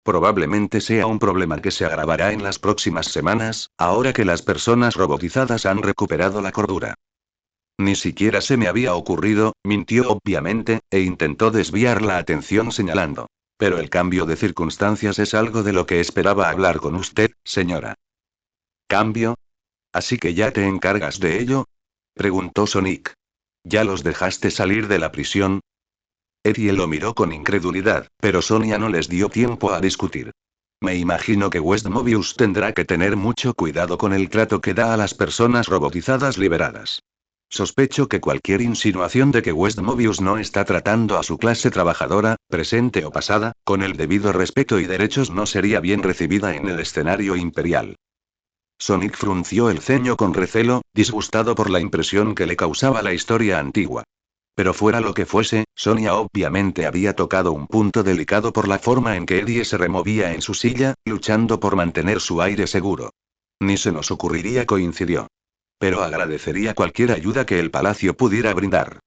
Probablemente sea un problema que se agravará en las próximas semanas, ahora que las personas robotizadas han recuperado la cordura. Ni siquiera se me había ocurrido, mintió obviamente, e intentó desviar la atención señalando. Pero el cambio de circunstancias es algo de lo que esperaba hablar con usted, señora. ¿Cambio? ¿Así que ya te encargas de ello? Preguntó Sonic. ¿Ya los dejaste salir de la prisión? Eddie lo miró con incredulidad, pero Sonia no les dio tiempo a discutir. Me imagino que West Mobius tendrá que tener mucho cuidado con el trato que da a las personas robotizadas liberadas. Sospecho que cualquier insinuación de que West Mobius no está tratando a su clase trabajadora, presente o pasada, con el debido respeto y derechos no sería bien recibida en el escenario imperial. Sonic frunció el ceño con recelo, disgustado por la impresión que le causaba la historia antigua. Pero fuera lo que fuese, Sonia obviamente había tocado un punto delicado por la forma en que Eddie se removía en su silla, luchando por mantener su aire seguro. Ni se nos ocurriría, coincidió. Pero agradecería cualquier ayuda que el palacio pudiera brindar.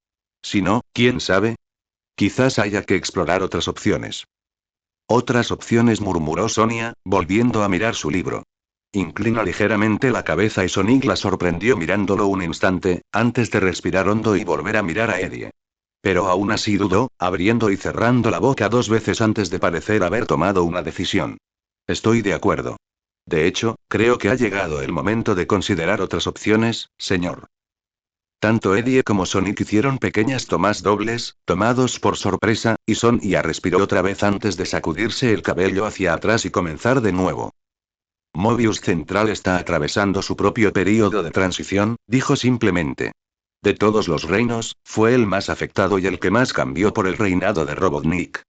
Si no, ¿quién sabe? Quizás haya que explorar otras opciones. Otras opciones, murmuró Sonia, volviendo a mirar su libro. Inclina ligeramente la cabeza y Sonic la sorprendió mirándolo un instante, antes de respirar hondo y volver a mirar a Eddie. Pero aún así dudó, abriendo y cerrando la boca 2 veces antes de parecer haber tomado una decisión. Estoy de acuerdo. De hecho, creo que ha llegado el momento de considerar otras opciones, señor. Tanto Eddie como Sonic hicieron pequeñas tomas dobles, tomados por sorpresa, y Sonia respiró otra vez antes de sacudirse el cabello hacia atrás y comenzar de nuevo. Mobius Central está atravesando su propio período de transición, dijo simplemente. De todos los reinos, fue el más afectado y el que más cambió por el reinado de Robotnik.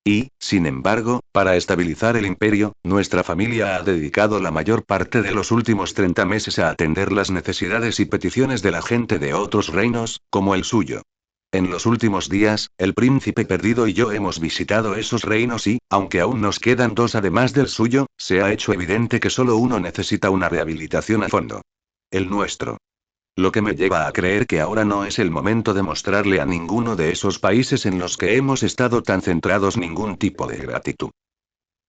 Y, sin embargo, para estabilizar el imperio, nuestra familia ha dedicado la mayor parte de los últimos 30 meses a atender las necesidades y peticiones de la gente de otros reinos, como el suyo. En los últimos días, el príncipe perdido y yo hemos visitado esos reinos y, aunque aún nos quedan 2 además del suyo, se ha hecho evidente que solo uno necesita una rehabilitación a fondo. El nuestro. Lo que me lleva a creer que ahora no es el momento de mostrarle a ninguno de esos países en los que hemos estado tan centrados ningún tipo de gratitud.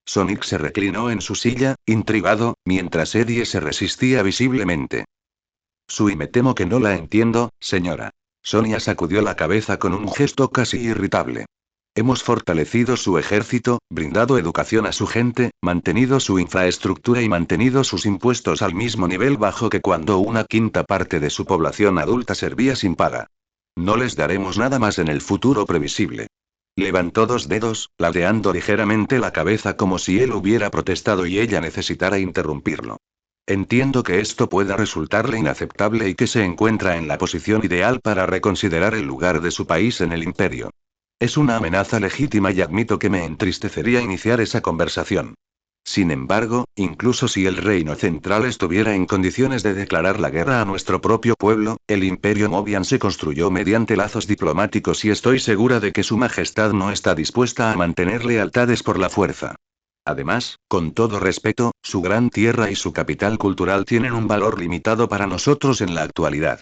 Sonic se reclinó en su silla, intrigado, mientras Eddie se resistía visiblemente. Y me temo que no la entiendo, señora. Sonia sacudió la cabeza con un gesto casi irritable. Hemos fortalecido su ejército, brindado educación a su gente, mantenido su infraestructura y mantenido sus impuestos al mismo nivel bajo que cuando una quinta parte de su población adulta servía sin paga. No les daremos nada más en el futuro previsible. Levantó 2 dedos, ladeando ligeramente la cabeza como si él hubiera protestado y ella necesitara interrumpirlo. Entiendo que esto pueda resultarle inaceptable y que se encuentra en la posición ideal para reconsiderar el lugar de su país en el imperio. Es una amenaza legítima y admito que me entristecería iniciar esa conversación. Sin embargo, incluso si el reino central estuviera en condiciones de declarar la guerra a nuestro propio pueblo, el imperio Mobian se construyó mediante lazos diplomáticos y estoy segura de que su majestad no está dispuesta a mantener lealtades por la fuerza. Además, con todo respeto, su gran tierra y su capital cultural tienen un valor limitado para nosotros en la actualidad.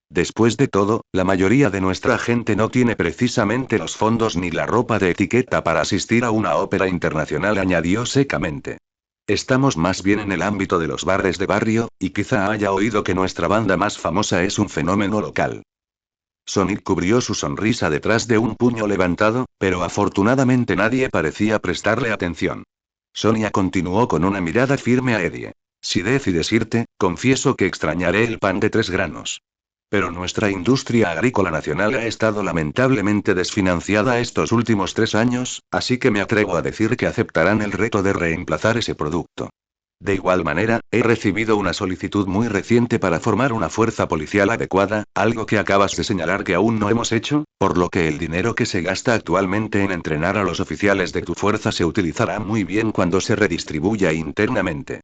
Después de todo, la mayoría de nuestra gente no tiene precisamente los fondos ni la ropa de etiqueta para asistir a una ópera internacional, añadió secamente. Estamos más bien en el ámbito de los bares de barrio, y quizá haya oído que nuestra banda más famosa es un fenómeno local. Sonic cubrió su sonrisa detrás de un puño levantado, pero afortunadamente nadie parecía prestarle atención. Sonia continuó con una mirada firme a Eddie. Si decides irte, confieso que extrañaré el pan de 3 granos. Pero nuestra industria agrícola nacional ha estado lamentablemente desfinanciada estos últimos 3 años, así que me atrevo a decir que aceptarán el reto de reemplazar ese producto. De igual manera, he recibido una solicitud muy reciente para formar una fuerza policial adecuada, algo que acabas de señalar que aún no hemos hecho, por lo que el dinero que se gasta actualmente en entrenar a los oficiales de tu fuerza se utilizará muy bien cuando se redistribuya internamente.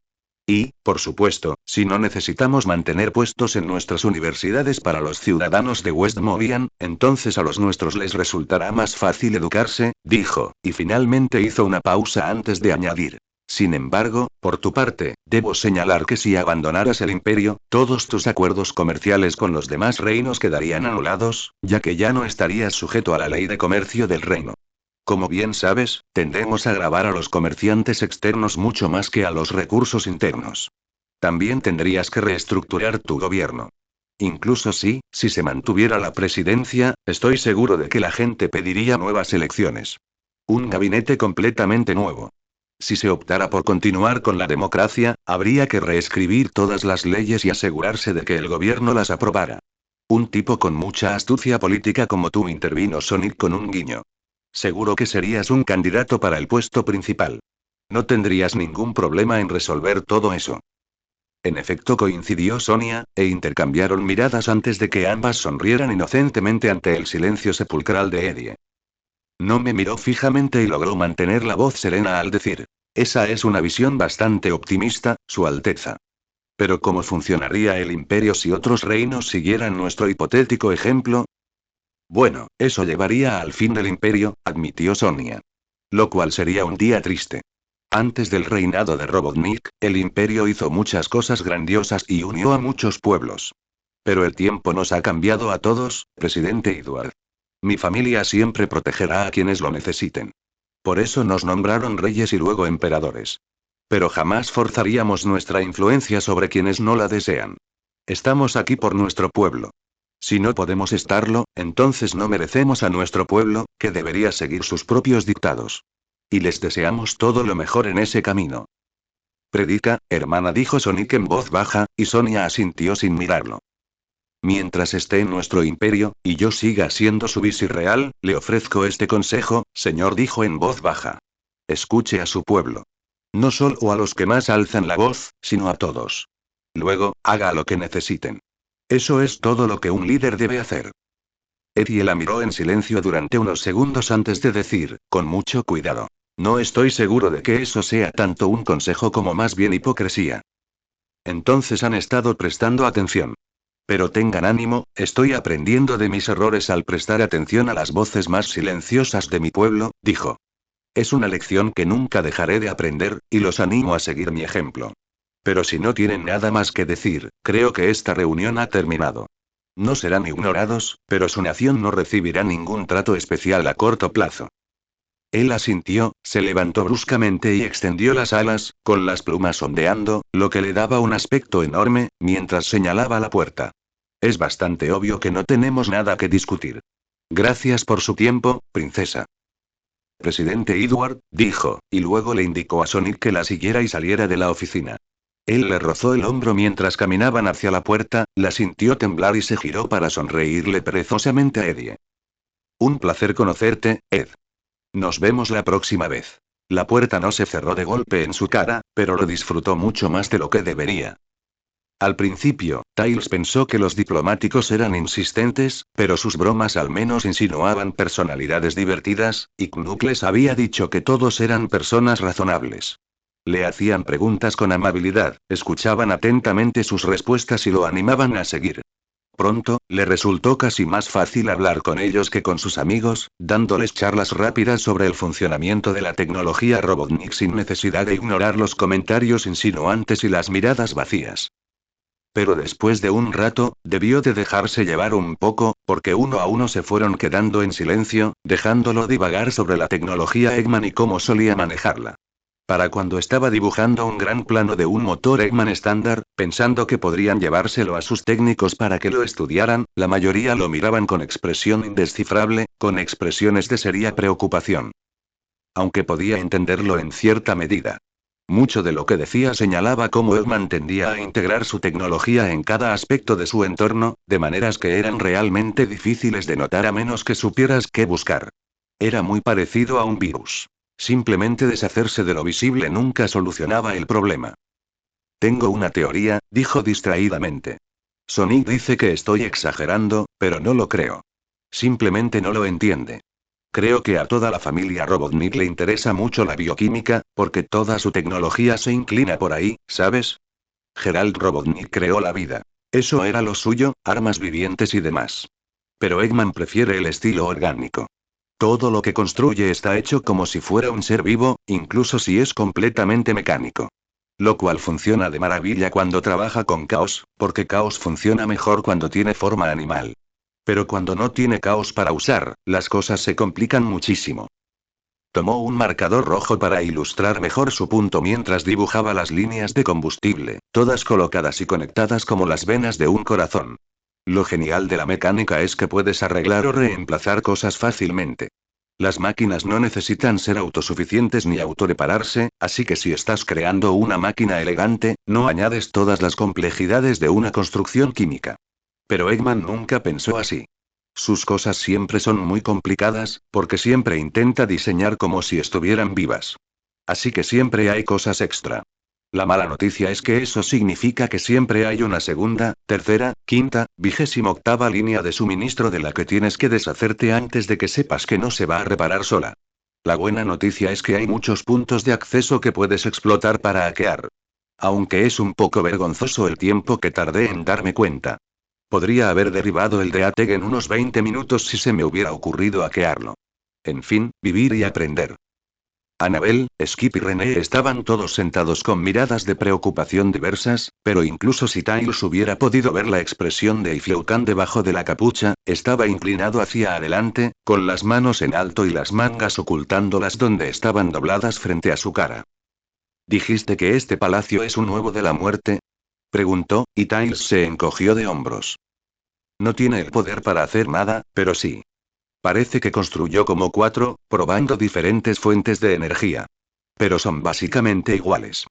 Y, por supuesto, si no necesitamos mantener puestos en nuestras universidades para los ciudadanos de West Mobian, entonces a los nuestros les resultará más fácil educarse, dijo, y finalmente hizo una pausa antes de añadir. Sin embargo, por tu parte, debo señalar que si abandonaras el imperio, todos tus acuerdos comerciales con los demás reinos quedarían anulados, ya que ya no estarías sujeto a la ley de comercio del reino. Como bien sabes, tendemos a gravar a los comerciantes externos mucho más que a los recursos internos. También tendrías que reestructurar tu gobierno. Incluso si se mantuviera la presidencia, estoy seguro de que la gente pediría nuevas elecciones. Un gabinete completamente nuevo. Si se optara por continuar con la democracia, habría que reescribir todas las leyes y asegurarse de que el gobierno las aprobara. Un tipo con mucha astucia política como tú, intervino Sonic con un guiño. Seguro que serías un candidato para el puesto principal. No tendrías ningún problema en resolver todo eso. En efecto, coincidió Sonia, e intercambiaron miradas antes de que ambas sonrieran inocentemente ante el silencio sepulcral de Eddie. No me miró fijamente y logró mantener la voz serena al decir: esa es una visión bastante optimista, Su Alteza. Pero ¿cómo funcionaría el imperio si otros reinos siguieran nuestro hipotético ejemplo? Bueno, eso llevaría al fin del imperio, admitió Sonia. Lo cual sería un día triste. Antes del reinado de Robotnik, el imperio hizo muchas cosas grandiosas y unió a muchos pueblos. Pero el tiempo nos ha cambiado a todos, presidente Edward. Mi familia siempre protegerá a quienes lo necesiten. Por eso nos nombraron reyes y luego emperadores. Pero jamás forzaríamos nuestra influencia sobre quienes no la desean. Estamos aquí por nuestro pueblo. Si no podemos estarlo, entonces no merecemos a nuestro pueblo, que debería seguir sus propios dictados. Y les deseamos todo lo mejor en ese camino. Predica, hermana, dijo Sonic en voz baja, y Sonia asintió sin mirarlo. Mientras esté en nuestro imperio, y yo siga siendo su visir real, le ofrezco este consejo, señor, dijo en voz baja. Escuche a su pueblo. No solo a los que más alzan la voz, sino a todos. Luego, haga lo que necesiten. Eso es todo lo que un líder debe hacer. Eddie la miró en silencio durante unos segundos antes de decir, con mucho cuidado: no estoy seguro de que eso sea tanto un consejo como más bien hipocresía. Entonces han estado prestando atención. Pero tengan ánimo, estoy aprendiendo de mis errores al prestar atención a las voces más silenciosas de mi pueblo, dijo. Es una lección que nunca dejaré de aprender, y los animo a seguir mi ejemplo. Pero si no tienen nada más que decir, creo que esta reunión ha terminado. No serán ignorados, pero su nación no recibirá ningún trato especial a corto plazo. Él asintió, se levantó bruscamente y extendió las alas, con las plumas ondeando, lo que le daba un aspecto enorme, mientras señalaba la puerta. Es bastante obvio que no tenemos nada que discutir. Gracias por su tiempo, princesa. Presidente Edward, dijo, y luego le indicó a Sonic que la siguiera y saliera de la oficina. Él le rozó el hombro mientras caminaban hacia la puerta, la sintió temblar y se giró para sonreírle perezosamente a Eddie. Un placer conocerte, Ed. Nos vemos la próxima vez. La puerta no se cerró de golpe en su cara, pero lo disfrutó mucho más de lo que debería. Al principio, Tails pensó que los diplomáticos eran insistentes, pero sus bromas al menos insinuaban personalidades divertidas, y Knuckles había dicho que todos eran personas razonables. Le hacían preguntas con amabilidad, escuchaban atentamente sus respuestas y lo animaban a seguir. Pronto, le resultó casi más fácil hablar con ellos que con sus amigos, dándoles charlas rápidas sobre el funcionamiento de la tecnología Robotnik sin necesidad de ignorar los comentarios insinuantes y las miradas vacías. Pero después de un rato, debió de dejarse llevar un poco, porque uno a uno se fueron quedando en silencio, dejándolo divagar sobre la tecnología Eggman y cómo solía manejarla. Para cuando estaba dibujando un gran plano de un motor Eggman estándar, pensando que podrían llevárselo a sus técnicos para que lo estudiaran, la mayoría lo miraban con expresión indescifrable, con expresiones de seria preocupación. Aunque podía entenderlo en cierta medida. Mucho de lo que decía señalaba cómo Eggman tendía a integrar su tecnología en cada aspecto de su entorno, de maneras que eran realmente difíciles de notar a menos que supieras qué buscar. Era muy parecido a un virus. Simplemente deshacerse de lo visible nunca solucionaba el problema. Tengo una teoría, dijo distraídamente. Sonic dice que estoy exagerando, pero no lo creo. Simplemente no lo entiende. Creo que a toda la familia Robotnik le interesa mucho la bioquímica, porque toda su tecnología se inclina por ahí, ¿sabes? Gerald Robotnik creó la vida. Eso era lo suyo, armas vivientes y demás. Pero Eggman prefiere el estilo orgánico. Todo lo que construye está hecho como si fuera un ser vivo, incluso si es completamente mecánico. Lo cual funciona de maravilla cuando trabaja con caos, porque caos funciona mejor cuando tiene forma animal. Pero cuando no tiene caos para usar, las cosas se complican muchísimo. Tomó un marcador rojo para ilustrar mejor su punto mientras dibujaba las líneas de combustible, todas colocadas y conectadas como las venas de un corazón. Lo genial de la mecánica es que puedes arreglar o reemplazar cosas fácilmente. Las máquinas no necesitan ser autosuficientes ni autorepararse, así que si estás creando una máquina elegante, no añades todas las complejidades de una construcción química. Pero Eggman nunca pensó así. Sus cosas siempre son muy complicadas, porque siempre intenta diseñar como si estuvieran vivas. Así que siempre hay cosas extra. La mala noticia es que eso significa que siempre hay una segunda, tercera, quinta, 28ª línea de suministro de la que tienes que deshacerte antes de que sepas que no se va a reparar sola. La buena noticia es que hay muchos puntos de acceso que puedes explotar para hackear. Aunque es un poco vergonzoso el tiempo que tardé en darme cuenta. Podría haber derribado el Deateg en unos 20 minutos si se me hubiera ocurrido hackearlo. En fin, vivir y aprender. Annabel, Skip y René estaban todos sentados con miradas de preocupación diversas, pero incluso si Tails hubiera podido ver la expresión de Ifleucan debajo de la capucha, estaba inclinado hacia adelante, con las manos en alto y las mangas ocultándolas donde estaban dobladas frente a su cara. ¿Dijiste que este palacio es un huevo de la muerte? Preguntó, y Tails se encogió de hombros. No tiene el poder para hacer nada, pero sí. Parece que construyó como 4, probando diferentes fuentes de energía. Pero son básicamente iguales.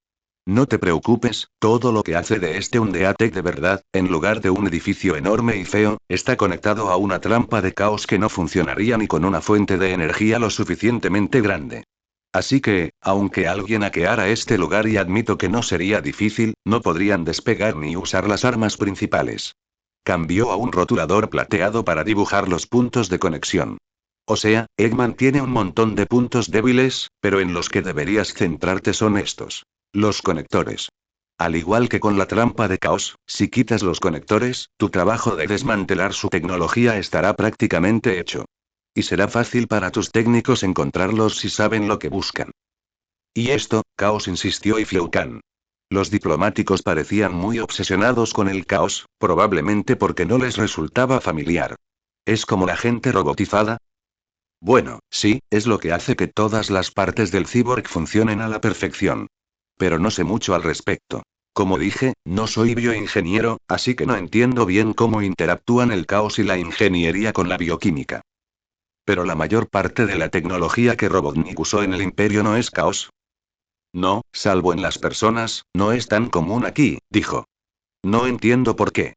No te preocupes, todo lo que hace de este un Deatec de verdad, en lugar de un edificio enorme y feo, está conectado a una trampa de caos que no funcionaría ni con una fuente de energía lo suficientemente grande. Así que, aunque alguien hackeara este lugar y admito que no sería difícil, no podrían despegar ni usar las armas principales. Cambió a un rotulador plateado para dibujar los puntos de conexión. O sea, Eggman tiene un montón de puntos débiles, pero en los que deberías centrarte son estos. Los conectores. Al igual que con la trampa de caos, si quitas los conectores, tu trabajo de desmantelar su tecnología estará prácticamente hecho. Y será fácil para tus técnicos encontrarlos si saben lo que buscan. ¿Y esto? Caos insistió Ifleucan. Los diplomáticos parecían muy obsesionados con el caos, probablemente porque no les resultaba familiar. ¿Es como la gente robotizada? Bueno, sí, es lo que hace que todas las partes del cyborg funcionen a la perfección. Pero no sé mucho al respecto. Como dije, no soy bioingeniero, así que no entiendo bien cómo interactúan el caos y la ingeniería con la bioquímica. Pero la mayor parte de la tecnología que Robotnik usó en el Imperio no es caos. No, salvo en las personas, no es tan común aquí, dijo. No entiendo por qué.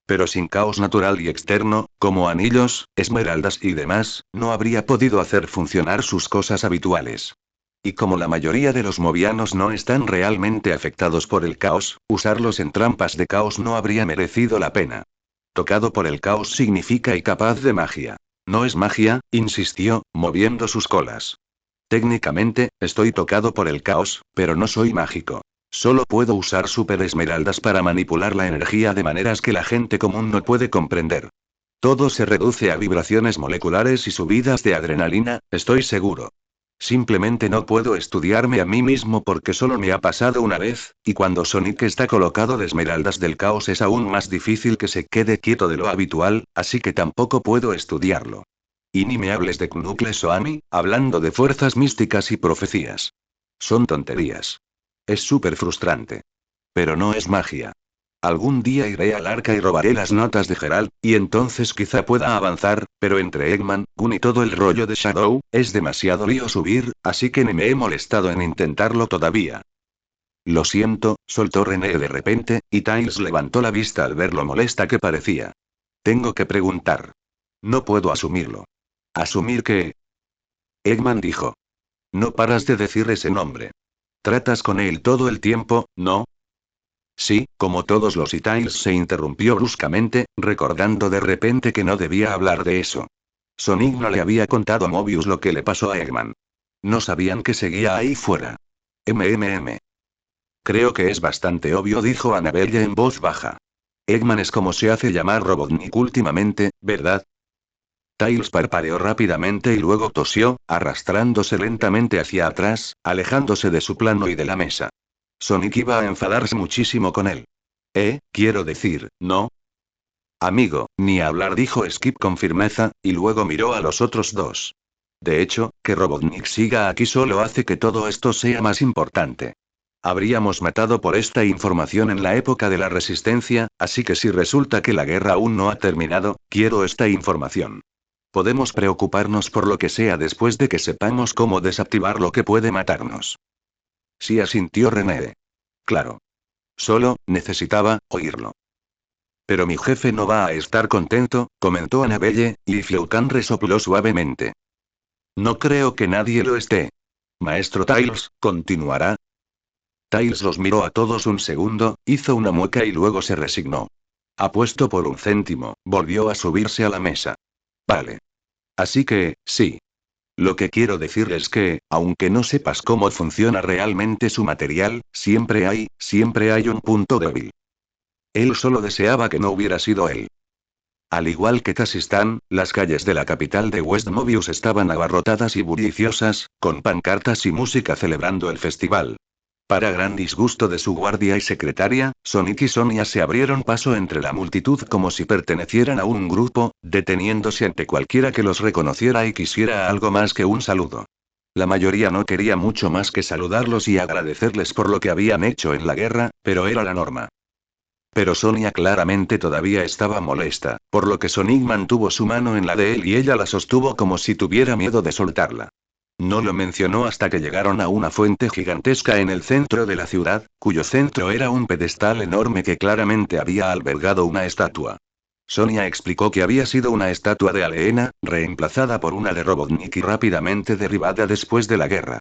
Pero sin caos natural y externo, como anillos, esmeraldas y demás, no habría podido hacer funcionar sus cosas habituales. Y como la mayoría de los movianos no están realmente afectados por el caos, usarlos en trampas de caos no habría merecido la pena. Tocado por el caos significa y capaz de magia. No es magia, insistió, moviendo sus colas. Técnicamente, estoy tocado por el caos, pero no soy mágico. Solo puedo usar super esmeraldas para manipular la energía de maneras que la gente común no puede comprender. Todo se reduce a vibraciones moleculares y subidas de adrenalina, estoy seguro. Simplemente no puedo estudiarme a mí mismo porque solo me ha pasado una vez, y cuando Sonic está colocado de esmeraldas del caos es aún más difícil que se quede quieto de lo habitual, así que tampoco puedo estudiarlo. Y ni me hables de Knuckles o Amy, hablando de fuerzas místicas y profecías. Son tonterías. Es súper frustrante. Pero no es magia. Algún día iré al arca y robaré las notas de Geralt, y entonces quizá pueda avanzar, pero entre Eggman, Gun y todo el rollo de Shadow, es demasiado lío subir, así que ni me he molestado en intentarlo todavía. Lo siento, soltó René de repente, y Tails levantó la vista al ver lo molesta que parecía. Tengo que preguntar. No puedo asumirlo. ¿Asumir qué? Eggman dijo. No paras de decir ese nombre. Tratas con él todo el tiempo, ¿no? Sí, como todos los y Tails se interrumpió bruscamente, recordando de repente que no debía hablar de eso. Sonic no le había contado a Mobius lo que le pasó a Eggman. No sabían que seguía ahí fuera. MMM. Creo que es bastante obvio, dijo Annabelle en voz baja. Eggman es como se hace llamar Robotnik últimamente, ¿verdad? Tails parpadeó rápidamente y luego tosió, arrastrándose lentamente hacia atrás, alejándose de su plano y de la mesa. Sonic iba a enfadarse muchísimo con él. Quiero decir, ¿no? Amigo, ni hablar, dijo Skip con firmeza, y luego miró a los otros dos. De hecho, que Robotnik siga aquí solo hace que todo esto sea más importante. Habríamos matado por esta información en la época de la Resistencia, así que si resulta que la guerra aún no ha terminado, quiero esta información. Podemos preocuparnos por lo que sea después de que sepamos cómo desactivar lo que puede matarnos. Sí, asintió René. Claro. Solo, necesitaba oírlo. Pero mi jefe no va a estar contento, comentó Annabelle, y Fleucan resopló suavemente. No creo que nadie lo esté. Maestro Tiles, ¿continuará? Tiles los miró a todos un segundo, hizo una mueca y luego se resignó. Apuesto por un céntimo, volvió a subirse a la mesa. Vale. Así que, sí. Lo que quiero decir es que, aunque no sepas cómo funciona realmente su material, siempre hay un punto débil. Él solo deseaba que no hubiera sido él. Al igual que Tasistán, las calles de la capital de West Mobius estaban abarrotadas y bulliciosas, con pancartas y música celebrando el festival. Para gran disgusto de su guardia y secretaria, Sonic y Sonia se abrieron paso entre la multitud como si pertenecieran a un grupo, deteniéndose ante cualquiera que los reconociera y quisiera algo más que un saludo. La mayoría no quería mucho más que saludarlos y agradecerles por lo que habían hecho en la guerra, pero era la norma. Pero Sonia claramente todavía estaba molesta, por lo que Sonic mantuvo su mano en la de él y ella la sostuvo como si tuviera miedo de soltarla. No lo mencionó hasta que llegaron a una fuente gigantesca en el centro de la ciudad, cuyo centro era un pedestal enorme que claramente había albergado una estatua. Sonia explicó que había sido una estatua de Aleena, reemplazada por una de Robotnik y rápidamente derribada después de la guerra.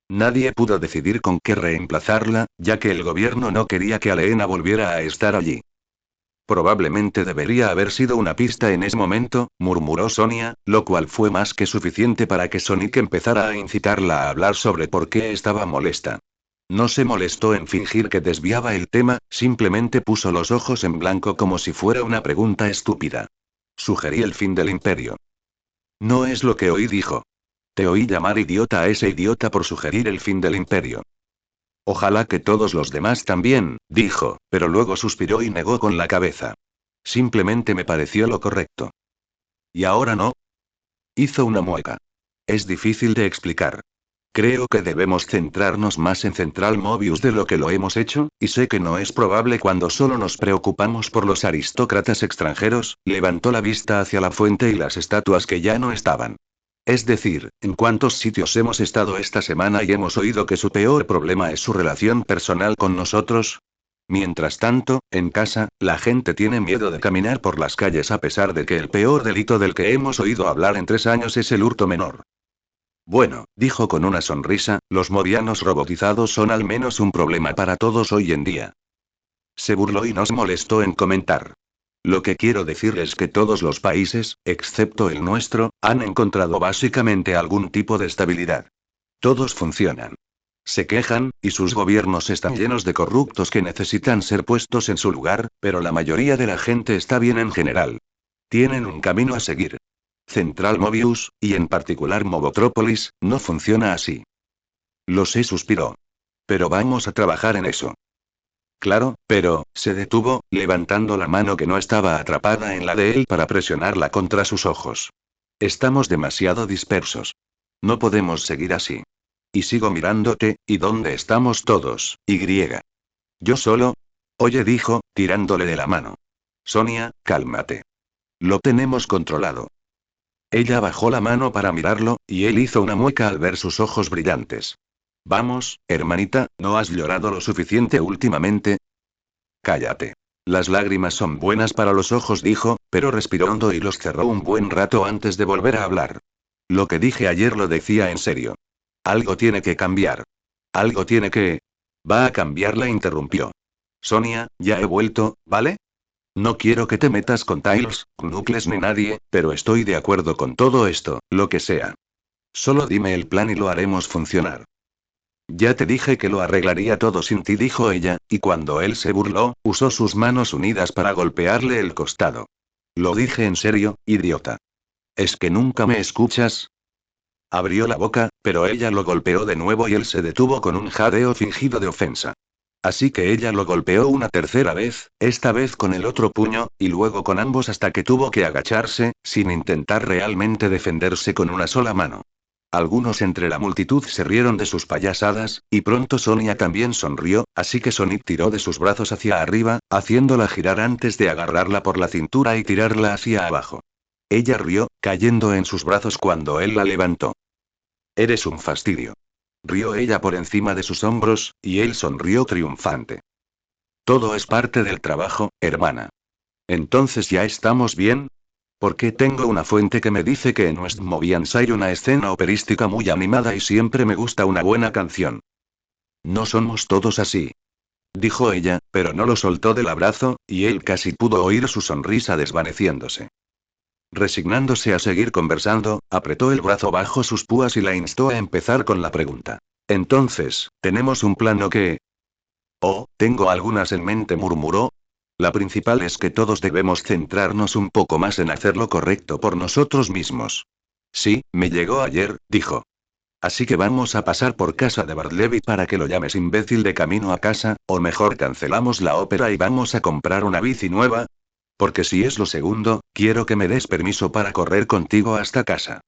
Nadie pudo decidir con qué reemplazarla, ya que el gobierno no quería que Aleena volviera a estar allí. Probablemente debería haber sido una pista en ese momento, murmuró Sonia, lo cual fue más que suficiente para que Sonic empezara a incitarla a hablar sobre por qué estaba molesta. No se molestó en fingir que desviaba el tema, simplemente puso los ojos en blanco como si fuera una pregunta estúpida. Sugerí el fin del imperio. No es lo que oí, dijo. Te oí llamar idiota a ese idiota por sugerir el fin del imperio. Ojalá que todos los demás también, dijo, pero luego suspiró y negó con la cabeza. Simplemente me pareció lo correcto. ¿Y ahora no? Hizo una mueca. Es difícil de explicar. Creo que debemos centrarnos más en Central Mobius de lo que lo hemos hecho, y sé que no es probable cuando solo nos preocupamos por los aristócratas extranjeros, levantó la vista hacia la fuente y las estatuas que ya no estaban. Es decir, ¿en cuántos sitios hemos estado esta semana y hemos oído que su peor problema es su relación personal con nosotros? Mientras tanto, en casa, la gente tiene miedo de caminar por las calles a pesar de que el peor delito del que hemos oído hablar en 3 años es el hurto menor. Bueno, dijo con una sonrisa, los movianos robotizados son al menos un problema para todos hoy en día. Se burló y nos molestó en comentar. Lo que quiero decir es que todos los países, excepto el nuestro, han encontrado básicamente algún tipo de estabilidad. Todos funcionan. Se quejan, y sus gobiernos están llenos de corruptos que necesitan ser puestos en su lugar, pero la mayoría de la gente está bien en general. Tienen un camino a seguir. Central Mobius, y en particular Mobotrópolis, no funciona así. Lo sé, suspiró. Pero vamos a trabajar en eso. Claro, pero, se detuvo, levantando la mano que no estaba atrapada en la de él para presionarla contra sus ojos. Estamos demasiado dispersos. No podemos seguir así. Y sigo mirándote, ¿y dónde estamos todos? Y. Yo solo. Oye, dijo, tirándole de la mano. Sonia, cálmate. Lo tenemos controlado. Ella bajó la mano para mirarlo, y él hizo una mueca al ver sus ojos brillantes. Vamos, hermanita, ¿no has llorado lo suficiente últimamente? Cállate. Las lágrimas son buenas para los ojos, dijo, pero respiró hondo y los cerró un buen rato antes de volver a hablar. Lo que dije ayer lo decía en serio. Algo tiene que cambiar. Algo tiene que... Va a cambiar, la interrumpió. Sonia, ya he vuelto, ¿vale? No quiero que te metas con Tiles, Knuckles ni nadie, pero estoy de acuerdo con todo esto, lo que sea. Solo dime el plan y lo haremos funcionar. Ya te dije que lo arreglaría todo sin ti, dijo ella, y cuando él se burló, usó sus manos unidas para golpearle el costado. Lo dije en serio, idiota. ¿Es que nunca me escuchas? Abrió la boca, pero ella lo golpeó de nuevo y él se detuvo con un jadeo fingido de ofensa. Así que ella lo golpeó una tercera vez, esta vez con el otro puño, y luego con ambos hasta que tuvo que agacharse, sin intentar realmente defenderse con una sola mano. Algunos entre la multitud se rieron de sus payasadas, y pronto Sonia también sonrió, así que Sonic tiró de sus brazos hacia arriba, haciéndola girar antes de agarrarla por la cintura y tirarla hacia abajo. Ella rió, cayendo en sus brazos cuando él la levantó. Eres un fastidio. Rió ella por encima de sus hombros, y él sonrió triunfante. Todo es parte del trabajo, hermana. Entonces ya estamos bien. Porque tengo una fuente que me dice que en West Movians hay una escena operística muy animada y siempre me gusta una buena canción. No somos todos así. Dijo ella, pero no lo soltó del abrazo, y él casi pudo oír su sonrisa desvaneciéndose. Resignándose a seguir conversando, apretó el brazo bajo sus púas y la instó a empezar con la pregunta. Entonces, ¿tenemos un plan o qué? Oh, tengo algunas en mente, murmuró. La principal es que todos debemos centrarnos un poco más en hacer lo correcto por nosotros mismos. Sí, me llegó ayer, dijo. Así que vamos a pasar por casa de Bartleby para que lo llames imbécil de camino a casa, o mejor cancelamos la ópera y vamos a comprar una bici nueva. Porque si es lo segundo, quiero que me des permiso para correr contigo hasta casa.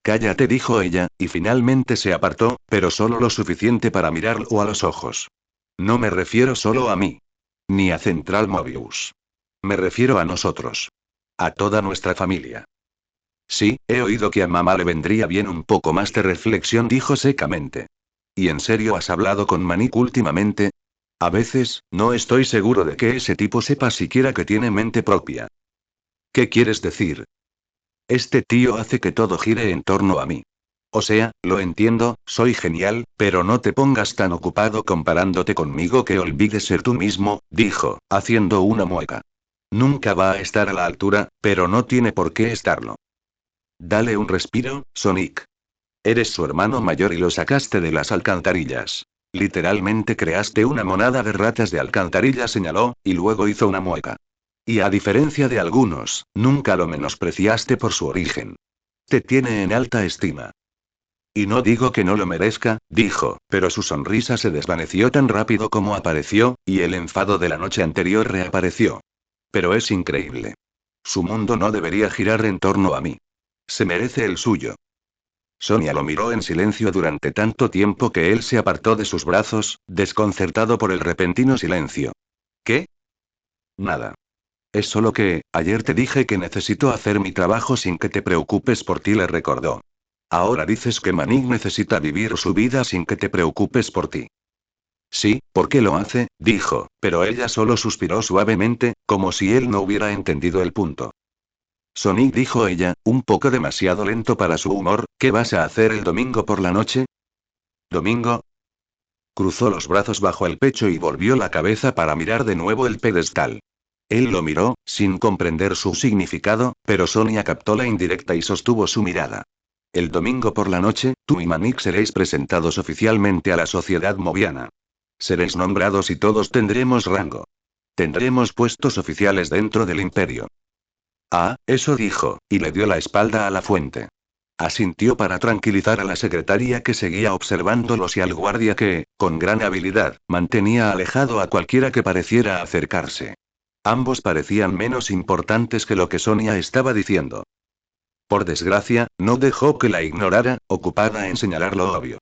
Cállate, dijo ella, y finalmente se apartó, pero solo lo suficiente para mirarlo a los ojos. No me refiero solo a mí. Ni a Central Mobius. Me refiero a nosotros. A toda nuestra familia. Sí, he oído que a mamá le vendría bien un poco más de reflexión, dijo secamente. ¿Y en serio has hablado con Manik últimamente? A veces, no estoy seguro de que ese tipo sepa siquiera que tiene mente propia. ¿Qué quieres decir? Este tío hace que todo gire en torno a mí. O sea, lo entiendo, soy genial, pero no te pongas tan ocupado comparándote conmigo que olvides ser tú mismo, dijo, haciendo una mueca. Nunca va a estar a la altura, pero no tiene por qué estarlo. Dale un respiro, Sonic. Eres su hermano mayor y lo sacaste de las alcantarillas. Literalmente creaste una monada de ratas de alcantarilla, señaló, y luego hizo una mueca. Y a diferencia de algunos, nunca lo menospreciaste por su origen. Te tiene en alta estima. Y no digo que no lo merezca, dijo, pero su sonrisa se desvaneció tan rápido como apareció, y el enfado de la noche anterior reapareció. Pero es increíble. Su mundo no debería girar en torno a mí. Se merece el suyo. Sonia lo miró en silencio durante tanto tiempo que él se apartó de sus brazos, desconcertado por el repentino silencio. ¿Qué? Nada. Es solo que, ayer te dije que necesito hacer mi trabajo sin que te preocupes por ti, le recordó. Ahora dices que Manik necesita vivir su vida sin que te preocupes por ti. Sí, porque lo hace, dijo, pero ella solo suspiró suavemente, como si él no hubiera entendido el punto. Sonic, dijo ella, un poco demasiado lento para su humor, ¿qué vas a hacer el domingo por la noche? ¿Domingo? Cruzó los brazos bajo el pecho y volvió la cabeza para mirar de nuevo el pedestal. Él lo miró, sin comprender su significado, pero Sonia captó la indirecta y sostuvo su mirada. El domingo por la noche, tú y Manik seréis presentados oficialmente a la sociedad moviana. Seréis nombrados y todos tendremos rango. Tendremos puestos oficiales dentro del imperio. Ah, eso dijo, y le dio la espalda a la fuente. Asintió para tranquilizar a la secretaria que seguía observándolos y al guardia que, con gran habilidad, mantenía alejado a cualquiera que pareciera acercarse. Ambos parecían menos importantes que lo que Sonia estaba diciendo. Por desgracia, no dejó que la ignorara, ocupada en señalar lo obvio.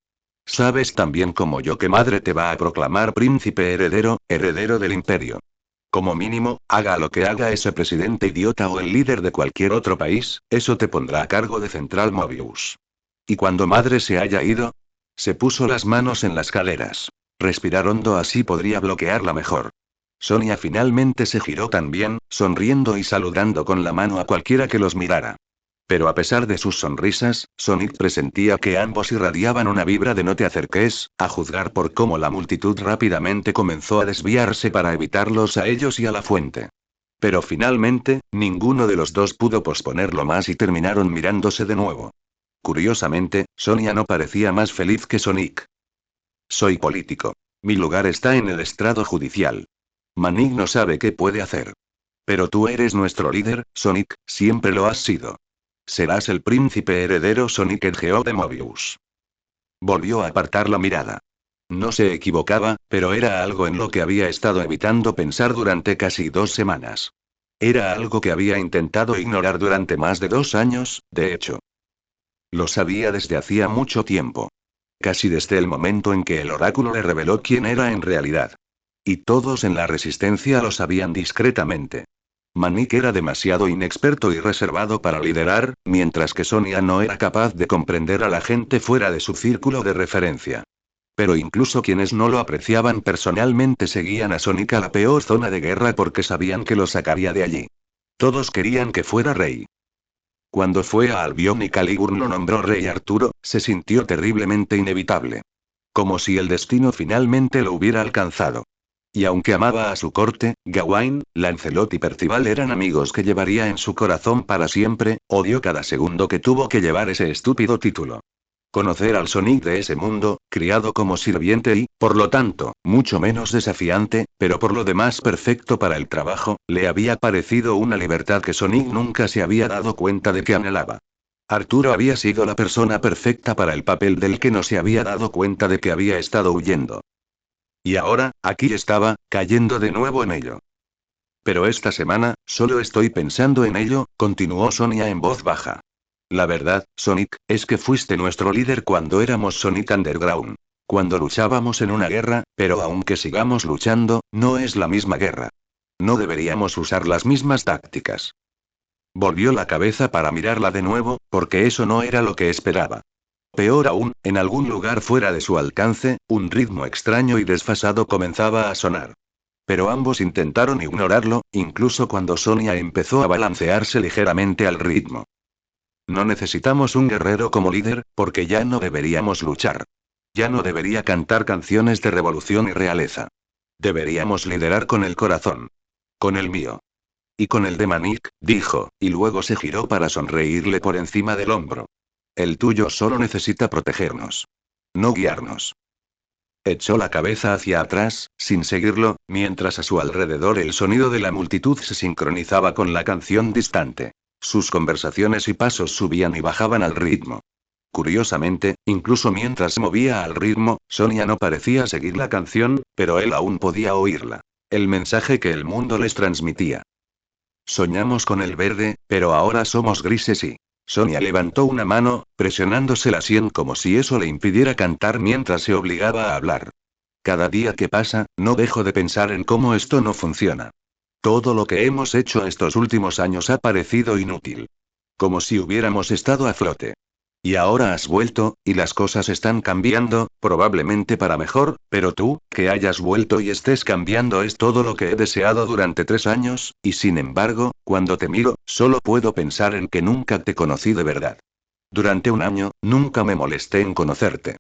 Sabes tan bien como yo que madre te va a proclamar príncipe heredero, heredero del imperio. Como mínimo, haga lo que haga ese presidente idiota o el líder de cualquier otro país, eso te pondrá a cargo de Central Mobius. Y cuando madre se haya ido, se puso las manos en las caderas. Respirar hondo, así podría bloquearla mejor. Sonia finalmente se giró también, sonriendo y saludando con la mano a cualquiera que los mirara. Pero a pesar de sus sonrisas, Sonic presentía que ambos irradiaban una vibra de no te acerques, a juzgar por cómo la multitud rápidamente comenzó a desviarse para evitarlos a ellos y a la fuente. Pero finalmente, ninguno de los dos pudo posponerlo más y terminaron mirándose de nuevo. Curiosamente, Sonia no parecía más feliz que Sonic. Soy político. Mi lugar está en el estrado judicial. Manik no sabe qué puede hacer. Pero tú eres nuestro líder, Sonic, siempre lo has sido. Serás el príncipe heredero, Sonic Hedgehog de Mobius. Volvió a apartar la mirada. No se equivocaba, pero era algo en lo que había estado evitando pensar durante casi 2 semanas. Era algo que había intentado ignorar durante más de 2 años, de hecho. Lo sabía desde hacía mucho tiempo. Casi desde el momento en que el oráculo le reveló quién era en realidad. Y todos en la resistencia lo sabían discretamente. Manik era demasiado inexperto y reservado para liderar, mientras que Sonia no era capaz de comprender a la gente fuera de su círculo de referencia. Pero incluso quienes no lo apreciaban personalmente seguían a Sonic a la peor zona de guerra porque sabían que lo sacaría de allí. Todos querían que fuera rey. Cuando fue a Albion y Caliburn lo nombró rey Arturo, se sintió terriblemente inevitable. Como si el destino finalmente lo hubiera alcanzado. Y aunque amaba a su corte, Gawain, Lancelot y Percival eran amigos que llevaría en su corazón para siempre, odió cada segundo que tuvo que llevar ese estúpido título. Conocer al Sonic de ese mundo, criado como sirviente y, por lo tanto, mucho menos desafiante, pero por lo demás perfecto para el trabajo, le había parecido una libertad que Sonic nunca se había dado cuenta de que anhelaba. Arturo había sido la persona perfecta para el papel del que no se había dado cuenta de que había estado huyendo. Y ahora, aquí estaba, cayendo de nuevo en ello. Pero esta semana, solo estoy pensando en ello, continuó Sonia en voz baja. La verdad, Sonic, es que fuiste nuestro líder cuando éramos Sonic Underground. Cuando luchábamos en una guerra, pero aunque sigamos luchando, no es la misma guerra. No deberíamos usar las mismas tácticas. Volvió la cabeza para mirarla de nuevo, porque eso no era lo que esperaba. Peor aún, en algún lugar fuera de su alcance, un ritmo extraño y desfasado comenzaba a sonar. Pero ambos intentaron ignorarlo, incluso cuando Sonia empezó a balancearse ligeramente al ritmo. No necesitamos un guerrero como líder, porque ya no deberíamos luchar. Ya no debería cantar canciones de revolución y realeza. Deberíamos liderar con el corazón. Con el mío. Y con el de Manik, dijo, y luego se giró para sonreírle por encima del hombro. El tuyo solo necesita protegernos. No guiarnos. Echó la cabeza hacia atrás, sin seguirlo, mientras a su alrededor el sonido de la multitud se sincronizaba con la canción distante. Sus conversaciones y pasos subían y bajaban al ritmo. Curiosamente, incluso mientras se movía al ritmo, Sonia no parecía seguir la canción, pero él aún podía oírla. El mensaje que el mundo les transmitía. Soñamos con el verde, pero ahora somos grises y... Sonia levantó una mano, presionándose la sien como si eso le impidiera cantar mientras se obligaba a hablar. Cada día que pasa, no dejo de pensar en cómo esto no funciona. Todo lo que hemos hecho estos últimos años ha parecido inútil. Como si hubiéramos estado a flote. Y ahora has vuelto, y las cosas están cambiando, probablemente para mejor, pero tú, que hayas vuelto y estés cambiando es todo lo que he deseado durante 3 años, y sin embargo, cuando te miro, solo puedo pensar en que nunca te conocí de verdad. Durante un año, nunca me molesté en conocerte.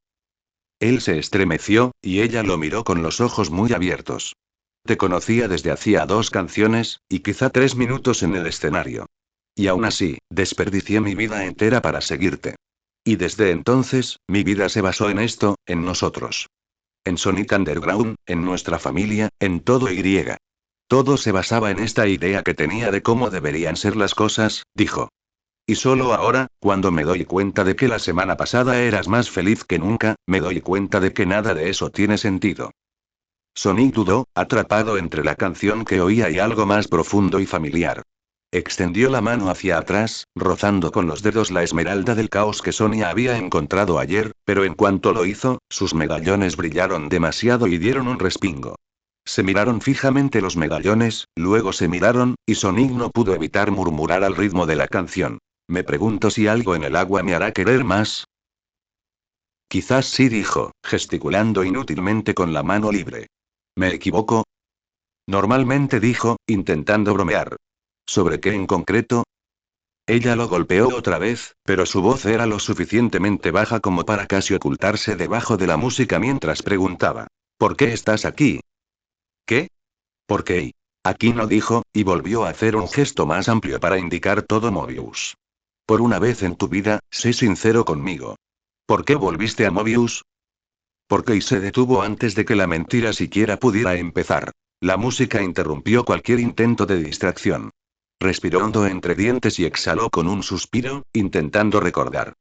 Él se estremeció, y ella lo miró con los ojos muy abiertos. Te conocía desde hacía 2 canciones, y quizá 3 minutos en el escenario. Y aún así, desperdicié mi vida entera para seguirte. Y desde entonces, mi vida se basó en esto, en nosotros. En Sonic Underground, en nuestra familia, en todo y. Todo se basaba en esta idea que tenía de cómo deberían ser las cosas, dijo. Y solo ahora, cuando me doy cuenta de que la semana pasada eras más feliz que nunca, me doy cuenta de que nada de eso tiene sentido. Sonic dudó, atrapado entre la canción que oía y algo más profundo y familiar. Extendió la mano hacia atrás, rozando con los dedos la esmeralda del caos que Sonia había encontrado ayer, pero en cuanto lo hizo, sus medallones brillaron demasiado y dieron un respingo. Se miraron fijamente los medallones, luego se miraron, y Sonic no pudo evitar murmurar al ritmo de la canción. Me pregunto si algo en el agua me hará querer más. Quizás sí, dijo, gesticulando inútilmente con la mano libre. ¿Me equivoco? Normalmente dijo, intentando bromear. ¿Sobre qué en concreto? Ella lo golpeó otra vez, pero su voz era lo suficientemente baja como para casi ocultarse debajo de la música mientras preguntaba. ¿Por qué estás aquí? ¿Qué? ¿Por qué? Aquí no dijo, y volvió a hacer un gesto más amplio para indicar todo Mobius. Por una vez en tu vida, sé sincero conmigo. ¿Por qué volviste a Mobius? Porque y se detuvo antes de que la mentira siquiera pudiera empezar. La música interrumpió cualquier intento de distracción. Respiró hondo entre dientes y exhaló con un suspiro, intentando recordar.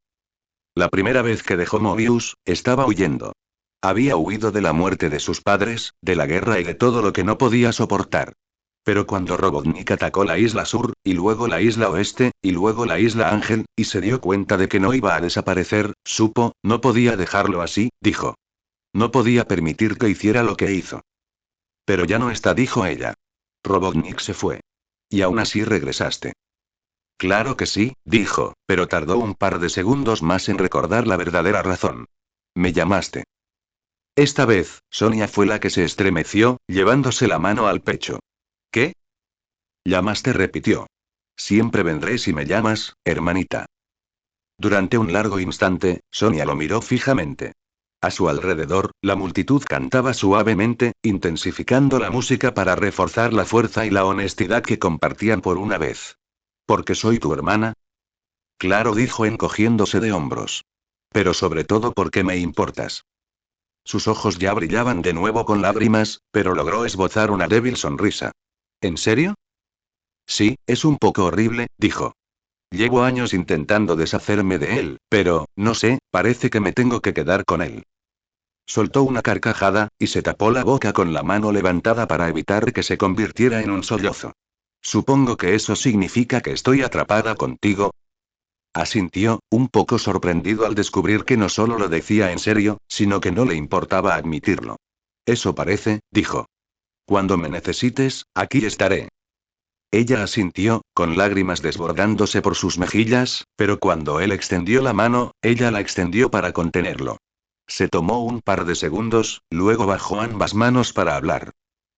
La primera vez que dejó Mobius, estaba huyendo. Había huido de la muerte de sus padres, de la guerra y de todo lo que no podía soportar. Pero cuando Robotnik atacó la isla sur, y luego la isla oeste, y luego la isla Ángel, y se dio cuenta de que no iba a desaparecer, supo, no podía dejarlo así, dijo. No podía permitir que hiciera lo que hizo. Pero ya no está, dijo ella. Robotnik se fue. Y aún así regresaste. Claro que sí, dijo, pero tardó un par de segundos más en recordar la verdadera razón. Me llamaste. Esta vez, Sonia fue la que se estremeció, llevándose la mano al pecho. ¿Qué? Llamaste, repitió. Siempre vendré si me llamas, hermanita. Durante un largo instante, Sonia lo miró fijamente. A su alrededor, la multitud cantaba suavemente, intensificando la música para reforzar la fuerza y la honestidad que compartían por una vez. ¿Porque soy tu hermana? Claro, dijo encogiéndose de hombros. Pero sobre todo porque me importas. Sus ojos ya brillaban de nuevo con lágrimas, pero logró esbozar una débil sonrisa. ¿En serio? Sí, es un poco horrible, dijo. Llevo años intentando deshacerme de él, pero, no sé, parece que me tengo que quedar con él. Soltó una carcajada, y se tapó la boca con la mano levantada para evitar que se convirtiera en un sollozo. Supongo que eso significa que estoy atrapada contigo. Asintió, un poco sorprendido al descubrir que no solo lo decía en serio, sino que no le importaba admitirlo. Eso parece, dijo. Cuando me necesites, aquí estaré. Ella asintió, con lágrimas desbordándose por sus mejillas, pero cuando él extendió la mano, ella la extendió para contenerlo. Se tomó un par de segundos, luego bajó ambas manos para hablar.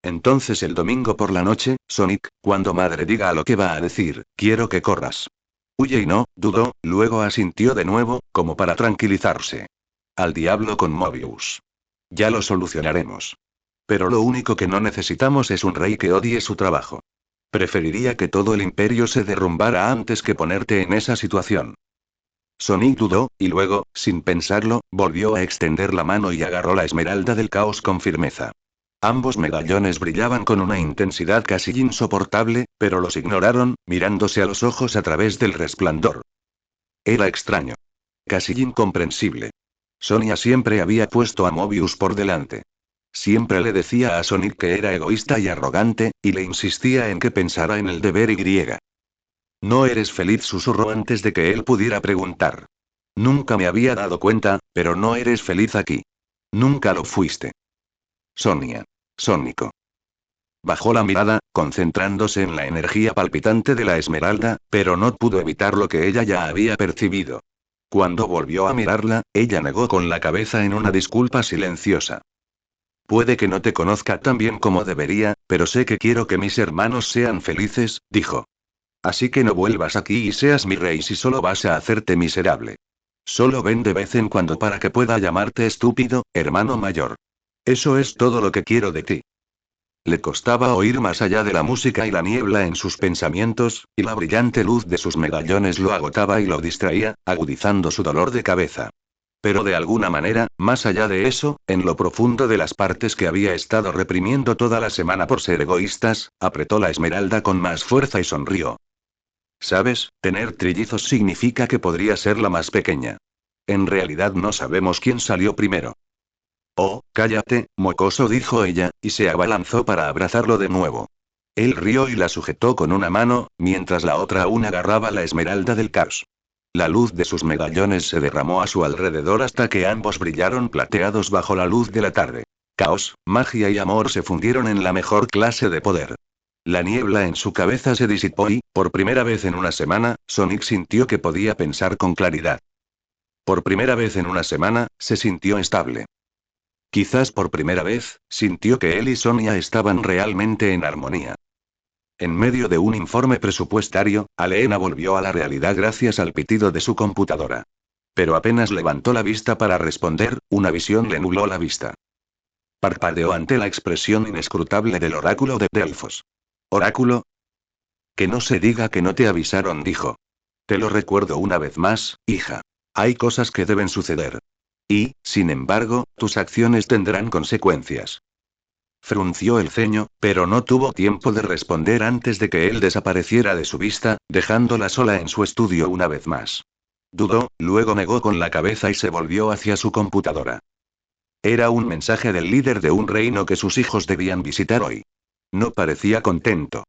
Entonces el domingo por la noche, Sonic, cuando madre diga lo que va a decir, quiero que corras. Huye y no, dudó, luego asintió de nuevo, como para tranquilizarse. Al diablo con Mobius. Ya lo solucionaremos. Pero lo único que no necesitamos es un rey que odie su trabajo. Preferiría que todo el imperio se derrumbara antes que ponerte en esa situación. Sonic dudó, y luego, sin pensarlo, volvió a extender la mano y agarró la esmeralda del caos con firmeza. Ambos medallones brillaban con una intensidad casi insoportable, pero los ignoraron, mirándose a los ojos a través del resplandor. Era extraño. Casi incomprensible. Sonia siempre había puesto a Mobius por delante. Siempre le decía a Sonic que era egoísta y arrogante, y le insistía en que pensara en el deber y. No eres feliz, susurró antes de que él pudiera preguntar. Nunca me había dado cuenta, pero no eres feliz aquí. Nunca lo fuiste. Sonia. Sónico. Bajó la mirada, concentrándose en la energía palpitante de la esmeralda, pero no pudo evitar lo que ella ya había percibido. Cuando volvió a mirarla, ella negó con la cabeza en una disculpa silenciosa. Puede que no te conozca tan bien como debería, pero sé que quiero que mis hermanos sean felices, dijo. Así que no vuelvas aquí y seas mi rey si solo vas a hacerte miserable. Solo ven de vez en cuando para que pueda llamarte estúpido, hermano mayor. Eso es todo lo que quiero de ti. Le costaba oír más allá de la música y la niebla en sus pensamientos, y la brillante luz de sus medallones lo agotaba y lo distraía, agudizando su dolor de cabeza. Pero de alguna manera, más allá de eso, en lo profundo de las partes que había estado reprimiendo toda la semana por ser egoístas, apretó la esmeralda con más fuerza y sonrió. ¿Sabes? Tener trillizos significa que podría ser la más pequeña. En realidad no sabemos quién salió primero. Oh, cállate, mocoso, dijo ella, y se abalanzó para abrazarlo de nuevo. Él rió y la sujetó con una mano, mientras la otra aún agarraba la esmeralda del caos. La luz de sus medallones se derramó a su alrededor hasta que ambos brillaron plateados bajo la luz de la tarde. Caos, magia y amor se fundieron en la mejor clase de poder. La niebla en su cabeza se disipó y, por primera vez en una semana, Sonic sintió que podía pensar con claridad. Por primera vez en una semana, se sintió estable. Quizás por primera vez, sintió que él y Sonia estaban realmente en armonía. En medio de un informe presupuestario, Aleena volvió a la realidad gracias al pitido de su computadora. Pero apenas levantó la vista para responder, una visión le nubló la vista. Parpadeó ante la expresión inescrutable del oráculo de Delfos. ¿Oráculo? Que no se diga que no te avisaron, dijo. Te lo recuerdo una vez más, hija. Hay cosas que deben suceder. Y, sin embargo, tus acciones tendrán consecuencias. Frunció el ceño, pero no tuvo tiempo de responder antes de que él desapareciera de su vista, dejándola sola en su estudio una vez más. Dudó, luego negó con la cabeza y se volvió hacia su computadora. Era un mensaje del líder de un reino que sus hijos debían visitar hoy. No parecía contento.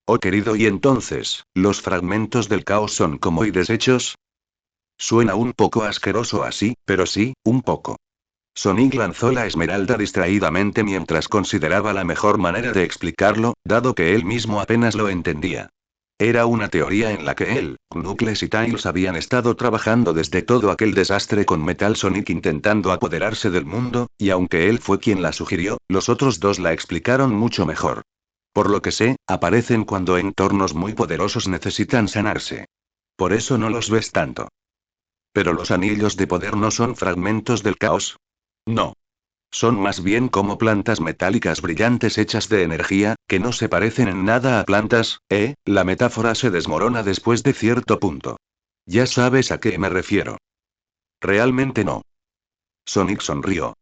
Oh querido, ¿y entonces, los fragmentos del caos son como y desechos? Suena un poco asqueroso así, pero sí, un poco. Sonic lanzó la esmeralda distraídamente mientras consideraba la mejor manera de explicarlo, dado que él mismo apenas lo entendía. Era una teoría en la que él, Knuckles y Tails habían estado trabajando desde todo aquel desastre con Metal Sonic intentando apoderarse del mundo, y aunque él fue quien la sugirió, los otros dos la explicaron mucho mejor. Por lo que sé, aparecen cuando entornos muy poderosos necesitan sanarse. Por eso no los ves tanto. Pero los anillos de poder no son fragmentos del caos. No. Son más bien como plantas metálicas brillantes hechas de energía, que no se parecen en nada a plantas, ¿eh? La metáfora se desmorona después de cierto punto. Ya sabes a qué me refiero. Realmente no. Sonic sonrió.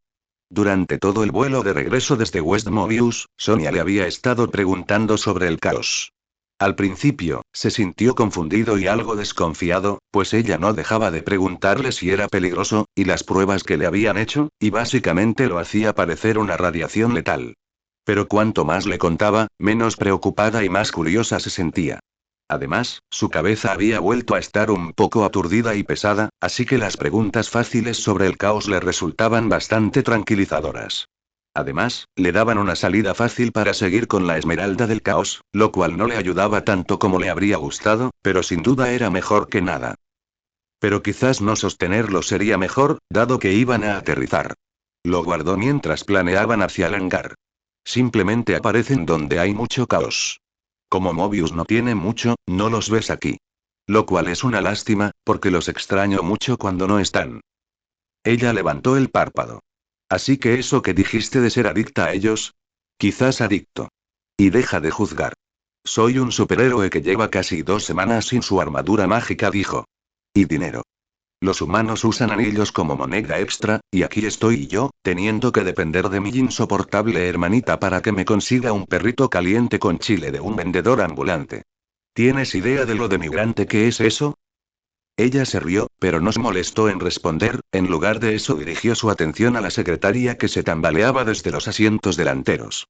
Durante todo el vuelo de regreso desde West Mobius, Sonia le había estado preguntando sobre el caos. Al principio, se sintió confundido y algo desconfiado, pues ella no dejaba de preguntarle si era peligroso, y las pruebas que le habían hecho, y básicamente lo hacía parecer una radiación letal. Pero cuanto más le contaba, menos preocupada y más curiosa se sentía. Además, su cabeza había vuelto a estar un poco aturdida y pesada, así que las preguntas fáciles sobre el caos le resultaban bastante tranquilizadoras. Además, le daban una salida fácil para seguir con la Esmeralda del Caos, lo cual no le ayudaba tanto como le habría gustado, pero sin duda era mejor que nada. Pero quizás no sostenerlo sería mejor, dado que iban a aterrizar. Lo guardó mientras planeaban hacia el hangar. Simplemente aparecen donde hay mucho caos. Como Mobius no tiene mucho, no los ves aquí. Lo cual es una lástima, porque los extraño mucho cuando no están. Ella levantó el párpado. Así que eso que dijiste de ser adicta a ellos. Quizás adicto. Y deja de juzgar. Soy un superhéroe que lleva casi 2 semanas sin su armadura mágica, dijo. Y dinero. Los humanos usan anillos como moneda extra, y aquí estoy yo, teniendo que depender de mi insoportable hermanita para que me consiga un perrito caliente con chile de un vendedor ambulante. ¿Tienes idea de lo denigrante que es eso? Ella se rió, pero no se molestó en responder, en lugar de eso dirigió su atención a la secretaria que se tambaleaba desde los asientos delanteros.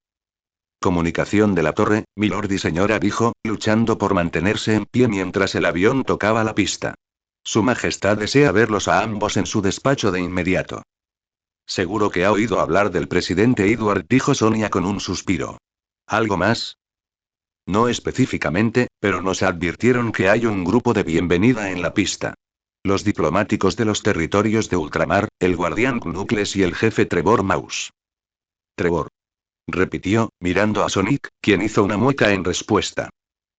Comunicación de la torre, milord y señora, dijo, luchando por mantenerse en pie mientras el avión tocaba la pista. Su Majestad desea verlos a ambos en su despacho de inmediato. Seguro que ha oído hablar del presidente Edward, dijo Sonia con un suspiro. ¿Algo más? No específicamente, pero nos advirtieron que hay un grupo de bienvenida en la pista. Los diplomáticos de los territorios de ultramar, el guardián Knuckles y el jefe Trevor Mouse. Trevor. Repitió, mirando a Sonic, quien hizo una mueca en respuesta.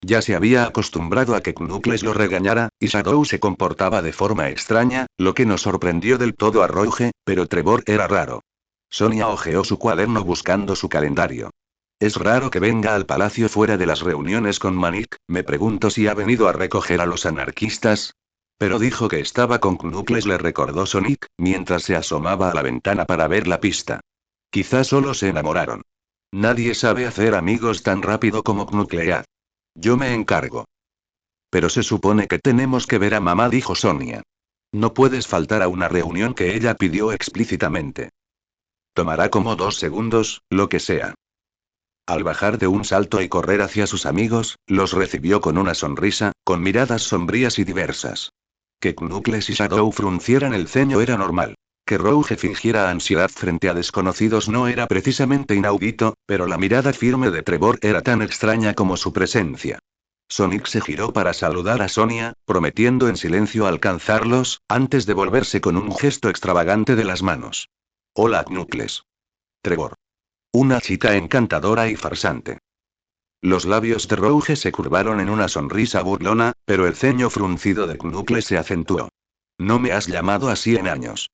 Ya se había acostumbrado a que Knuckles lo regañara, y Shadow se comportaba de forma extraña, lo que no sorprendió del todo a Rouge, pero Trevor era raro. Sonia hojeó su cuaderno buscando su calendario. Es raro que venga al palacio fuera de las reuniones con Manik, me pregunto si ha venido a recoger a los anarquistas. Pero dijo que estaba con Knuckles, le recordó Sonic, mientras se asomaba a la ventana para ver la pista. Quizás solo se enamoraron. Nadie sabe hacer amigos tan rápido como Knucklead. Yo me encargo. Pero se supone que tenemos que ver a mamá, dijo Sonia. No puedes faltar a una reunión que ella pidió explícitamente. Tomará como 2 segundos, lo que sea. Al bajar de un salto y correr hacia sus amigos, los recibió con una sonrisa, con miradas sombrías y diversas. Que Knuckles y Shadow fruncieran el ceño era normal. Que Rouge fingiera ansiedad frente a desconocidos no era precisamente inaudito, pero la mirada firme de Trevor era tan extraña como su presencia. Sonic se giró para saludar a Sonia, prometiendo en silencio alcanzarlos, antes de volverse con un gesto extravagante de las manos. Hola, Knuckles. Trevor. Una chica encantadora y farsante. Los labios de Rouge se curvaron en una sonrisa burlona, pero el ceño fruncido de Knuckles se acentuó. No me has llamado así en años.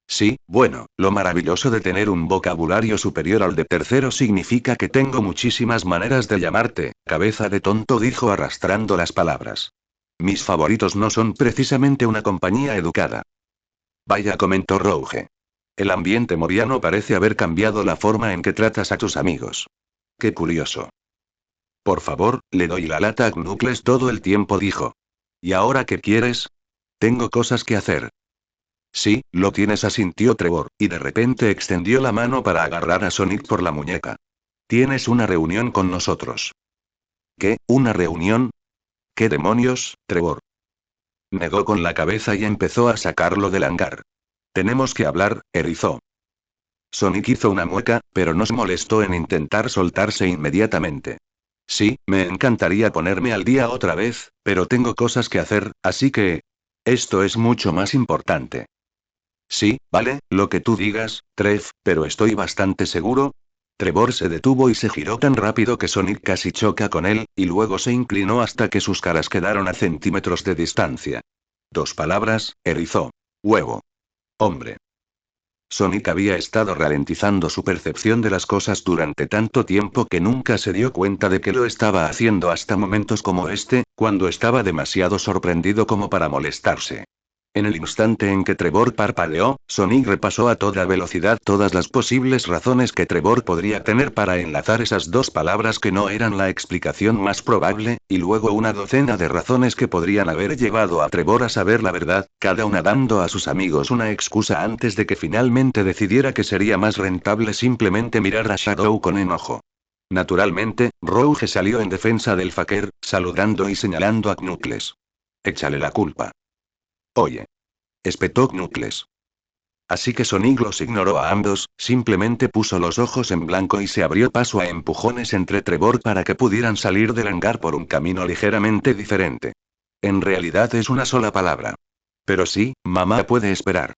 Sí, bueno, lo maravilloso de tener un vocabulario superior al de tercero significa que tengo muchísimas maneras de llamarte, cabeza de tonto, dijo arrastrando las palabras. Mis favoritos no son precisamente una compañía educada. Vaya, comentó Rouge. El ambiente moriano parece haber cambiado la forma en que tratas a tus amigos. Qué curioso. Por favor, le doy la lata a Knuckles todo el tiempo, dijo. ¿Y ahora qué quieres? Tengo cosas que hacer. Sí, lo tienes, asintió Trevor, y de repente extendió la mano para agarrar a Sonic por la muñeca. Tienes una reunión con nosotros. ¿Qué? ¿Una reunión? ¿Qué demonios, Trevor? Negó con la cabeza y empezó a sacarlo del hangar. Tenemos que hablar, erizó. Sonic hizo una mueca, pero no se molestó en intentar soltarse inmediatamente. Sí, me encantaría ponerme al día otra vez, pero tengo cosas que hacer, así que... Esto es mucho más importante. Sí, vale, lo que tú digas, Trev, pero estoy bastante seguro. Trevor se detuvo y se giró tan rápido que Sonic casi choca con él, y luego se inclinó hasta que sus caras quedaron a centímetros de distancia. Dos palabras, erizó. Huevo. Hombre. Sonic había estado ralentizando su percepción de las cosas durante tanto tiempo que nunca se dio cuenta de que lo estaba haciendo hasta momentos como este, cuando estaba demasiado sorprendido como para molestarse. En el instante en que Trevor parpadeó, Sonic repasó a toda velocidad todas las posibles razones que Trevor podría tener para enlazar esas dos palabras que no eran la explicación más probable, y luego una docena de razones que podrían haber llevado a Trevor a saber la verdad, cada una dando a sus amigos una excusa antes de que finalmente decidiera que sería más rentable simplemente mirar a Shadow con enojo. Naturalmente, Rouge salió en defensa del Faker, saludando y señalando a Knuckles. Échale la culpa. Oye. Espetó Knuckles. Así que Sonic los ignoró a ambos, simplemente puso los ojos en blanco y se abrió paso a empujones entre Trevor para que pudieran salir del hangar por un camino ligeramente diferente. En realidad es una sola palabra. Pero sí, mamá puede esperar.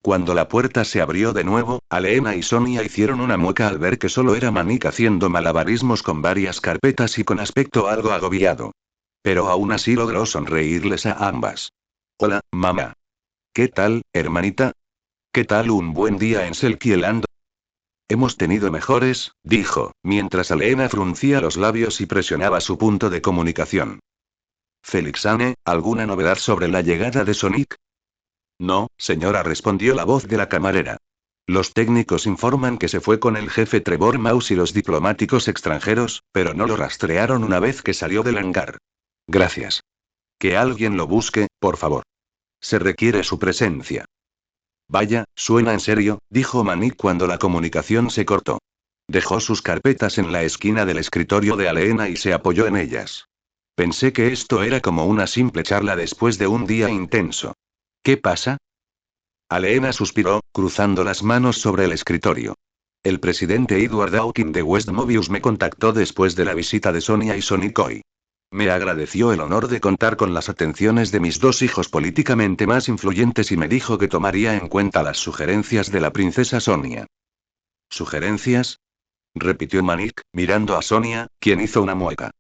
Cuando la puerta se abrió de nuevo, Aleena y Sonia hicieron una mueca al ver que solo era Manik haciendo malabarismos con varias carpetas y con aspecto algo agobiado. Pero aún así logró sonreírles a ambas. Hola, mamá. ¿Qué tal, hermanita? ¿Qué tal un buen día en Selkieland? Hemos tenido mejores, dijo, mientras Aleena fruncía los labios y presionaba su punto de comunicación. Felixane, ¿alguna novedad sobre la llegada de Sonic? No, señora, respondió la voz de la camarera. Los técnicos informan que se fue con el jefe Trevor Mouse y los diplomáticos extranjeros, pero no lo rastrearon una vez que salió del hangar. Gracias. Que alguien lo busque, por favor. Se requiere su presencia. Vaya, suena en serio, dijo Manik cuando la comunicación se cortó. Dejó sus carpetas en la esquina del escritorio de Aleena y se apoyó en ellas. Pensé que esto era como una simple charla después de un día intenso. ¿Qué pasa? Aleena suspiró, cruzando las manos sobre el escritorio. El presidente Edward Dawkins de West Mobius me contactó después de la visita de Sonia y Sonic hoy. Me agradeció el honor de contar con las atenciones de mis dos hijos políticamente más influyentes y me dijo que tomaría en cuenta las sugerencias de la princesa Sonia. ¿Sugerencias? Repitió Manik, mirando a Sonia, quien hizo una mueca.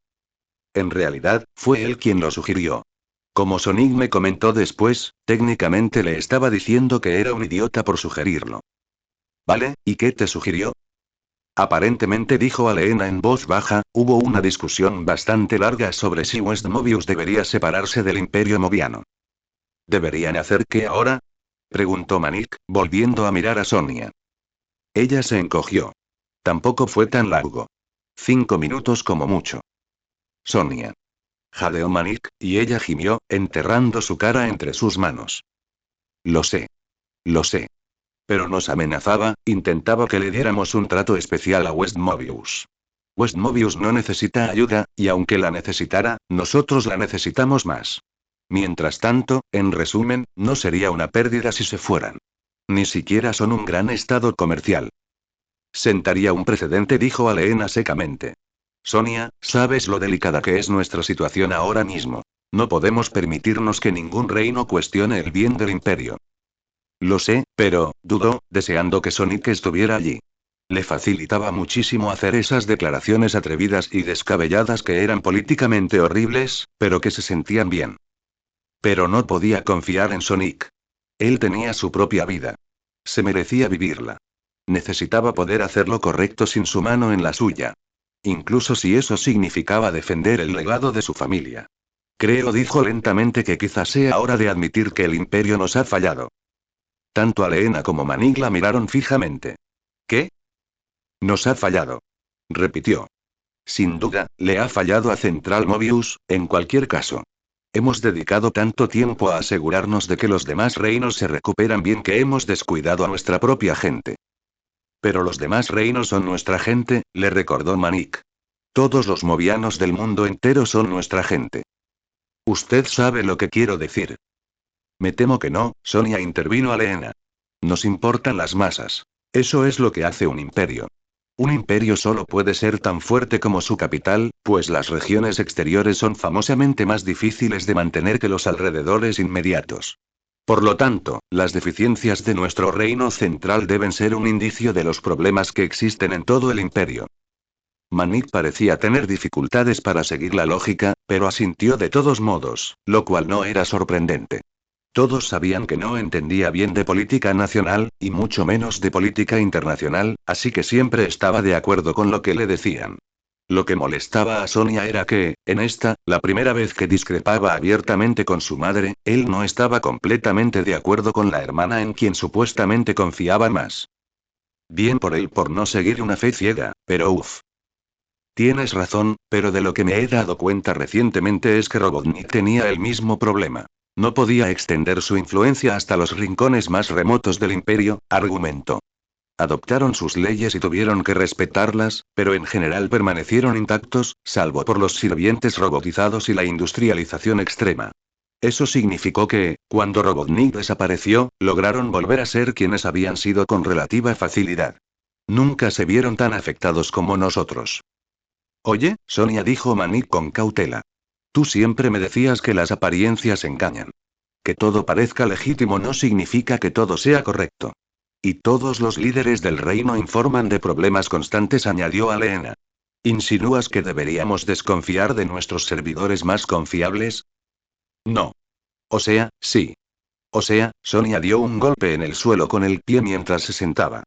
En realidad, fue él quien lo sugirió. Como Sonic me comentó después, técnicamente le estaba diciendo que era un idiota por sugerirlo. Vale, ¿y qué te sugirió? Aparentemente, dijo Aleena en voz baja, hubo una discusión bastante larga sobre si West Mobius debería separarse del Imperio Mobiano. ¿Deberían hacer qué ahora? Preguntó Manik, volviendo a mirar a Sonia. Ella se encogió. Tampoco fue tan largo. 5 minutos como mucho. Sonia. Jadeó Manik, y ella gimió, enterrando su cara entre sus manos. Lo sé. Lo sé. Pero nos amenazaba, intentaba que le diéramos un trato especial a West Mobius. West Mobius no necesita ayuda, y aunque la necesitara, nosotros la necesitamos más. Mientras tanto, en resumen, no sería una pérdida si se fueran. Ni siquiera son un gran estado comercial. Sentaría un precedente, dijo Aleena secamente. Sonia, sabes lo delicada que es nuestra situación ahora mismo. No podemos permitirnos que ningún reino cuestione el bien del imperio. Lo sé, pero, dudó, deseando que Sonic estuviera allí. Le facilitaba muchísimo hacer esas declaraciones atrevidas y descabelladas que eran políticamente horribles, pero que se sentían bien. Pero no podía confiar en Sonic. Él tenía su propia vida. Se merecía vivirla. Necesitaba poder hacer lo correcto sin su mano en la suya. Incluso si eso significaba defender el legado de su familia. Creo, dijo lentamente, que quizás sea hora de admitir que el imperio nos ha fallado. Tanto Aleena como Manik la miraron fijamente. ¿Qué? Nos ha fallado. Repitió. Sin duda, le ha fallado a Central Mobius, en cualquier caso. Hemos dedicado tanto tiempo a asegurarnos de que los demás reinos se recuperan bien que hemos descuidado a nuestra propia gente. Pero los demás reinos son nuestra gente, le recordó Manik. Todos los movianos del mundo entero son nuestra gente. Usted sabe lo que quiero decir. Me temo que no, Sonia, intervino Aleena. Nos importan las masas. Eso es lo que hace un imperio. Un imperio solo puede ser tan fuerte como su capital, pues las regiones exteriores son famosamente más difíciles de mantener que los alrededores inmediatos. Por lo tanto, las deficiencias de nuestro reino central deben ser un indicio de los problemas que existen en todo el imperio. Manik parecía tener dificultades para seguir la lógica, pero asintió de todos modos, lo cual no era sorprendente. Todos sabían que no entendía bien de política nacional, y mucho menos de política internacional, así que siempre estaba de acuerdo con lo que le decían. Lo que molestaba a Sonia era que, en esta, la primera vez que discrepaba abiertamente con su madre, él no estaba completamente de acuerdo con la hermana en quien supuestamente confiaba más. Bien por él por no seguir una fe ciega, pero uff. Tienes razón, pero de lo que me he dado cuenta recientemente es que Robotnik tenía el mismo problema. No podía extender su influencia hasta los rincones más remotos del imperio, argumentó. Adoptaron sus leyes y tuvieron que respetarlas, pero en general permanecieron intactos, salvo por los sirvientes robotizados y la industrialización extrema. Eso significó que, cuando Robotnik desapareció, lograron volver a ser quienes habían sido con relativa facilidad. Nunca se vieron tan afectados como nosotros. Oye, Sonia, dijo Manik con cautela. Tú siempre me decías que las apariencias engañan. Que todo parezca legítimo no significa que todo sea correcto. Y todos los líderes del reino informan de problemas constantes, añadió Aleena. ¿Insinúas que deberíamos desconfiar de nuestros servidores más confiables? No. O sea, sí. O sea, Sonia dio un golpe en el suelo con el pie mientras se sentaba.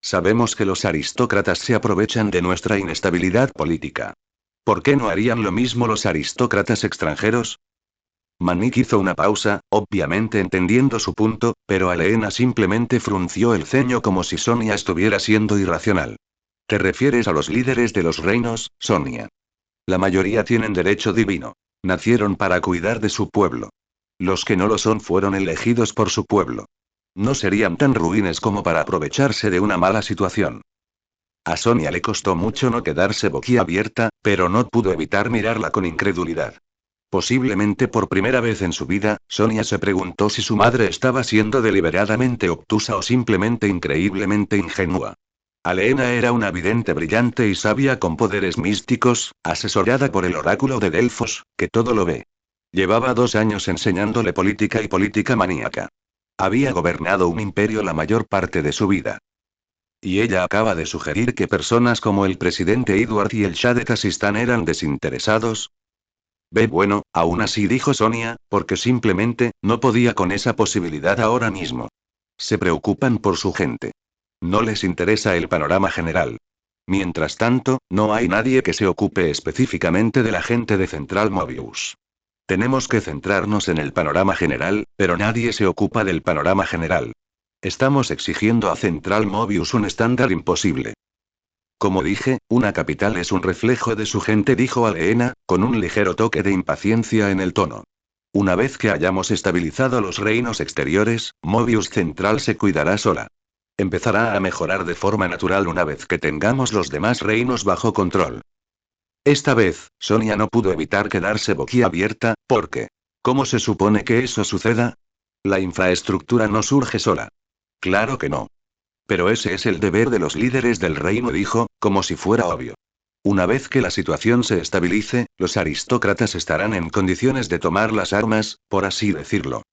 Sabemos que los aristócratas se aprovechan de nuestra inestabilidad política. ¿Por qué no harían lo mismo los aristócratas extranjeros? Manik hizo una pausa, obviamente entendiendo su punto, pero Aleena simplemente frunció el ceño como si Sonia estuviera siendo irracional. ¿Te refieres a los líderes de los reinos, Sonia? La mayoría tienen derecho divino. Nacieron para cuidar de su pueblo. Los que no lo son fueron elegidos por su pueblo. No serían tan ruines como para aprovecharse de una mala situación. A Sonia le costó mucho no quedarse boquiabierta, pero no pudo evitar mirarla con incredulidad. Posiblemente por primera vez en su vida, Sonia se preguntó si su madre estaba siendo deliberadamente obtusa o simplemente increíblemente ingenua. Aleena era una vidente brillante y sabia con poderes místicos, asesorada por el oráculo de Delfos, que todo lo ve. Llevaba 2 años enseñándole política y política maníaca. Había gobernado un imperio la mayor parte de su vida. Y ella acaba de sugerir que personas como el presidente Edward y el Shah de Kazistán eran desinteresados. Bueno, aún así, dijo Sonia, porque simplemente, no podía con esa posibilidad ahora mismo. Se preocupan por su gente. No les interesa el panorama general. Mientras tanto, no hay nadie que se ocupe específicamente de la gente de Central Mobius. Tenemos que centrarnos en el panorama general, pero nadie se ocupa del panorama general. Estamos exigiendo a Central Mobius un estándar imposible. Como dije, una capital es un reflejo de su gente, dijo Aleena, con un ligero toque de impaciencia en el tono. Una vez que hayamos estabilizado los reinos exteriores, Mobius Central se cuidará sola. Empezará a mejorar de forma natural una vez que tengamos los demás reinos bajo control. Esta vez, Sonia no pudo evitar quedarse boquiabierta, porque ¿cómo se supone que eso suceda? La infraestructura no surge sola. Claro que no. Pero ese es el deber de los líderes del reino, dijo, como si fuera obvio. Una vez que la situación se estabilice, los aristócratas estarán en condiciones de tomar las armas, por así decirlo.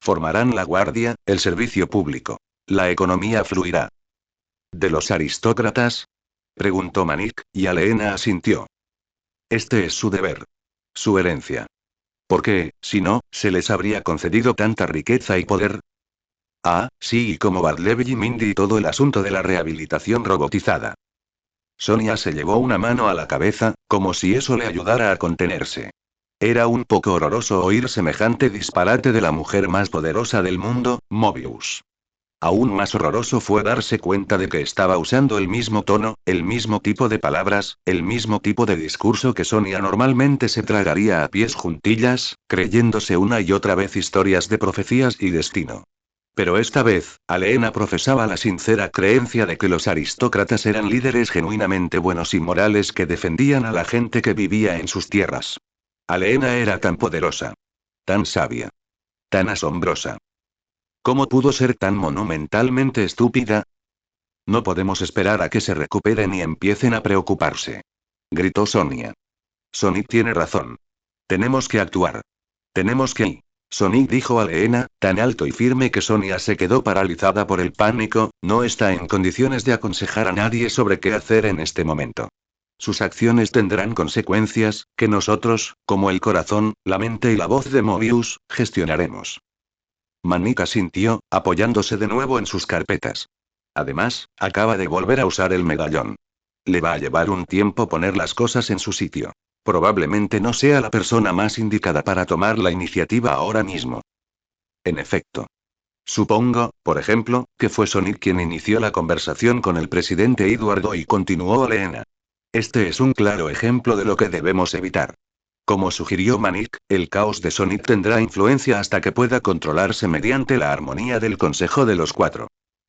Formarán la guardia, el servicio público. La economía fluirá. ¿De los aristócratas? Preguntó Manik, y Aleena asintió. Este es su deber. Su herencia. ¿Por qué, si no, se les habría concedido tanta riqueza y poder? Ah, sí, y como Bartleby y Mindy y todo el asunto de la rehabilitación robotizada. Sonia se llevó una mano a la cabeza, como si eso le ayudara a contenerse. Era un poco horroroso oír semejante disparate de la mujer más poderosa del mundo, Mobius. Aún más horroroso fue darse cuenta de que estaba usando el mismo tono, el mismo tipo de palabras, el mismo tipo de discurso que Sonia normalmente se tragaría a pies juntillas, creyéndose una y otra vez historias de profecías y destino. Pero esta vez, Aleena profesaba la sincera creencia de que los aristócratas eran líderes genuinamente buenos y morales que defendían a la gente que vivía en sus tierras. Aleena era tan poderosa, tan sabia, tan asombrosa. ¿Cómo pudo ser tan monumentalmente estúpida? No podemos esperar a que se recuperen y empiecen a preocuparse, gritó Sonia. Sonic tiene razón. Tenemos que actuar. Tenemos que ir. Sonic dijo a Leena, tan alto y firme que Sonia se quedó paralizada por el pánico, no está en condiciones de aconsejar a nadie sobre qué hacer en este momento. Sus acciones tendrán consecuencias, que nosotros, como el corazón, la mente y la voz de Mobius, gestionaremos. Manik asintió, apoyándose de nuevo en sus carpetas. Además, acaba de volver a usar el medallón. Le va a llevar un tiempo poner las cosas en su sitio. Probablemente no sea la persona más indicada para tomar la iniciativa ahora mismo. En efecto. Supongo, por ejemplo, que fue Sonic quien inició la conversación con el presidente Eduardo y continuó Leena. Este es un claro ejemplo de lo que debemos evitar. Como sugirió Manik, el caos de Sonic tendrá influencia hasta que pueda controlarse mediante la armonía del Consejo de los Cuatro.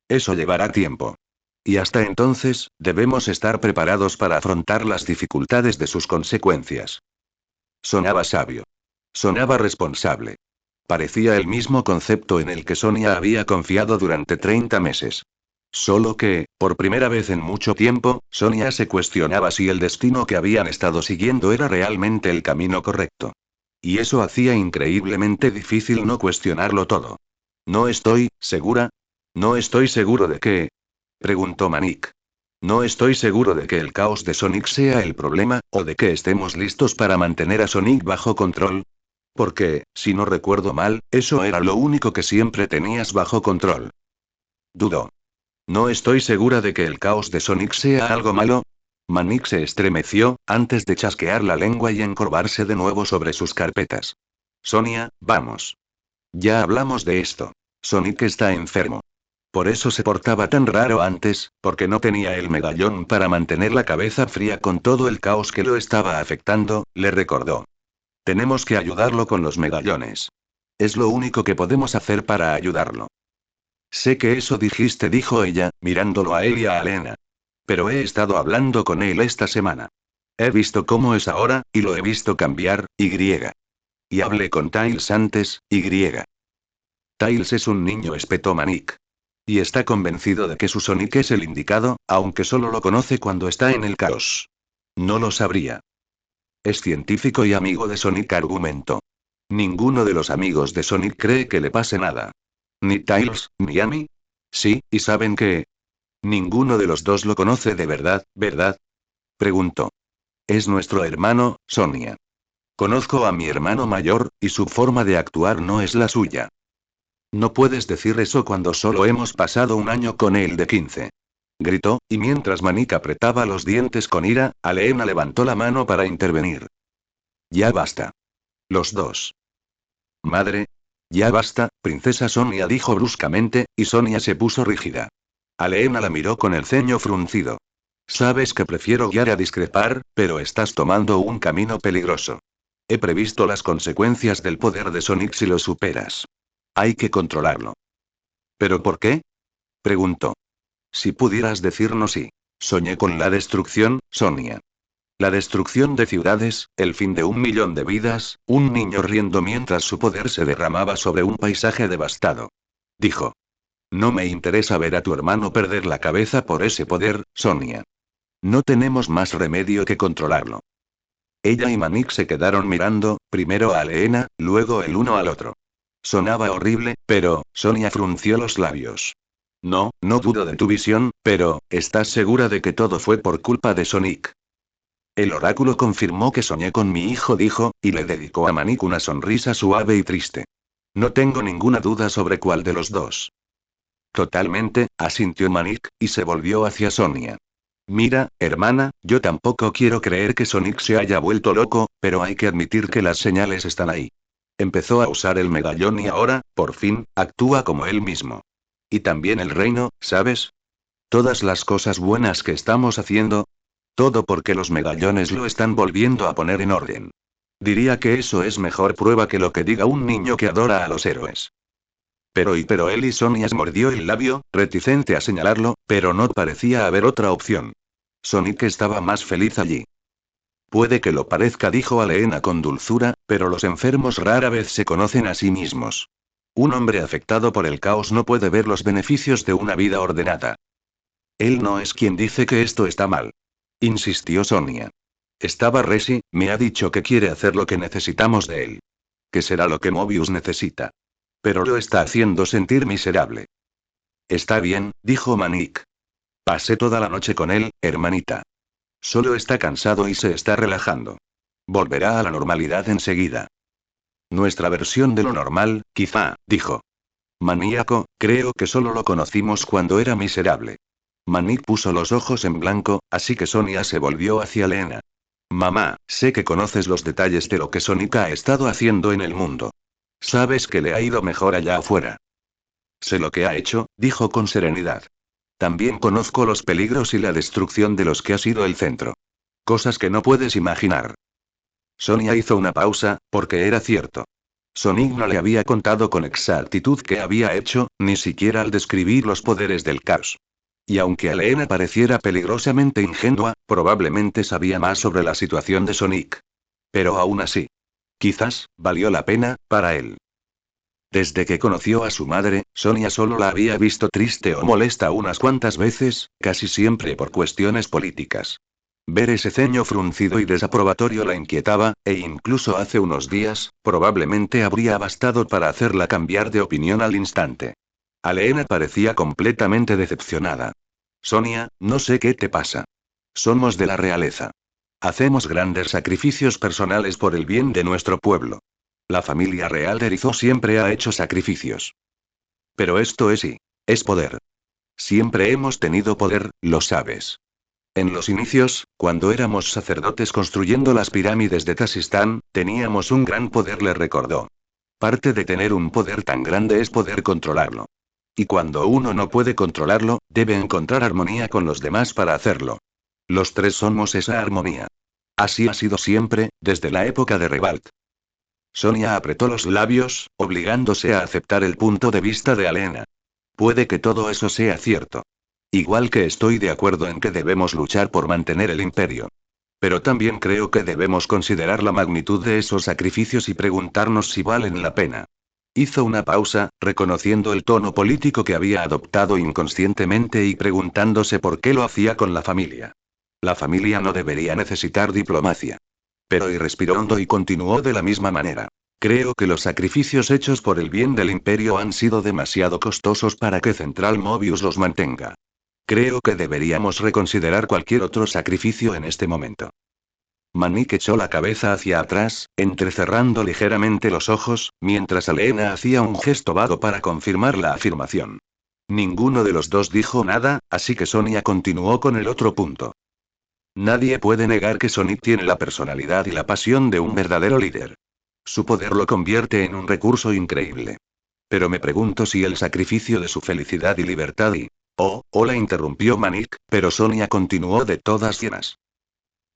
Eso llevará tiempo. Y hasta entonces, debemos estar preparados para afrontar las dificultades de sus consecuencias. Sonaba sabio. Sonaba responsable. Parecía el mismo concepto en el que Sonia había confiado durante 30 meses. Solo que, por primera vez en mucho tiempo, Sonia se cuestionaba si el destino que habían estado siguiendo era realmente el camino correcto. Y eso hacía increíblemente difícil no cuestionarlo todo. No estoy segura. No estoy seguro de que, preguntó Manik. No estoy seguro de que el caos de Sonic sea el problema, o de que estemos listos para mantener a Sonic bajo control. Porque, si no recuerdo mal, eso era lo único que siempre tenías bajo control. Dudó. No estoy segura de que el caos de Sonic sea algo malo. Manik se estremeció, antes de chasquear la lengua y encorvarse de nuevo sobre sus carpetas. Sonia, vamos. Ya hablamos de esto. Sonic está enfermo. Por eso se portaba tan raro antes, porque no tenía el medallón para mantener la cabeza fría con todo el caos que lo estaba afectando, le recordó. Tenemos que ayudarlo con los medallones. Es lo único que podemos hacer para ayudarlo. Sé que eso dijiste, dijo ella, mirándolo a él y a Elena. Pero he estado hablando con él esta semana. He visto cómo es ahora, y lo he visto cambiar, Y hablé con Tails antes, Tails es un niño, espetó Manik. Y está convencido de que su Sonic es el indicado, aunque solo lo conoce cuando está en el caos. No lo sabría. Es científico y amigo de Sonic, argumentó. Ninguno de los amigos de Sonic cree que le pase nada. Ni Tails, ni a mí. Sí, y saben que... Ninguno de los dos lo conoce de verdad, ¿verdad? Preguntó. Es nuestro hermano, Sonia. Conozco a mi hermano mayor, y su forma de actuar no es la suya. No puedes decir eso cuando solo hemos pasado un año con él de 15. Gritó, y mientras Manik apretaba los dientes con ira, Aleena levantó la mano para intervenir. Ya basta. Los dos. Madre. Ya basta, princesa Sonia, dijo bruscamente, y Sonia se puso rígida. Aleena la miró con el ceño fruncido. Sabes que prefiero guiar a discrepar, pero estás tomando un camino peligroso. He previsto las consecuencias del poder de Sonic si lo superas. Hay que controlarlo. ¿Pero por qué? Preguntó. Si pudieras decirnos si. Soñé con la destrucción, Sonia. La destrucción de ciudades, el fin de 1 millón de vidas, un niño riendo mientras su poder se derramaba sobre un paisaje devastado. Dijo. No me interesa ver a tu hermano perder la cabeza por ese poder, Sonia. No tenemos más remedio que controlarlo. Ella y Manik se quedaron mirando, primero a Aleena, luego el uno al otro. Sonaba horrible, pero, Sonia frunció los labios. No, no dudo de tu visión, pero, ¿estás segura de que todo fue por culpa de Sonic? El oráculo confirmó que soñé con mi hijo, dijo, y le dedicó a Manik una sonrisa suave y triste. No tengo ninguna duda sobre cuál de los dos. Totalmente, asintió Manik, y se volvió hacia Sonia. Mira, hermana, yo tampoco quiero creer que Sonic se haya vuelto loco, pero hay que admitir que las señales están ahí. Empezó a usar el medallón y ahora, por fin, actúa como él mismo. Y también el reino, ¿sabes? Todas las cosas buenas que estamos haciendo. Todo porque los medallones lo están volviendo a poner en orden. Diría que eso es mejor prueba que lo que diga un niño que adora a los héroes. Pero él y Sonia se mordió el labio, reticente a señalarlo, pero no parecía haber otra opción. Sonic estaba más feliz allí. Puede que lo parezca, dijo Aleena con dulzura, pero los enfermos rara vez se conocen a sí mismos. Un hombre afectado por el caos no puede ver los beneficios de una vida ordenada. Él no es quien dice que esto está mal. Insistió Sonia. Estaba Resi, me ha dicho que quiere hacer lo que necesitamos de él. Que será lo que Mobius necesita. Pero lo está haciendo sentir miserable. Está bien, dijo Manik. Pasé toda la noche con él, hermanita. Solo está cansado y se está relajando. Volverá a la normalidad enseguida. Nuestra versión de lo normal, quizá, dijo. Maníaco, creo que solo lo conocimos cuando era miserable. Manik puso los ojos en blanco, así que Sonia se volvió hacia Lena. Mamá, sé que conoces los detalles de lo que Sonic ha estado haciendo en el mundo. Sabes que le ha ido mejor allá afuera. Sé lo que ha hecho, dijo con serenidad. También conozco los peligros y la destrucción de los que ha sido el centro. Cosas que no puedes imaginar. Sonia hizo una pausa, porque era cierto. Sonic no le había contado con exactitud qué había hecho, ni siquiera al describir los poderes del caos. Y aunque Aleena pareciera peligrosamente ingenua, probablemente sabía más sobre la situación de Sonic. Pero aún así. Quizás, valió la pena, para él. Desde que conoció a su madre, Sonia solo la había visto triste o molesta unas cuantas veces, casi siempre por cuestiones políticas. Ver ese ceño fruncido y desaprobatorio la inquietaba, e incluso hace unos días, probablemente habría bastado para hacerla cambiar de opinión al instante. Aleena parecía completamente decepcionada. Sonia, no sé qué te pasa. Somos de la realeza. Hacemos grandes sacrificios personales por el bien de nuestro pueblo. La familia real de Rizzo siempre ha hecho sacrificios. Pero esto es y es poder. Siempre hemos tenido poder, lo sabes. En los inicios, cuando éramos sacerdotes construyendo las pirámides de Tasistán, teníamos un gran poder, le recordó. Parte de tener un poder tan grande es poder controlarlo. Y cuando uno no puede controlarlo, debe encontrar armonía con los demás para hacerlo. Los tres somos esa armonía. Así ha sido siempre, desde la época de Revalt. Sonia apretó los labios, obligándose a aceptar el punto de vista de Aleena. Puede que todo eso sea cierto. Igual que estoy de acuerdo en que debemos luchar por mantener el imperio. Pero también creo que debemos considerar la magnitud de esos sacrificios y preguntarnos si valen la pena. Hizo una pausa, reconociendo el tono político que había adoptado inconscientemente y preguntándose por qué lo hacía con la familia. La familia no debería necesitar diplomacia. Pero y respiró hondo y continuó de la misma manera. Creo que los sacrificios hechos por el bien del imperio han sido demasiado costosos para que Central Mobius los mantenga. Creo que deberíamos reconsiderar cualquier otro sacrificio en este momento. Manik echó la cabeza hacia atrás, entrecerrando ligeramente los ojos, mientras Aleena hacía un gesto vago para confirmar la afirmación. Ninguno de los dos dijo nada, así que Sonia continuó con el otro punto. Nadie puede negar que Sonic tiene la personalidad y la pasión de un verdadero líder. Su poder lo convierte en un recurso increíble. Pero me pregunto si el sacrificio de su felicidad y libertad y... la interrumpió Manik, pero Sonia continuó de todas llenas.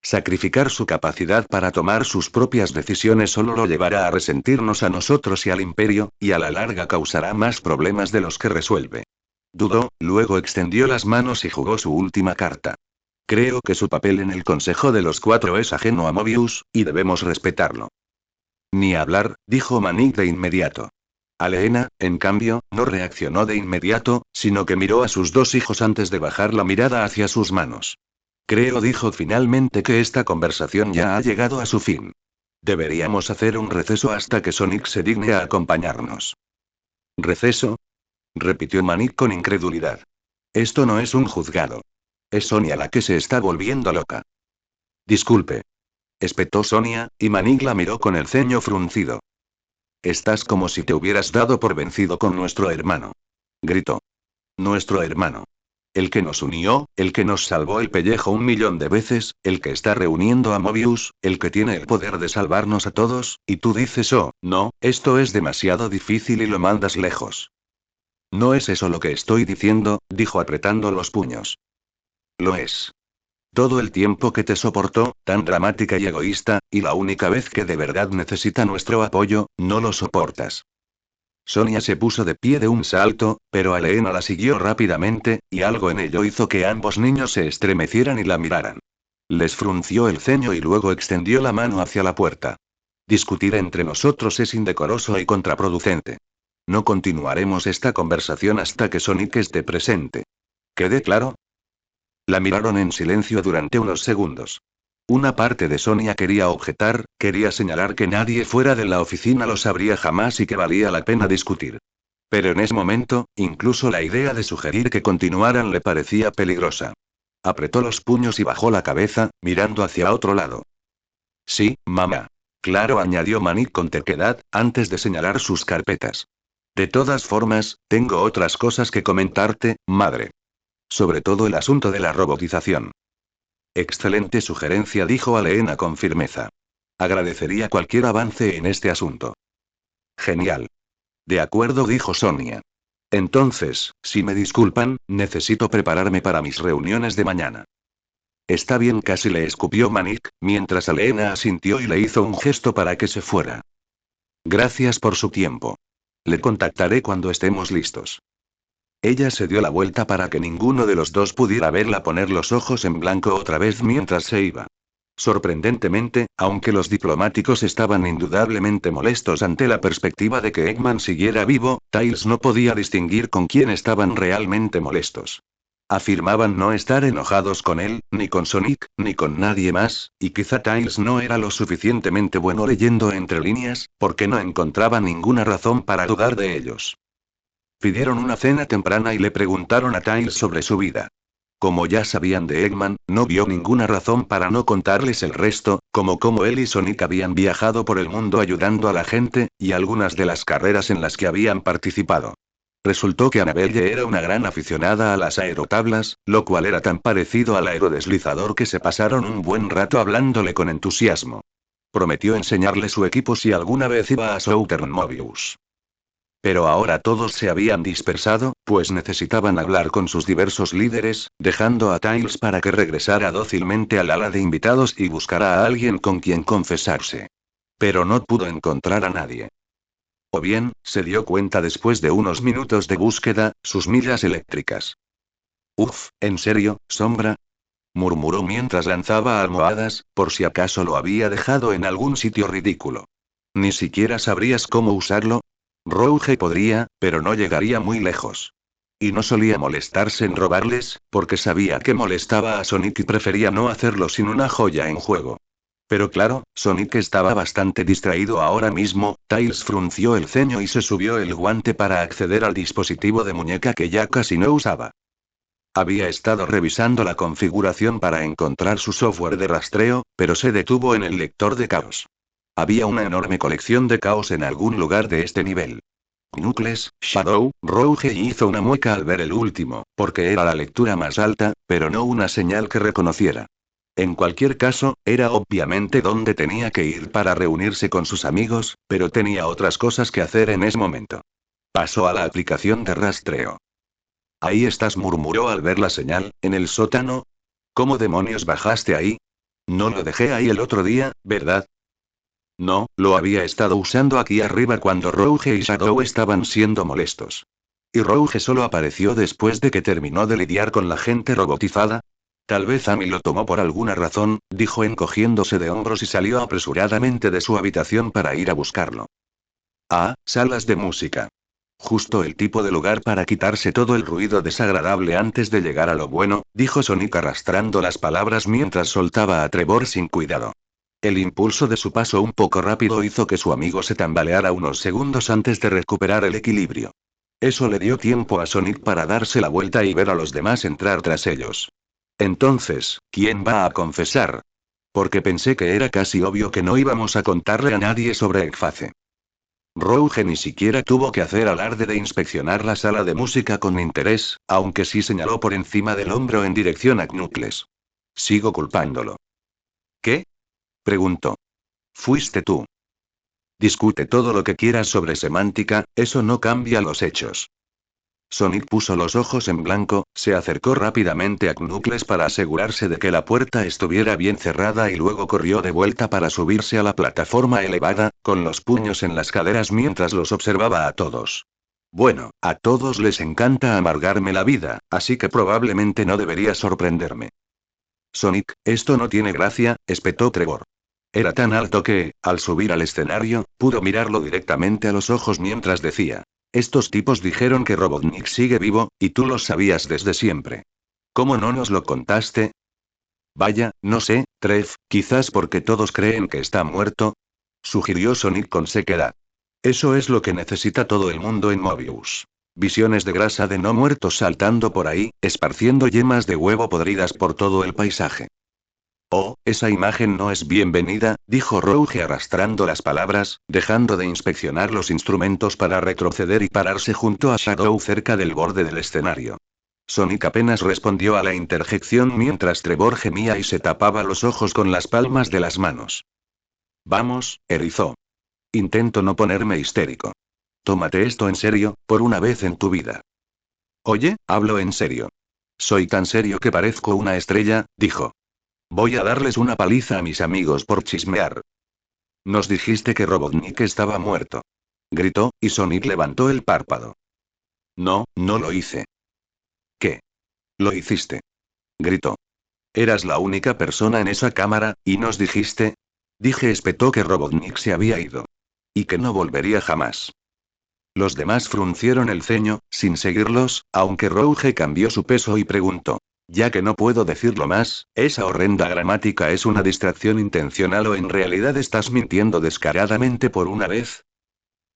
Sacrificar su capacidad para tomar sus propias decisiones solo lo llevará a resentirnos a nosotros y al imperio, y a la larga causará más problemas de los que resuelve. Dudó, luego extendió las manos y jugó su última carta. Creo que su papel en el Consejo de los Cuatro es ajeno a Mobius, y debemos respetarlo. Ni hablar, dijo Manik de inmediato. Aleena, en cambio, no reaccionó de inmediato, sino que miró a sus dos hijos antes de bajar la mirada hacia sus manos. Creo, dijo finalmente, que esta conversación ya ha llegado a su fin. Deberíamos hacer un receso hasta que Sonic se digne a acompañarnos. ¿Receso? Repitió Manik con incredulidad. Esto no es un juzgado. Es Sonia la que se está volviendo loca. Disculpe. Espetó Sonia, y Manik la miró con el ceño fruncido. Estás como si te hubieras dado por vencido con nuestro hermano. Gritó. Nuestro hermano. El que nos unió, el que nos salvó el pellejo 1.000.000 de veces, el que está reuniendo a Mobius, el que tiene el poder de salvarnos a todos, y tú dices, oh, no, esto es demasiado difícil y lo mandas lejos. No es eso lo que estoy diciendo, dijo apretando los puños. Lo es. Todo el tiempo que te soportó, tan dramática y egoísta, y la única vez que de verdad necesita nuestro apoyo, no lo soportas. Sonia se puso de pie de un salto, pero Aleena la siguió rápidamente, y algo en ello hizo que ambos niños se estremecieran y la miraran. Les frunció el ceño y luego extendió la mano hacia la puerta. Discutir entre nosotros es indecoroso y contraproducente. No continuaremos esta conversación hasta que Sonic esté presente. ¿Quede claro? La miraron en silencio durante unos segundos. Una parte de Sonia quería objetar, quería señalar que nadie fuera de la oficina lo sabría jamás y que valía la pena discutir. Pero en ese momento, incluso la idea de sugerir que continuaran le parecía peligrosa. Apretó los puños y bajó la cabeza, mirando hacia otro lado. Sí, mamá. Claro, añadió Manik con terquedad, antes de señalar sus carpetas. De todas formas, tengo otras cosas que comentarte, madre. Sobre todo el asunto de la robotización. Excelente sugerencia, dijo Aleena con firmeza. Agradecería cualquier avance en este asunto. Genial. De acuerdo, dijo Sonia. Entonces, si me disculpan, necesito prepararme para mis reuniones de mañana. Está bien, casi le escupió Manik, mientras Aleena asintió y le hizo un gesto para que se fuera. Gracias por su tiempo. Le contactaré cuando estemos listos. Ella se dio la vuelta para que ninguno de los dos pudiera verla poner los ojos en blanco otra vez mientras se iba. Sorprendentemente, aunque los diplomáticos estaban indudablemente molestos ante la perspectiva de que Eggman siguiera vivo, Tails no podía distinguir con quién estaban realmente molestos. Afirmaban no estar enojados con él, ni con Sonic, ni con nadie más, y quizá Tails no era lo suficientemente bueno leyendo entre líneas, porque no encontraba ninguna razón para dudar de ellos. Pidieron una cena temprana y le preguntaron a Tails sobre su vida. Como ya sabían de Eggman, no vio ninguna razón para no contarles el resto, como cómo él y Sonic habían viajado por el mundo ayudando a la gente, y algunas de las carreras en las que habían participado. Resultó que Annabelle era una gran aficionada a las aerotablas, lo cual era tan parecido al aerodeslizador que se pasaron un buen rato hablándole con entusiasmo. Prometió enseñarle su equipo si alguna vez iba a Southern Mobius. Pero ahora todos se habían dispersado, pues necesitaban hablar con sus diversos líderes, dejando a Tails para que regresara dócilmente al ala de invitados y buscara a alguien con quien confesarse. Pero no pudo encontrar a nadie. O bien, se dio cuenta después de unos minutos de búsqueda, sus millas eléctricas. Uf, ¿en serio, Sombra? Murmuró mientras lanzaba almohadas, por si acaso lo había dejado en algún sitio ridículo. ¿Ni siquiera sabrías cómo usarlo? Rouge podría, pero no llegaría muy lejos. Y no solía molestarse en robarles, porque sabía que molestaba a Sonic y prefería no hacerlo sin una joya en juego. Pero claro, Sonic estaba bastante distraído ahora mismo. Tails frunció el ceño y se subió el guante para acceder al dispositivo de muñeca que ya casi no usaba. Había estado revisando la configuración para encontrar su software de rastreo, pero se detuvo en el lector de caos. Había una enorme colección de caos en algún lugar de este nivel. Knuckles, Shadow, Rouge y hizo una mueca al ver el último, porque era la lectura más alta, pero no una señal que reconociera. En cualquier caso, era obviamente donde tenía que ir para reunirse con sus amigos, pero tenía otras cosas que hacer en ese momento. Pasó a la aplicación de rastreo. Ahí estás, murmuró al ver la señal, en el sótano. ¿Cómo demonios bajaste ahí? No lo dejé ahí el otro día, ¿verdad? No, lo había estado usando aquí arriba cuando Rouge y Shadow estaban siendo molestos. ¿Y Rouge solo apareció después de que terminó de lidiar con la gente robotizada? Tal vez Amy lo tomó por alguna razón, dijo encogiéndose de hombros y salió apresuradamente de su habitación para ir a buscarlo. Ah, salas de música. Justo el tipo de lugar para quitarse todo el ruido desagradable antes de llegar a lo bueno, dijo Sonic arrastrando las palabras mientras soltaba a Trevor sin cuidado. El impulso de su paso un poco rápido hizo que su amigo se tambaleara unos segundos antes de recuperar el equilibrio. Eso le dio tiempo a Sonic para darse la vuelta y ver a los demás entrar tras ellos. Entonces, ¿quién va a confesar? Porque pensé que era casi obvio que no íbamos a contarle a nadie sobre Ekface. Rouge ni siquiera tuvo que hacer alarde de inspeccionar la sala de música con interés, aunque sí señaló por encima del hombro en dirección a Knuckles. Sigo culpándolo. ¿Qué? Preguntó. Fuiste tú. Discute todo lo que quieras sobre semántica, eso no cambia los hechos. Sonic puso los ojos en blanco, se acercó rápidamente a Knuckles para asegurarse de que la puerta estuviera bien cerrada y luego corrió de vuelta para subirse a la plataforma elevada, con los puños en las caderas mientras los observaba a todos. Bueno, a todos les encanta amargarme la vida, así que probablemente no debería sorprenderme. Sonic, esto no tiene gracia, espetó Trevor. Era tan alto que, al subir al escenario, pudo mirarlo directamente a los ojos mientras decía. Estos tipos dijeron que Robotnik sigue vivo, y tú lo sabías desde siempre. ¿Cómo no nos lo contaste? Vaya, no sé, Trev, quizás porque todos creen que está muerto. Sugirió Sonic con sequedad. Eso es lo que necesita todo el mundo en Mobius. Visiones de grasa de no muertos saltando por ahí, esparciendo yemas de huevo podridas por todo el paisaje. Oh, esa imagen no es bienvenida, dijo Rouge arrastrando las palabras, dejando de inspeccionar los instrumentos para retroceder y pararse junto a Shadow cerca del borde del escenario. Sonic apenas respondió a la interjección mientras Trevor gemía y se tapaba los ojos con las palmas de las manos. Vamos, erizó. Intento no ponerme histérico. Tómate esto en serio, por una vez en tu vida. Oye, hablo en serio. Soy tan serio que parezco una estrella, dijo. Voy a darles una paliza a mis amigos por chismear. Nos dijiste que Robotnik estaba muerto. Gritó, y Sonic levantó el párpado. No, no lo hice. ¿Qué? Lo hiciste. Gritó. Eras la única persona en esa cámara, y nos dijiste. Dije, espetó, que Robotnik se había ido. Y que no volvería jamás. Los demás fruncieron el ceño, sin seguirlos, aunque Rouge cambió su peso y preguntó. Ya que no puedo decirlo más, ¿esa horrenda gramática es una distracción intencional o en realidad estás mintiendo descaradamente por una vez?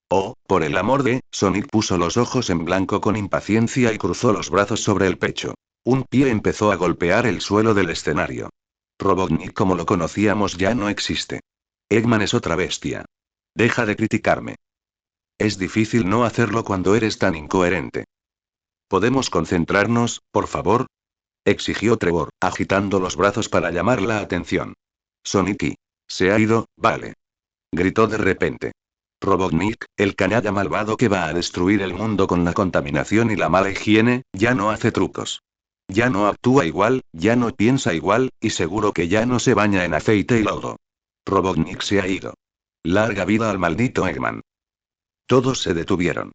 Oh, por el amor de, Sonic puso los ojos en blanco con impaciencia y cruzó los brazos sobre el pecho. Un pie empezó a golpear el suelo del escenario. Robotnik como lo conocíamos ya no existe. Eggman es otra bestia. Deja de criticarme. Es difícil no hacerlo cuando eres tan incoherente. ¿Podemos concentrarnos, por favor? Exigió Trevor, agitando los brazos para llamar la atención. Sonic se ha ido, vale. Gritó de repente. Robotnik, el canalla malvado que va a destruir el mundo con la contaminación y la mala higiene, ya no hace trucos. Ya no actúa igual, ya no piensa igual, y seguro que ya no se baña en aceite y lodo. Robotnik se ha ido. Larga vida al maldito Eggman. Todos se detuvieron.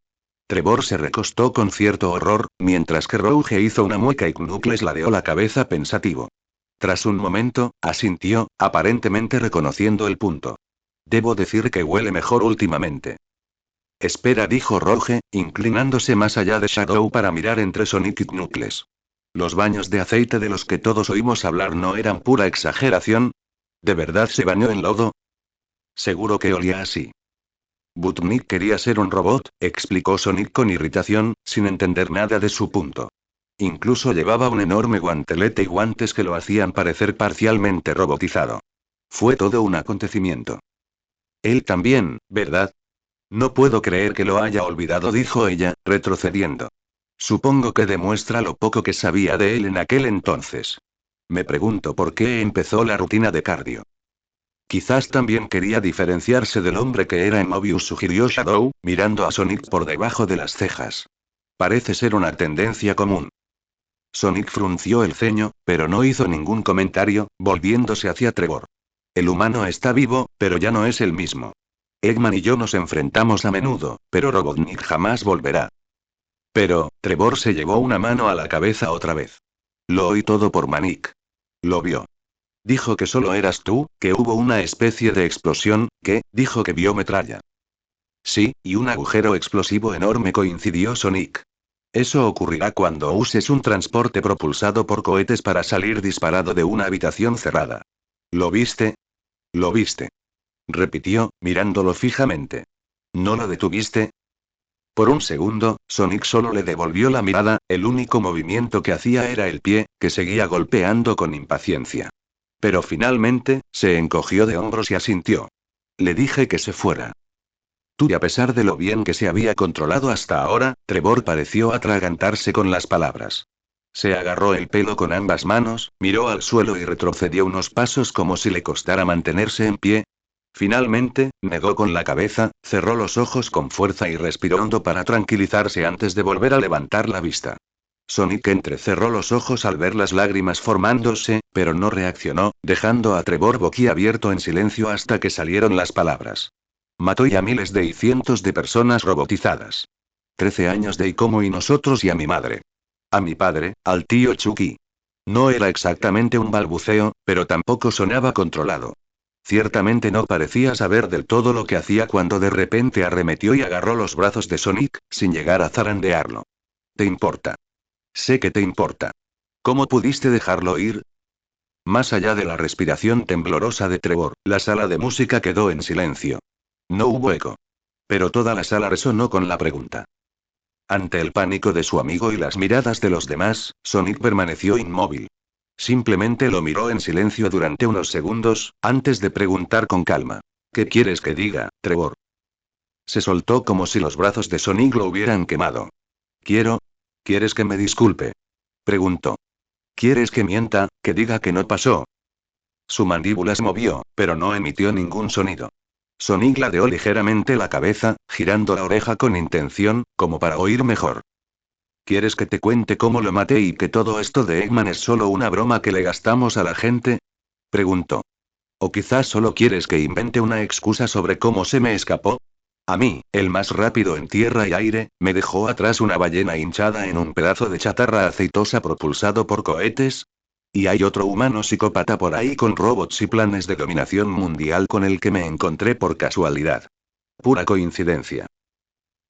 Trevor se recostó con cierto horror, mientras que Rouge hizo una mueca y Knuckles ladeó la cabeza pensativo. Tras un momento, asintió, aparentemente reconociendo el punto. Debo decir que huele mejor últimamente. Espera, dijo Rouge, inclinándose más allá de Shadow para mirar entre Sonic y Knuckles. ¿Los baños de aceite de los que todos oímos hablar no eran pura exageración? ¿De verdad se bañó en lodo? Seguro que olía así. Butnik quería ser un robot, explicó Sonic con irritación, sin entender nada de su punto. Incluso llevaba un enorme guantelete y guantes que lo hacían parecer parcialmente robotizado. Fue todo un acontecimiento. Él también, ¿verdad? No puedo creer que lo haya olvidado, dijo ella, retrocediendo. Supongo que demuestra lo poco que sabía de él en aquel entonces. Me pregunto por qué empezó la rutina de cardio. Quizás también quería diferenciarse del hombre que era en Mobius, sugirió Shadow, mirando a Sonic por debajo de las cejas. Parece ser una tendencia común. Sonic frunció el ceño, pero no hizo ningún comentario, volviéndose hacia Trevor. El humano está vivo, pero ya no es el mismo. Eggman y yo nos enfrentamos a menudo, pero Robotnik jamás volverá. Pero, Trevor se llevó una mano a la cabeza otra vez. Lo oí todo por Manik. Lo vio. Dijo que solo eras tú, que hubo una especie de explosión, que, dijo que vio metralla. Sí, y un agujero explosivo enorme, coincidió Sonic. Eso ocurrirá cuando uses un transporte propulsado por cohetes para salir disparado de una habitación cerrada. ¿Lo viste? Lo viste. Repitió, mirándolo fijamente. ¿No lo detuviste? Por un segundo, Sonic solo le devolvió la mirada, el único movimiento que hacía era el pie, que seguía golpeando con impaciencia. Pero finalmente, se encogió de hombros y asintió. Le dije que se fuera. Tú, y a pesar de lo bien que se había controlado hasta ahora, Trevor pareció atragantarse con las palabras. Se agarró el pelo con ambas manos, miró al suelo y retrocedió unos pasos como si le costara mantenerse en pie. Finalmente, negó con la cabeza, cerró los ojos con fuerza y respiró hondo para tranquilizarse antes de volver a levantar la vista. Sonic entrecerró los ojos al ver las lágrimas formándose, pero no reaccionó, dejando a Trevor boquiabierto en silencio hasta que salieron las palabras. Mató ya miles de y cientos de personas robotizadas. 13 años de y como y nosotros y a mi madre. A mi padre, al tío Chucky. No era exactamente un balbuceo, pero tampoco sonaba controlado. Ciertamente no parecía saber del todo lo que hacía cuando de repente arremetió y agarró los brazos de Sonic, sin llegar a zarandearlo. ¿Te importa? Sé que te importa. ¿Cómo pudiste dejarlo ir? Más allá de la respiración temblorosa de Trevor, la sala de música quedó en silencio. No hubo eco. Pero toda la sala resonó con la pregunta. Ante el pánico de su amigo y las miradas de los demás, Sonic permaneció inmóvil. Simplemente lo miró en silencio durante unos segundos, antes de preguntar con calma. ¿Qué quieres que diga, Trevor? Se soltó como si los brazos de Sonic lo hubieran quemado. ¿Quieres que me disculpe? Preguntó. ¿Quieres que mienta, que diga que no pasó? Su mandíbula se movió, pero no emitió ningún sonido. Sonic ladeó ligeramente la cabeza, girando la oreja con intención, como para oír mejor. ¿Quieres que te cuente cómo lo maté y que todo esto de Eggman es solo una broma que le gastamos a la gente? Preguntó. ¿O quizás solo quieres que invente una excusa sobre cómo se me escapó? A mí, el más rápido en tierra y aire, me dejó atrás una ballena hinchada en un pedazo de chatarra aceitosa propulsado por cohetes. Y hay otro humano psicópata por ahí con robots y planes de dominación mundial con el que me encontré por casualidad. Pura coincidencia.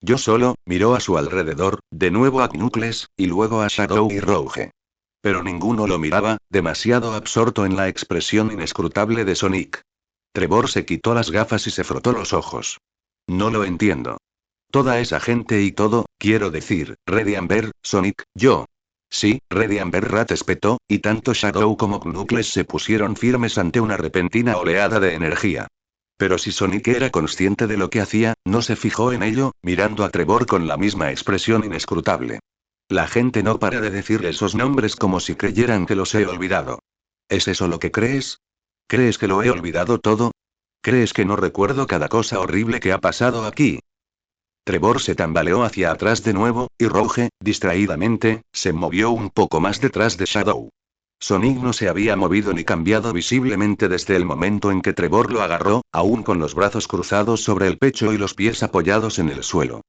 Yo solo, miró a su alrededor, de nuevo a Knuckles, y luego a Shadow y Rouge. Pero ninguno lo miraba, demasiado absorto en la expresión inescrutable de Sonic. Trevor se quitó las gafas y se frotó los ojos. No lo entiendo. Toda esa gente y todo, quiero decir, Red Amber, Sonic, yo. Sí, Red Amber Rat espetó, y tanto Shadow como Knuckles se pusieron firmes ante una repentina oleada de energía. Pero si Sonic era consciente de lo que hacía, no se fijó en ello, mirando a Trevor con la misma expresión inescrutable. La gente no para de decir esos nombres como si creyeran que los he olvidado. ¿Es eso lo que crees? ¿Crees que lo he olvidado todo? ¿Crees que no recuerdo cada cosa horrible que ha pasado aquí? Trevor se tambaleó hacia atrás de nuevo, y Rouge, distraídamente, se movió un poco más detrás de Shadow. Sonic no se había movido ni cambiado visiblemente desde el momento en que Trevor lo agarró, aún con los brazos cruzados sobre el pecho y los pies apoyados en el suelo.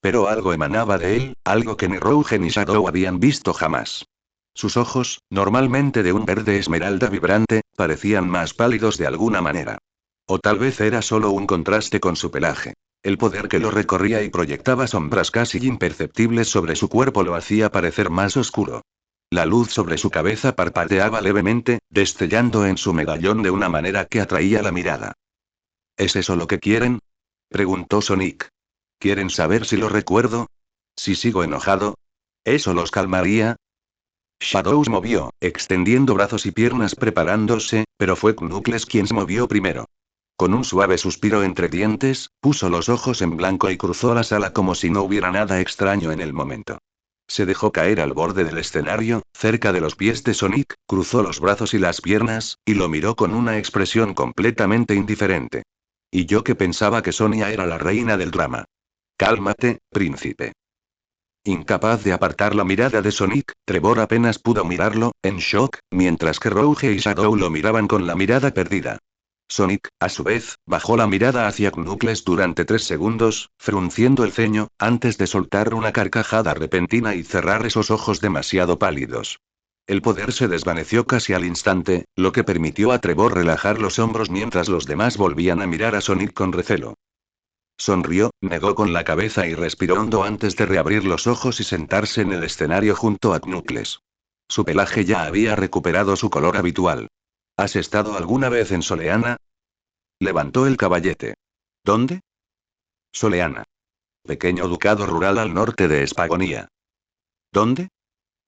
Pero algo emanaba de él, algo que ni Rouge ni Shadow habían visto jamás. Sus ojos, normalmente de un verde esmeralda vibrante, parecían más pálidos de alguna manera. O tal vez era solo un contraste con su pelaje. El poder que lo recorría y proyectaba sombras casi imperceptibles sobre su cuerpo lo hacía parecer más oscuro. La luz sobre su cabeza parpadeaba levemente, destellando en su medallón de una manera que atraía la mirada. ¿Es eso lo que quieren? Preguntó Sonic. ¿Quieren saber si lo recuerdo? ¿Si sigo enojado? ¿Eso los calmaría? Shadow se movió, extendiendo brazos y piernas preparándose, pero fue Knuckles quien se movió primero. Con un suave suspiro entre dientes, puso los ojos en blanco y cruzó la sala como si no hubiera nada extraño en el momento. Se dejó caer al borde del escenario, cerca de los pies de Sonic, cruzó los brazos y las piernas, y lo miró con una expresión completamente indiferente. Y yo que pensaba que Sonia era la reina del drama. Cálmate, príncipe. Incapaz de apartar la mirada de Sonic, Trevor apenas pudo mirarlo, en shock, mientras que Rouge y Shadow lo miraban con la mirada perdida. Sonic, a su vez, bajó la mirada hacia Knuckles durante 3 segundos, frunciendo el ceño, antes de soltar una carcajada repentina y cerrar esos ojos demasiado pálidos. El poder se desvaneció casi al instante, lo que permitió a Trevor relajar los hombros mientras los demás volvían a mirar a Sonic con recelo. Sonrió, negó con la cabeza y respiró hondo antes de reabrir los ojos y sentarse en el escenario junto a Knuckles. Su pelaje ya había recuperado su color habitual. ¿Has estado alguna vez en Soleana? Levantó el caballete. ¿Dónde? Soleana. Pequeño ducado rural al norte de Espagonía. ¿Dónde?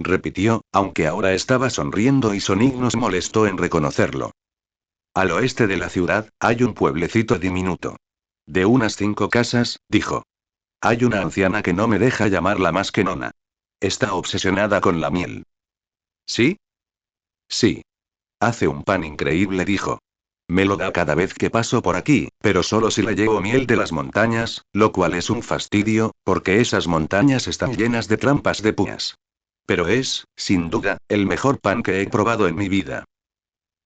Repitió, aunque ahora estaba sonriendo y Sonic no se molestó en reconocerlo. Al oeste de la ciudad, hay un pueblecito diminuto. De unas 5 casas, dijo. Hay una anciana que no me deja llamarla más que nona. Está obsesionada con la miel. ¿Sí? Sí. Hace un pan increíble, dijo. Me lo da cada vez que paso por aquí, pero solo si le llevo miel de las montañas, lo cual es un fastidio, porque esas montañas están llenas de trampas de puñas. Pero es, sin duda, el mejor pan que he probado en mi vida.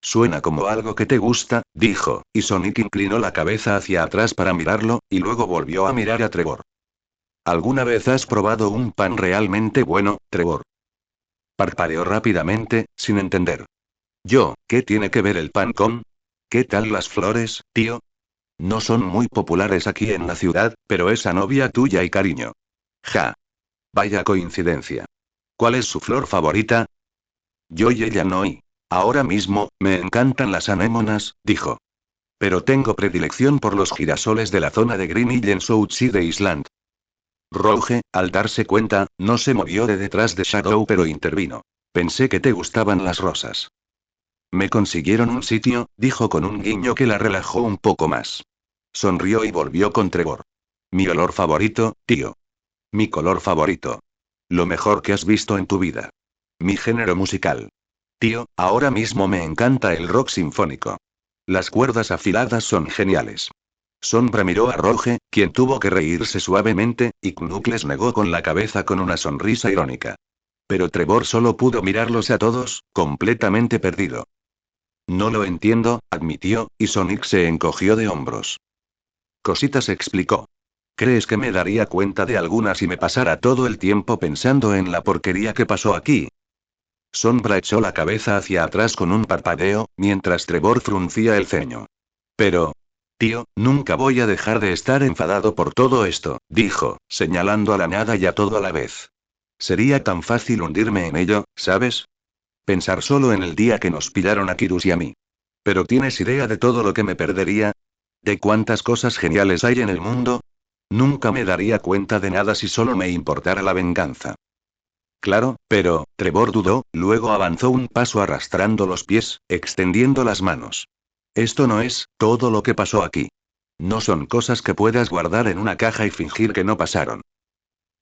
Suena como algo que te gusta, dijo, y Sonic inclinó la cabeza hacia atrás para mirarlo, y luego volvió a mirar a Trevor. ¿Alguna vez has probado un pan realmente bueno, Trevor? Parpadeó rápidamente, sin entender. ¿Qué tiene que ver el pan con? ¿Qué tal las flores, tío? No son muy populares aquí en la ciudad, pero esa novia tuya y cariño. Ja. Vaya coincidencia. ¿Cuál es su flor favorita? Yo y ella no y. Ahora mismo, me encantan las anémonas, dijo. Pero tengo predilección por los girasoles de la zona de Green Hill en South Side Island. Rouge, al darse cuenta, no se movió de detrás de Shadow pero intervino. Pensé que te gustaban las rosas. Me consiguieron un sitio, dijo con un guiño que la relajó un poco más. Sonrió y volvió con Trevor. Mi olor favorito, tío. Mi color favorito. Lo mejor que has visto en tu vida. Mi género musical. Tío, ahora mismo me encanta el rock sinfónico. Las cuerdas afiladas son geniales. Sombra miró a Roge, quien tuvo que reírse suavemente, y Knuckles negó con la cabeza con una sonrisa irónica. Pero Trevor solo pudo mirarlos a todos, completamente perdido. No lo entiendo, admitió, y Sonic se encogió de hombros. Cositas explicó. ¿Crees que me daría cuenta de alguna si me pasara todo el tiempo pensando en la porquería que pasó aquí? Sombra echó la cabeza hacia atrás con un parpadeo, mientras Trevor fruncía el ceño. Pero... Tío, nunca voy a dejar de estar enfadado por todo esto, dijo, señalando a la nada y a todo a la vez. Sería tan fácil hundirme en ello, ¿sabes? Pensar solo en el día que nos pillaron a Kirus y a mí. ¿Pero tienes idea de todo lo que me perdería? ¿De cuántas cosas geniales hay en el mundo? Nunca me daría cuenta de nada si solo me importara la venganza. Claro, pero, Trevor dudó, luego avanzó un paso arrastrando los pies, extendiendo las manos. Esto no es todo lo que pasó aquí. No son cosas que puedas guardar en una caja y fingir que no pasaron.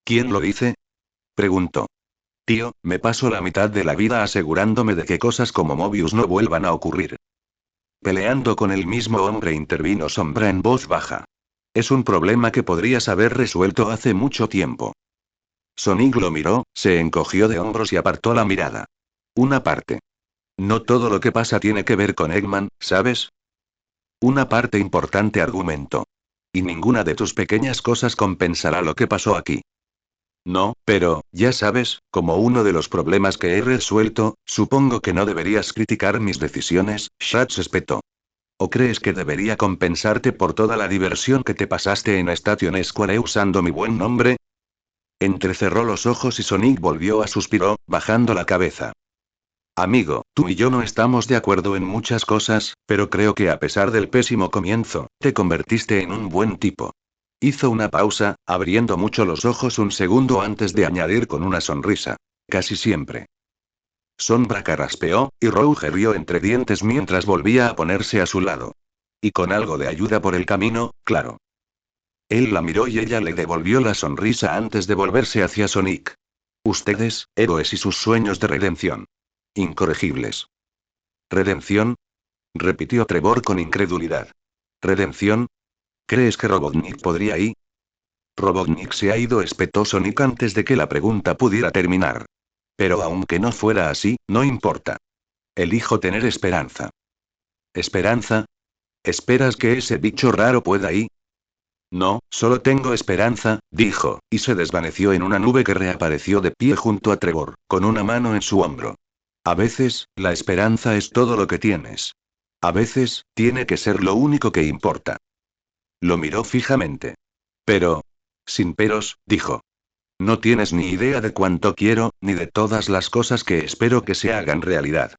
¿Quién lo dice? Preguntó. Tío, me paso la mitad de la vida asegurándome de que cosas como Mobius no vuelvan a ocurrir. Peleando con el mismo hombre, intervino Sombra en voz baja. Es un problema que podrías haber resuelto hace mucho tiempo. Sonic lo miró, se encogió de hombros y apartó la mirada. Una parte. No todo lo que pasa tiene que ver con Eggman, ¿sabes? Una parte importante, argumentó. Y ninguna de tus pequeñas cosas compensará lo que pasó aquí. No, pero, ya sabes, como uno de los problemas que he resuelto, supongo que no deberías criticar mis decisiones, Shatz espetó. ¿O crees que debería compensarte por toda la diversión que te pasaste en Station Square usando mi buen nombre? Entrecerró los ojos y Sonic volvió a suspiró, bajando la cabeza. Amigo, tú y yo no estamos de acuerdo en muchas cosas, pero creo que a pesar del pésimo comienzo, te convertiste en un buen tipo. Hizo una pausa, abriendo mucho los ojos un segundo antes de añadir con una sonrisa. Casi siempre. Sombra carraspeó, y Rouge rió entre dientes mientras volvía a ponerse a su lado. Y con algo de ayuda por el camino, claro. Él la miró y ella le devolvió la sonrisa antes de volverse hacia Sonic. Ustedes, héroes y sus sueños de redención. Incorregibles. ¿Redención? Repitió Trevor con incredulidad. ¿Redención? ¿Crees que Robotnik podría ir? Robotnik se ha ido, espetó Sonic antes de que la pregunta pudiera terminar. Pero aunque no fuera así, no importa. Elijo tener esperanza. ¿Esperanza? ¿Esperas que ese bicho raro pueda ir? No, solo tengo esperanza, dijo, y se desvaneció en una nube que reapareció de pie junto a Trevor, con una mano en su hombro. A veces, la esperanza es todo lo que tienes. A veces, tiene que ser lo único que importa. Lo miró fijamente. Pero... Sin peros, dijo. No tienes ni idea de cuánto quiero, ni de todas las cosas que espero que se hagan realidad.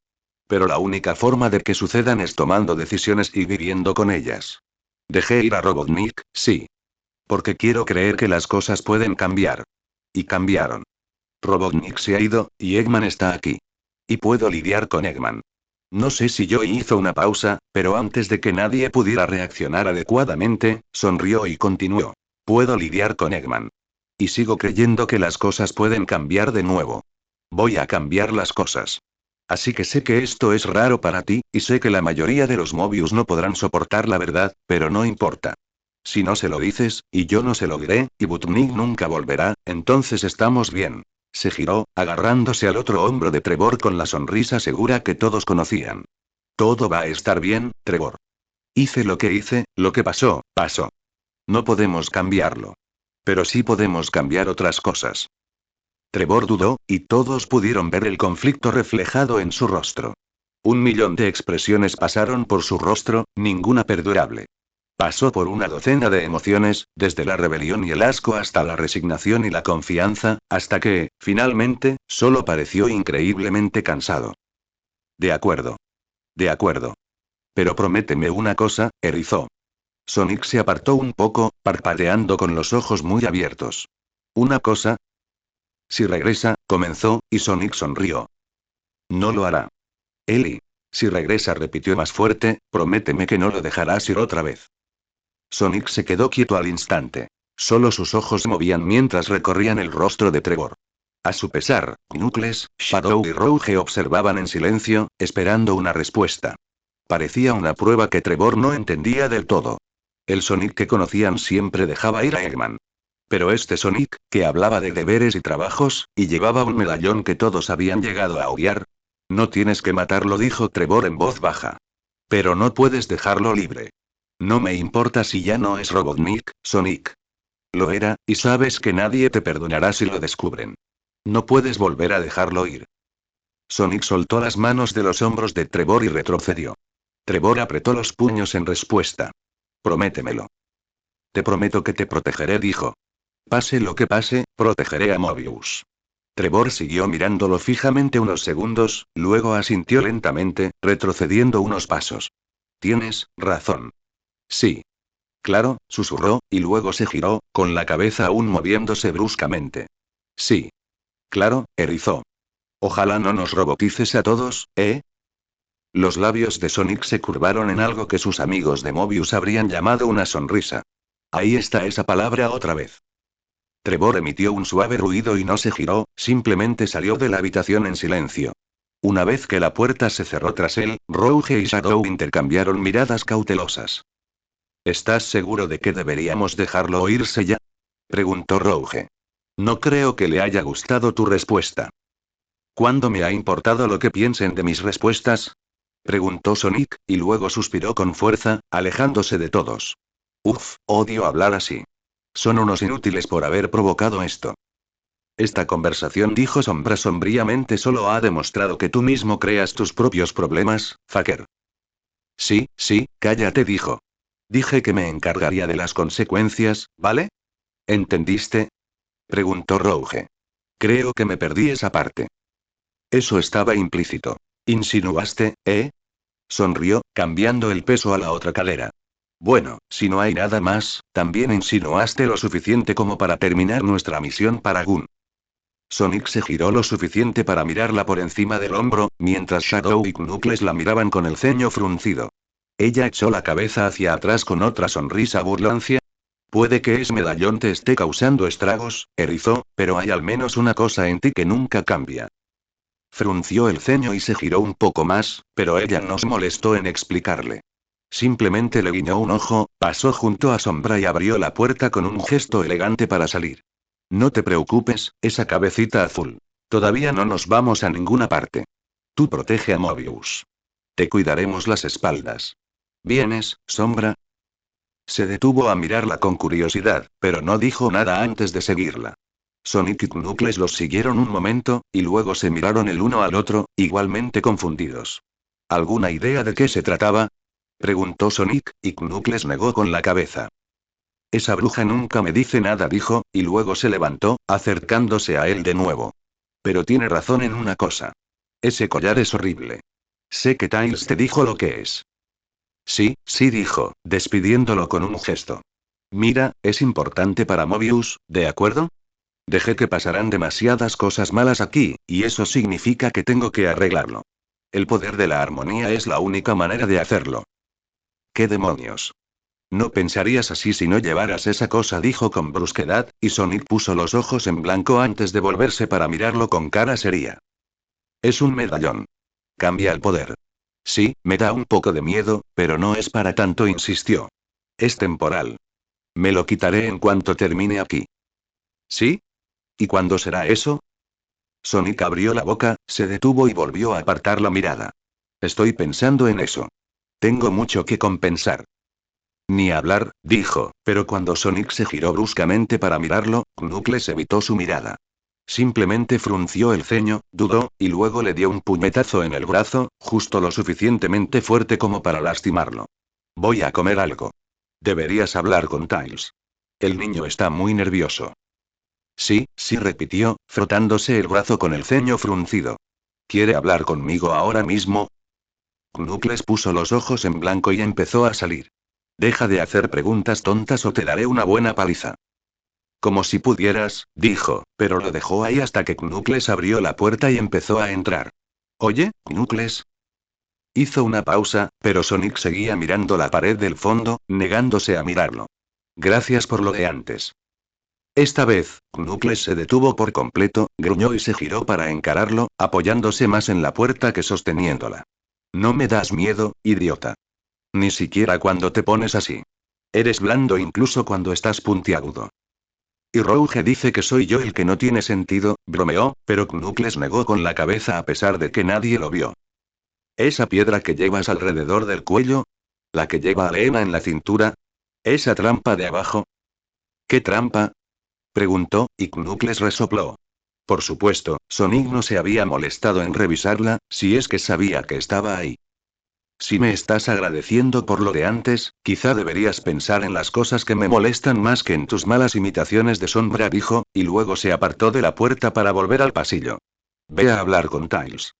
Pero la única forma de que sucedan es tomando decisiones y viviendo con ellas. Dejé ir a Robotnik, sí. Porque quiero creer que las cosas pueden cambiar. Y cambiaron. Robotnik se ha ido, y Eggman está aquí. Y puedo lidiar con Eggman. No sé si Joey hizo una pausa, pero antes de que nadie pudiera reaccionar adecuadamente, sonrió y continuó. Puedo lidiar con Eggman. Y sigo creyendo que las cosas pueden cambiar de nuevo. Voy a cambiar las cosas. Así que sé que esto es raro para ti, y sé que la mayoría de los Mobius no podrán soportar la verdad, pero no importa. Si no se lo dices, y yo no se lo diré, y Butnik nunca volverá, entonces estamos bien. Se giró, agarrándose al otro hombro de Trevor con la sonrisa segura que todos conocían. Todo va a estar bien, Trevor. Hice lo que hice, lo que pasó, pasó. No podemos cambiarlo. Pero sí podemos cambiar otras cosas. Trevor dudó, y todos pudieron ver el conflicto reflejado en su rostro. 1 millón de expresiones pasaron por su rostro, ninguna perdurable. Pasó por una docena de emociones, desde la rebelión y el asco hasta la resignación y la confianza, hasta que, finalmente, solo pareció increíblemente cansado. De acuerdo. De acuerdo. Pero prométeme una cosa, erizó. Sonic se apartó un poco, parpadeando con los ojos muy abiertos. ¿Una cosa? Si regresa, comenzó, y Sonic sonrió. No lo hará. Ellie. Si regresa, repitió más fuerte, prométeme que no lo dejarás ir otra vez. Sonic se quedó quieto al instante. Solo sus ojos se movían mientras recorrían el rostro de Trevor. A su pesar, Knuckles, Shadow y Rouge observaban en silencio, esperando una respuesta. Parecía una prueba que Trevor no entendía del todo. El Sonic que conocían siempre dejaba ir a Eggman. Pero este Sonic, que hablaba de deberes y trabajos, y llevaba un medallón que todos habían llegado a odiar. No tienes que matarlo, dijo Trevor en voz baja. Pero no puedes dejarlo libre. No me importa si ya no es Robotnik, Sonic. Lo era, y sabes que nadie te perdonará si lo descubren. No puedes volver a dejarlo ir. Sonic soltó las manos de los hombros de Trevor y retrocedió. Trevor apretó los puños en respuesta. Prométemelo. Te prometo que te protegeré, dijo. Pase lo que pase, protegeré a Mobius. Trevor siguió mirándolo fijamente unos segundos, luego asintió lentamente, retrocediendo unos pasos. Tienes razón. Sí. Claro, susurró, y luego se giró, con la cabeza aún moviéndose bruscamente. Sí. Claro, erizó. Ojalá no nos robotices a todos, ¿eh? Los labios de Sonic se curvaron en algo que sus amigos de Mobius habrían llamado una sonrisa. Ahí está esa palabra otra vez. Trevor emitió un suave ruido y no se giró, simplemente salió de la habitación en silencio. Una vez que la puerta se cerró tras él, Rouge y Shadow intercambiaron miradas cautelosas. ¿Estás seguro de que deberíamos dejarlo irse ya? Preguntó Rouge. No creo que le haya gustado tu respuesta. ¿Cuándo me ha importado lo que piensen de mis respuestas? Preguntó Sonic, y luego suspiró con fuerza, alejándose de todos. Uf, odio hablar así. Son unos inútiles por haber provocado esto. Esta conversación, dijo Sombra sombríamente, solo ha demostrado que tú mismo creas tus propios problemas, Faker. Sí, sí, cállate, dijo. Dije que me encargaría de las consecuencias, ¿vale? ¿Entendiste? Preguntó Rouge. Creo que me perdí esa parte. Eso estaba implícito. ¿Insinuaste, eh? Sonrió, cambiando el peso a la otra cadera. Bueno, si no hay nada más, también insinuaste lo suficiente como para terminar nuestra misión para Gun. Sonic se giró lo suficiente para mirarla por encima del hombro, mientras Shadow y Knuckles la miraban con el ceño fruncido. Ella echó la cabeza hacia atrás con otra sonrisa burlancia. Puede que ese medallón te esté causando estragos, erizó, pero hay al menos una cosa en ti que nunca cambia. Frunció el ceño y se giró un poco más, pero ella no se molestó en explicarle. Simplemente le guiñó un ojo, pasó junto a Sombra y abrió la puerta con un gesto elegante para salir. No te preocupes, esa cabecita azul. Todavía no nos vamos a ninguna parte. Tú protege a Mobius. Te cuidaremos las espaldas. ¿Vienes, Sombra? Se detuvo a mirarla con curiosidad, pero no dijo nada antes de seguirla. Sonic y Knuckles los siguieron un momento, y luego se miraron el uno al otro, igualmente confundidos. ¿Alguna idea de qué se trataba? Preguntó Sonic, y Knuckles negó con la cabeza. Esa bruja nunca me dice nada, dijo, y luego se levantó, acercándose a él de nuevo. Pero tiene razón en una cosa. Ese collar es horrible. Sé que Tails te dijo lo que es. Sí, sí, dijo, despidiéndolo con un gesto. Mira, es importante para Mobius, ¿de acuerdo? Dejé que pasaran demasiadas cosas malas aquí, y eso significa que tengo que arreglarlo. El poder de la armonía es la única manera de hacerlo. ¿Qué demonios? No pensarías así si no llevaras esa cosa, dijo con brusquedad, y Sonic puso los ojos en blanco antes de volverse para mirarlo con cara seria. Es un medallón. cambia el poder. Sí, me da un poco de miedo, pero no es para tanto, insistió. Es temporal. Me lo quitaré en cuanto termine aquí. ¿Sí? ¿Y cuándo será eso? Sonic abrió la boca, se detuvo y volvió a apartar la mirada. Estoy pensando en eso. Tengo mucho que compensar. Ni hablar, dijo, pero cuando Sonic se giró bruscamente para mirarlo, Knuckles evitó su mirada. Simplemente frunció el ceño, dudó, y luego le dio un puñetazo en el brazo, justo lo suficientemente fuerte como para lastimarlo. Voy a comer algo. Deberías hablar con Tails. El niño está muy nervioso. Sí, sí, repitió, frotándose el brazo con el ceño fruncido. ¿Quiere hablar conmigo ahora mismo? Knuckles puso los ojos en blanco y empezó a salir. Deja de hacer preguntas tontas o te daré una buena paliza. Como si pudieras, dijo, pero lo dejó ahí hasta que Knuckles abrió la puerta y empezó a entrar. Oye, Knuckles. Hizo una pausa, pero Sonic seguía mirando la pared del fondo, negándose a mirarlo. Gracias por lo de antes. Esta vez, Knuckles se detuvo por completo, gruñó y se giró para encararlo, apoyándose más en la puerta que sosteniéndola. No me das miedo, idiota. Ni siquiera cuando te pones así. Eres blando incluso cuando estás puntiagudo. Y Rouge dice que soy yo el que no tiene sentido, bromeó, pero Knuckles negó con la cabeza a pesar de que nadie lo vio. ¿Esa piedra que llevas alrededor del cuello? ¿La que lleva a Lena en la cintura? ¿Esa trampa de abajo? ¿Qué trampa? Preguntó, y Knuckles resopló. Por supuesto, Sonic no se había molestado en revisarla, si es que sabía que estaba ahí. Si me estás agradeciendo por lo de antes, quizá deberías pensar en las cosas que me molestan más que en tus malas imitaciones de Sombra, dijo, y luego se apartó de la puerta para volver al pasillo. Ve a hablar con Tails.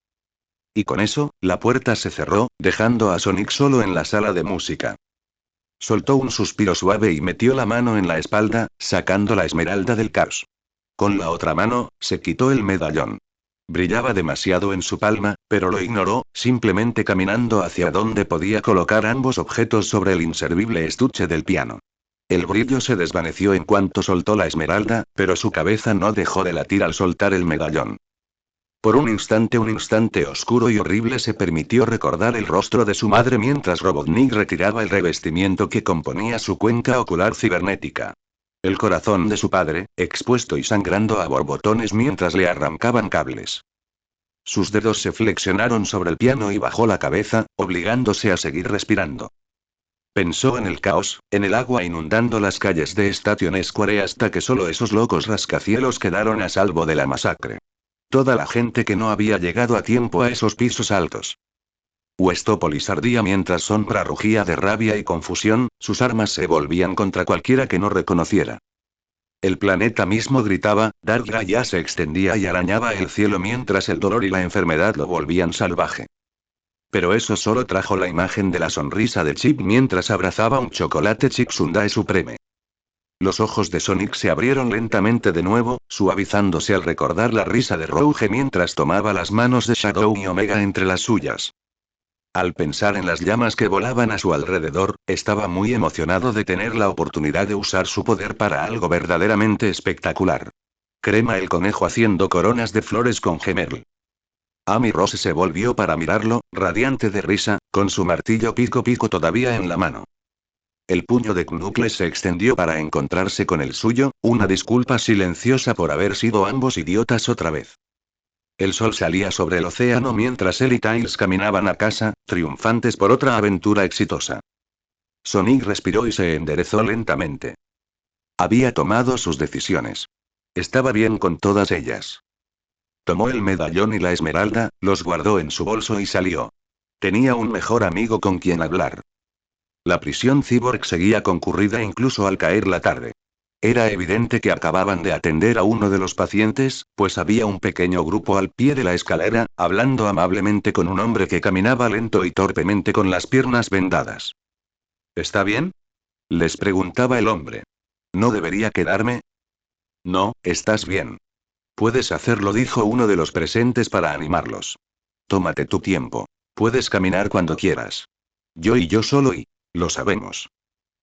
Y con eso, la puerta se cerró, dejando a Sonic solo en la sala de música. Soltó un suspiro suave y metió la mano en la espalda, sacando la esmeralda del caos. Con la otra mano, se quitó el medallón. Brillaba demasiado en su palma, pero lo ignoró, simplemente caminando hacia donde podía colocar ambos objetos sobre el inservible estuche del piano. El brillo se desvaneció en cuanto soltó la esmeralda, pero su cabeza no dejó de latir al soltar el medallón. Por un instante oscuro y horrible se permitió recordar el rostro de su madre mientras Robotnik retiraba el revestimiento que componía su cuenca ocular cibernética. El corazón de su padre, expuesto y sangrando a borbotones mientras le arrancaban cables. Sus dedos se flexionaron sobre el piano y bajó la cabeza, obligándose a seguir respirando. Pensó en el caos, en el agua inundando las calles de Station Square hasta que solo esos locos rascacielos quedaron a salvo de la masacre. Toda la gente que no había llegado a tiempo a esos pisos altos. Westópolis ardía mientras Sombra rugía de rabia y confusión, sus armas se volvían contra cualquiera que no reconociera. El planeta mismo gritaba, Darkrai ya se extendía y arañaba el cielo mientras el dolor y la enfermedad lo volvían salvaje. Pero eso solo trajo la imagen de la sonrisa de Chip mientras abrazaba un chocolate Chip Sundae Supreme. Los ojos de Sonic se abrieron lentamente de nuevo, suavizándose al recordar la risa de Rouge mientras tomaba las manos de Shadow y Omega entre las suyas. Al pensar en las llamas que volaban a su alrededor, estaba muy emocionado de tener la oportunidad de usar su poder para algo verdaderamente espectacular. Crema el conejo haciendo coronas de flores con Gemerl. Amy Rose se volvió para mirarlo, radiante de risa, con su martillo pico pico todavía en la mano. El puño de Knuckles se extendió para encontrarse con el suyo, una disculpa silenciosa por haber sido ambos idiotas otra vez. El sol salía sobre el océano mientras él y Tails caminaban a casa, triunfantes por otra aventura exitosa. Sonic respiró y se enderezó lentamente. Había tomado sus decisiones. Estaba bien con todas ellas. Tomó el medallón y la esmeralda, los guardó en su bolso y salió. Tenía un mejor amigo con quien hablar. La prisión cyborg seguía concurrida incluso al caer la tarde. Era evidente que acababan de atender a uno de los pacientes, pues había un pequeño grupo al pie de la escalera, hablando amablemente con un hombre que caminaba lento y torpemente con las piernas vendadas. ¿Está bien? Les preguntaba el hombre. ¿No debería quedarme? No, estás bien. Puedes hacerlo, dijo uno de los presentes para animarlos. Tómate tu tiempo. Puedes caminar cuando quieras. Yo y yo solo y... Lo sabemos.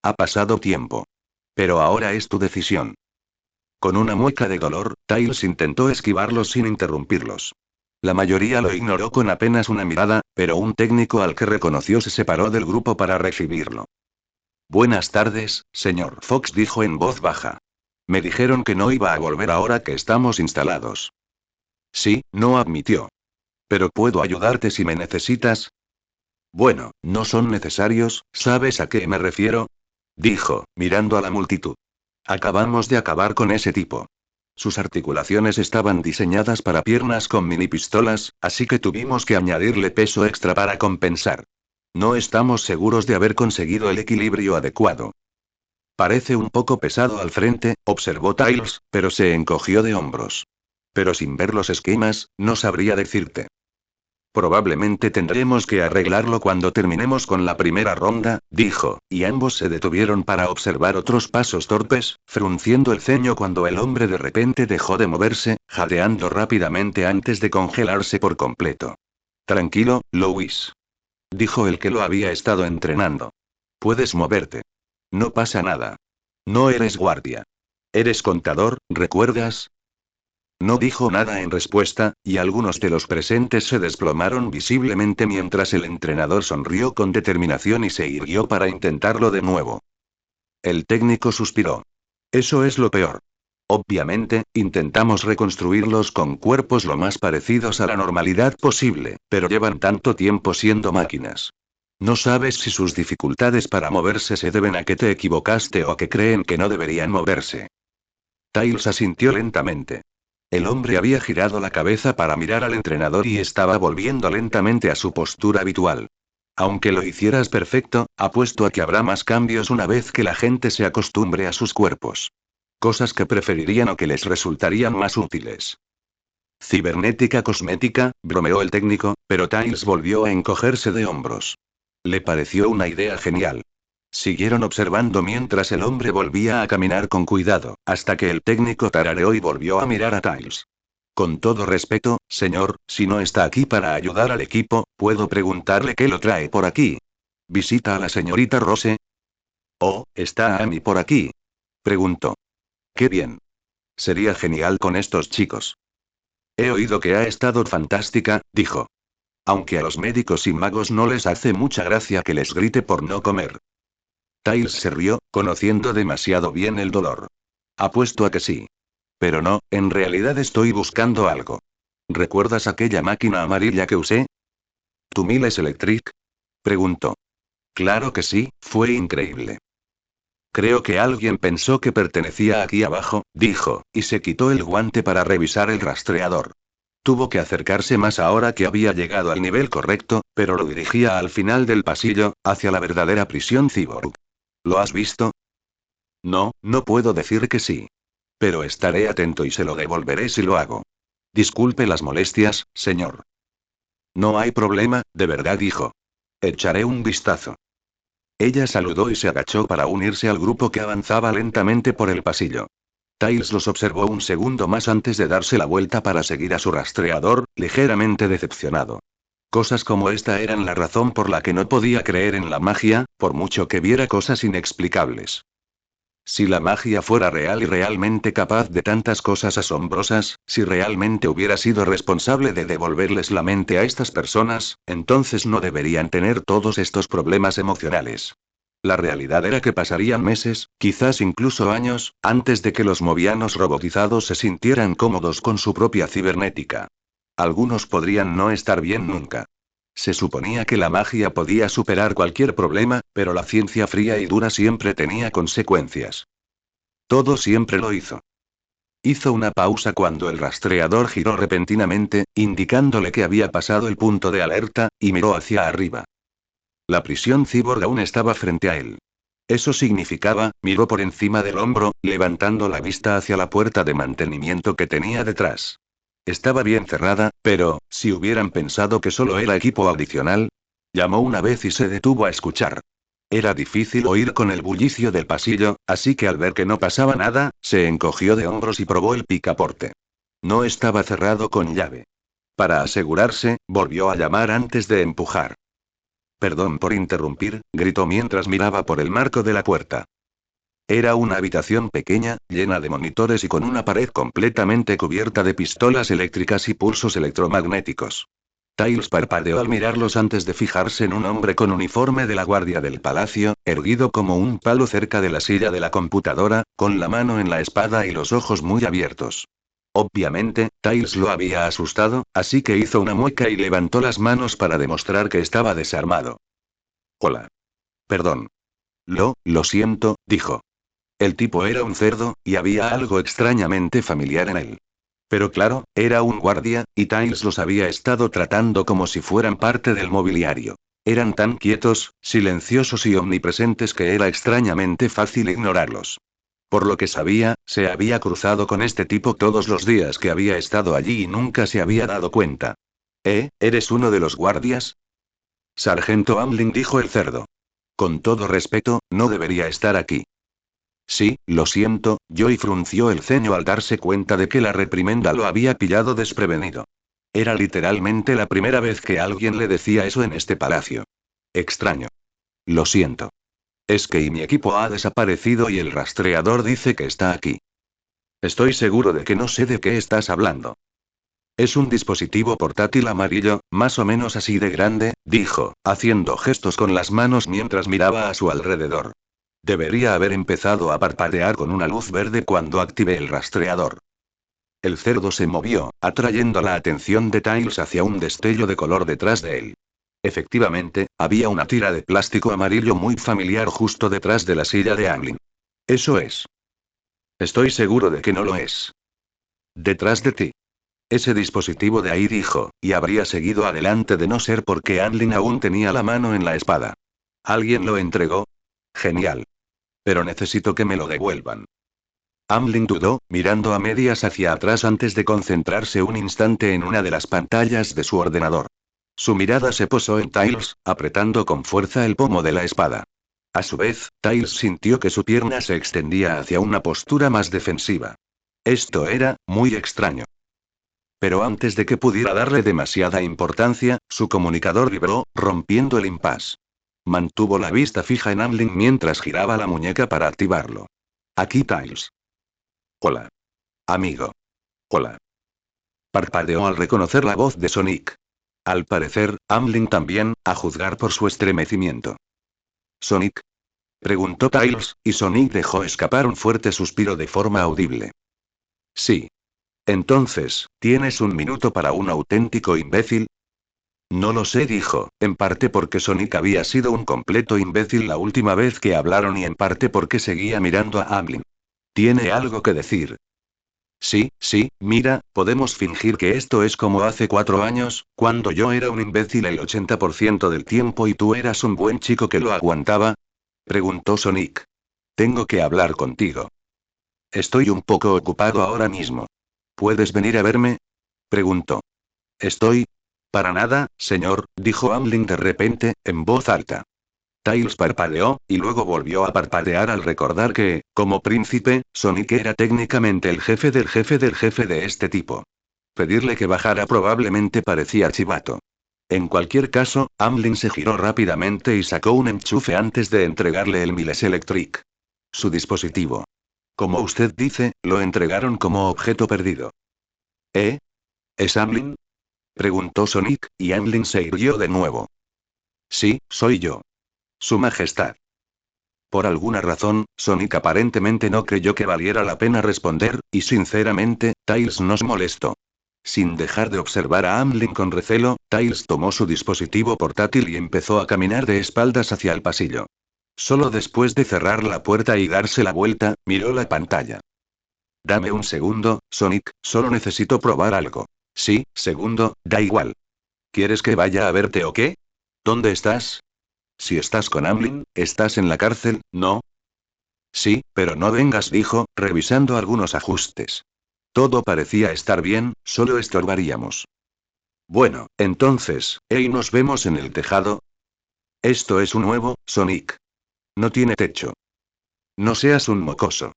Ha pasado tiempo. Pero ahora es tu decisión. Con una mueca de dolor, Tails intentó esquivarlos sin interrumpirlos. La mayoría lo ignoró con apenas una mirada, pero un técnico al que reconoció se separó del grupo para recibirlo. Buenas tardes, señor Fox, dijo en voz baja. Me dijeron que no iba a volver ahora que estamos instalados. Sí, no, admitió. Pero puedo ayudarte si me necesitas. Bueno, no son necesarios, ¿sabes a qué me refiero? Dijo, mirando a la multitud. Acabamos de acabar con ese tipo. Sus articulaciones estaban diseñadas para piernas con mini pistolas, así que tuvimos que añadirle peso extra para compensar. No estamos seguros de haber conseguido el equilibrio adecuado. Parece un poco pesado al frente, observó Tiles, pero se encogió de hombros. Pero sin ver los esquemas, no sabría decirte. Probablemente tendremos que arreglarlo cuando terminemos con la primera ronda, dijo, y ambos se detuvieron para observar otros pasos torpes, frunciendo el ceño cuando el hombre de repente dejó de moverse, jadeando rápidamente antes de congelarse por completo. Tranquilo, Louis. Dijo el que lo había estado entrenando. Puedes moverte. No pasa nada. No eres guardia. Eres contador, ¿recuerdas? No dijo nada en respuesta, y algunos de los presentes se desplomaron visiblemente mientras el entrenador sonrió con determinación y se irguió para intentarlo de nuevo. El técnico suspiró. Eso es lo peor. Obviamente, intentamos reconstruirlos con cuerpos lo más parecidos a la normalidad posible, pero llevan tanto tiempo siendo máquinas. No sabes si sus dificultades para moverse se deben a que te equivocaste o a que creen que no deberían moverse. Tiles asintió lentamente. El hombre había girado la cabeza para mirar al entrenador y estaba volviendo lentamente a su postura habitual. Aunque lo hicieras perfecto, apuesto a que habrá más cambios una vez que la gente se acostumbre a sus cuerpos. Cosas que preferirían o que les resultarían más útiles. Cibernética cosmética, bromeó el técnico, pero Tiles volvió a encogerse de hombros. Le pareció una idea genial. Siguieron observando mientras el hombre volvía a caminar con cuidado, hasta que el técnico tarareó y volvió a mirar a Tiles. Con todo respeto, señor, si no está aquí para ayudar al equipo, ¿puedo preguntarle qué lo trae por aquí? ¿Visita a la señorita Rose? Oh, ¿está Amy por aquí? Preguntó. Qué bien. Sería genial con estos chicos. He oído que ha estado fantástica, dijo. Aunque a los médicos y magos no les hace mucha gracia que les grite por no comer. Tiles se rió, conociendo demasiado bien el dolor. Apuesto a que sí. Pero no, en realidad estoy buscando algo. ¿Recuerdas aquella máquina amarilla que usé? ¿Tu Miles Electric? Preguntó. Claro que sí, fue increíble. Creo que alguien pensó que pertenecía aquí abajo, dijo, y se quitó el guante para revisar el rastreador. Tuvo que acercarse más ahora que había llegado al nivel correcto, pero lo dirigía al final del pasillo, hacia la verdadera prisión cyborg. ¿Lo has visto? No, no puedo decir que sí. Pero estaré atento y se lo devolveré si lo hago. Disculpe las molestias, señor. No hay problema, de verdad, dijo. Echaré un vistazo. Ella saludó y se agachó para unirse al grupo que avanzaba lentamente por el pasillo. Tiles los observó un segundo más antes de darse la vuelta para seguir a su rastreador, ligeramente decepcionado. Cosas como esta eran la razón por la que no podía creer en la magia, por mucho que viera cosas inexplicables. Si la magia fuera real y realmente capaz de tantas cosas asombrosas, si realmente hubiera sido responsable de devolverles la mente a estas personas, entonces no deberían tener todos estos problemas emocionales. La realidad era que pasarían meses, quizás incluso años, antes de que los movianos robotizados se sintieran cómodos con su propia cibernética. Algunos podrían no estar bien nunca. Se suponía que la magia podía superar cualquier problema, pero la ciencia fría y dura siempre tenía consecuencias. Todo siempre lo hizo. Hizo una pausa cuando el rastreador giró repentinamente, indicándole que había pasado el punto de alerta, y miró hacia arriba. La prisión cyborg aún estaba frente a él. Eso significaba, miró por encima del hombro, levantando la vista hacia la puerta de mantenimiento que tenía detrás. Estaba bien cerrada, pero, si hubieran pensado que solo era equipo adicional, llamó una vez y se detuvo a escuchar. Era difícil oír con el bullicio del pasillo, así que al ver que no pasaba nada, se encogió de hombros y probó el picaporte. No estaba cerrado con llave. Para asegurarse, volvió a llamar antes de empujar. Perdón por interrumpir, gritó mientras miraba por el marco de la puerta. Era una habitación pequeña, llena de monitores y con una pared completamente cubierta de pistolas eléctricas y pulsos electromagnéticos. Tiles parpadeó al mirarlos antes de fijarse en un hombre con uniforme de la guardia del palacio, erguido como un palo cerca de la silla de la computadora, con la mano en la espada y los ojos muy abiertos. Obviamente, Tiles lo había asustado, así que hizo una mueca y levantó las manos para demostrar que estaba desarmado. Hola. Perdón. Lo siento, dijo. El tipo era un cerdo, y había algo extrañamente familiar en él. Pero claro, era un guardia, y Tiles los había estado tratando como si fueran parte del mobiliario. Eran tan quietos, silenciosos y omnipresentes que era extrañamente fácil ignorarlos. Por lo que sabía, se había cruzado con este tipo todos los días que había estado allí y nunca se había dado cuenta. ¿Eres uno de los guardias? Sargento Amling, dijo el cerdo. Con todo respeto, no debería estar aquí. Sí, lo siento, Joey frunció el ceño al darse cuenta de que la reprimenda lo había pillado desprevenido. Era literalmente la primera vez que alguien le decía eso en este palacio. Extraño. Lo siento. Es que mi equipo ha desaparecido y el rastreador dice que está aquí. Estoy seguro de que no sé de qué estás hablando. Es un dispositivo portátil amarillo, más o menos así de grande, dijo, haciendo gestos con las manos mientras miraba a su alrededor. Debería haber empezado a parpadear con una luz verde cuando activé el rastreador. El cerdo se movió, atrayendo la atención de Tiles hacia un destello de color detrás de él. Efectivamente, había una tira de plástico amarillo muy familiar justo detrás de la silla de Amlin. Eso es. Estoy seguro de que no lo es. Detrás de ti. Ese dispositivo de ahí, dijo, y habría seguido adelante de no ser porque Anlin aún tenía la mano en la espada. ¿Alguien lo entregó? Genial. Pero necesito que me lo devuelvan. Amlin dudó, mirando a medias hacia atrás antes de concentrarse un instante en una de las pantallas de su ordenador. Su mirada se posó en Tiles, apretando con fuerza el pomo de la espada. A su vez, Tiles sintió que su pierna se extendía hacia una postura más defensiva. Esto era, muy extraño. Pero antes de que pudiera darle demasiada importancia, su comunicador vibró, rompiendo el impasse. Mantuvo la vista fija en Amlin mientras giraba la muñeca para activarlo. Aquí Tiles. Hola. Amigo. Hola. Parpadeó al reconocer la voz de Sonic. Al parecer, Amlin también, a juzgar por su estremecimiento. ¿Sonic? Preguntó Tiles, y Sonic dejó escapar un fuerte suspiro de forma audible. Sí. Entonces, ¿tienes un minuto para un auténtico imbécil? No lo sé, dijo, en parte porque Sonic había sido un completo imbécil la última vez que hablaron y en parte porque seguía mirando a Amlin. ¿Tiene algo que decir? Sí, mira, podemos fingir que esto es como hace 4 años, cuando yo era un imbécil el 80% del tiempo y tú eras un buen chico que lo aguantaba. Preguntó Sonic. Tengo que hablar contigo. Estoy un poco ocupado ahora mismo. ¿Puedes venir a verme? Preguntó. Estoy. Para nada, señor, dijo Amlin de repente, en voz alta. Tiles parpadeó, y luego volvió a parpadear al recordar que, como príncipe, Sonic era técnicamente el jefe del jefe del jefe de este tipo. Pedirle que bajara probablemente parecía chivato. En cualquier caso, Amlin se giró rápidamente y sacó un enchufe antes de entregarle el Miles Electric. Su dispositivo. Como usted dice, lo entregaron como objeto perdido. ¿Eh? ¿Es Amlin? Preguntó Sonic, y Amlin se irguió de nuevo. Sí, soy yo. Su Majestad. Por alguna razón, Sonic aparentemente no creyó que valiera la pena responder, y sinceramente, Tails nos molestó. Sin dejar de observar a Amlin con recelo, Tails tomó su dispositivo portátil y empezó a caminar de espaldas hacia el pasillo. Solo después de cerrar la puerta y darse la vuelta, miró la pantalla. Dame un segundo, Sonic, solo necesito probar algo. Sí, segundo, da igual. ¿Quieres que vaya a verte o qué? ¿Dónde estás? Si estás con Amlin, estás en la cárcel, ¿no? Sí, pero no vengas, dijo, revisando algunos ajustes. Todo parecía estar bien, solo estorbaríamos. Bueno, entonces, ¿y nos vemos en el tejado? Esto es un nuevo, Sonic. No tiene techo. No seas un mocoso.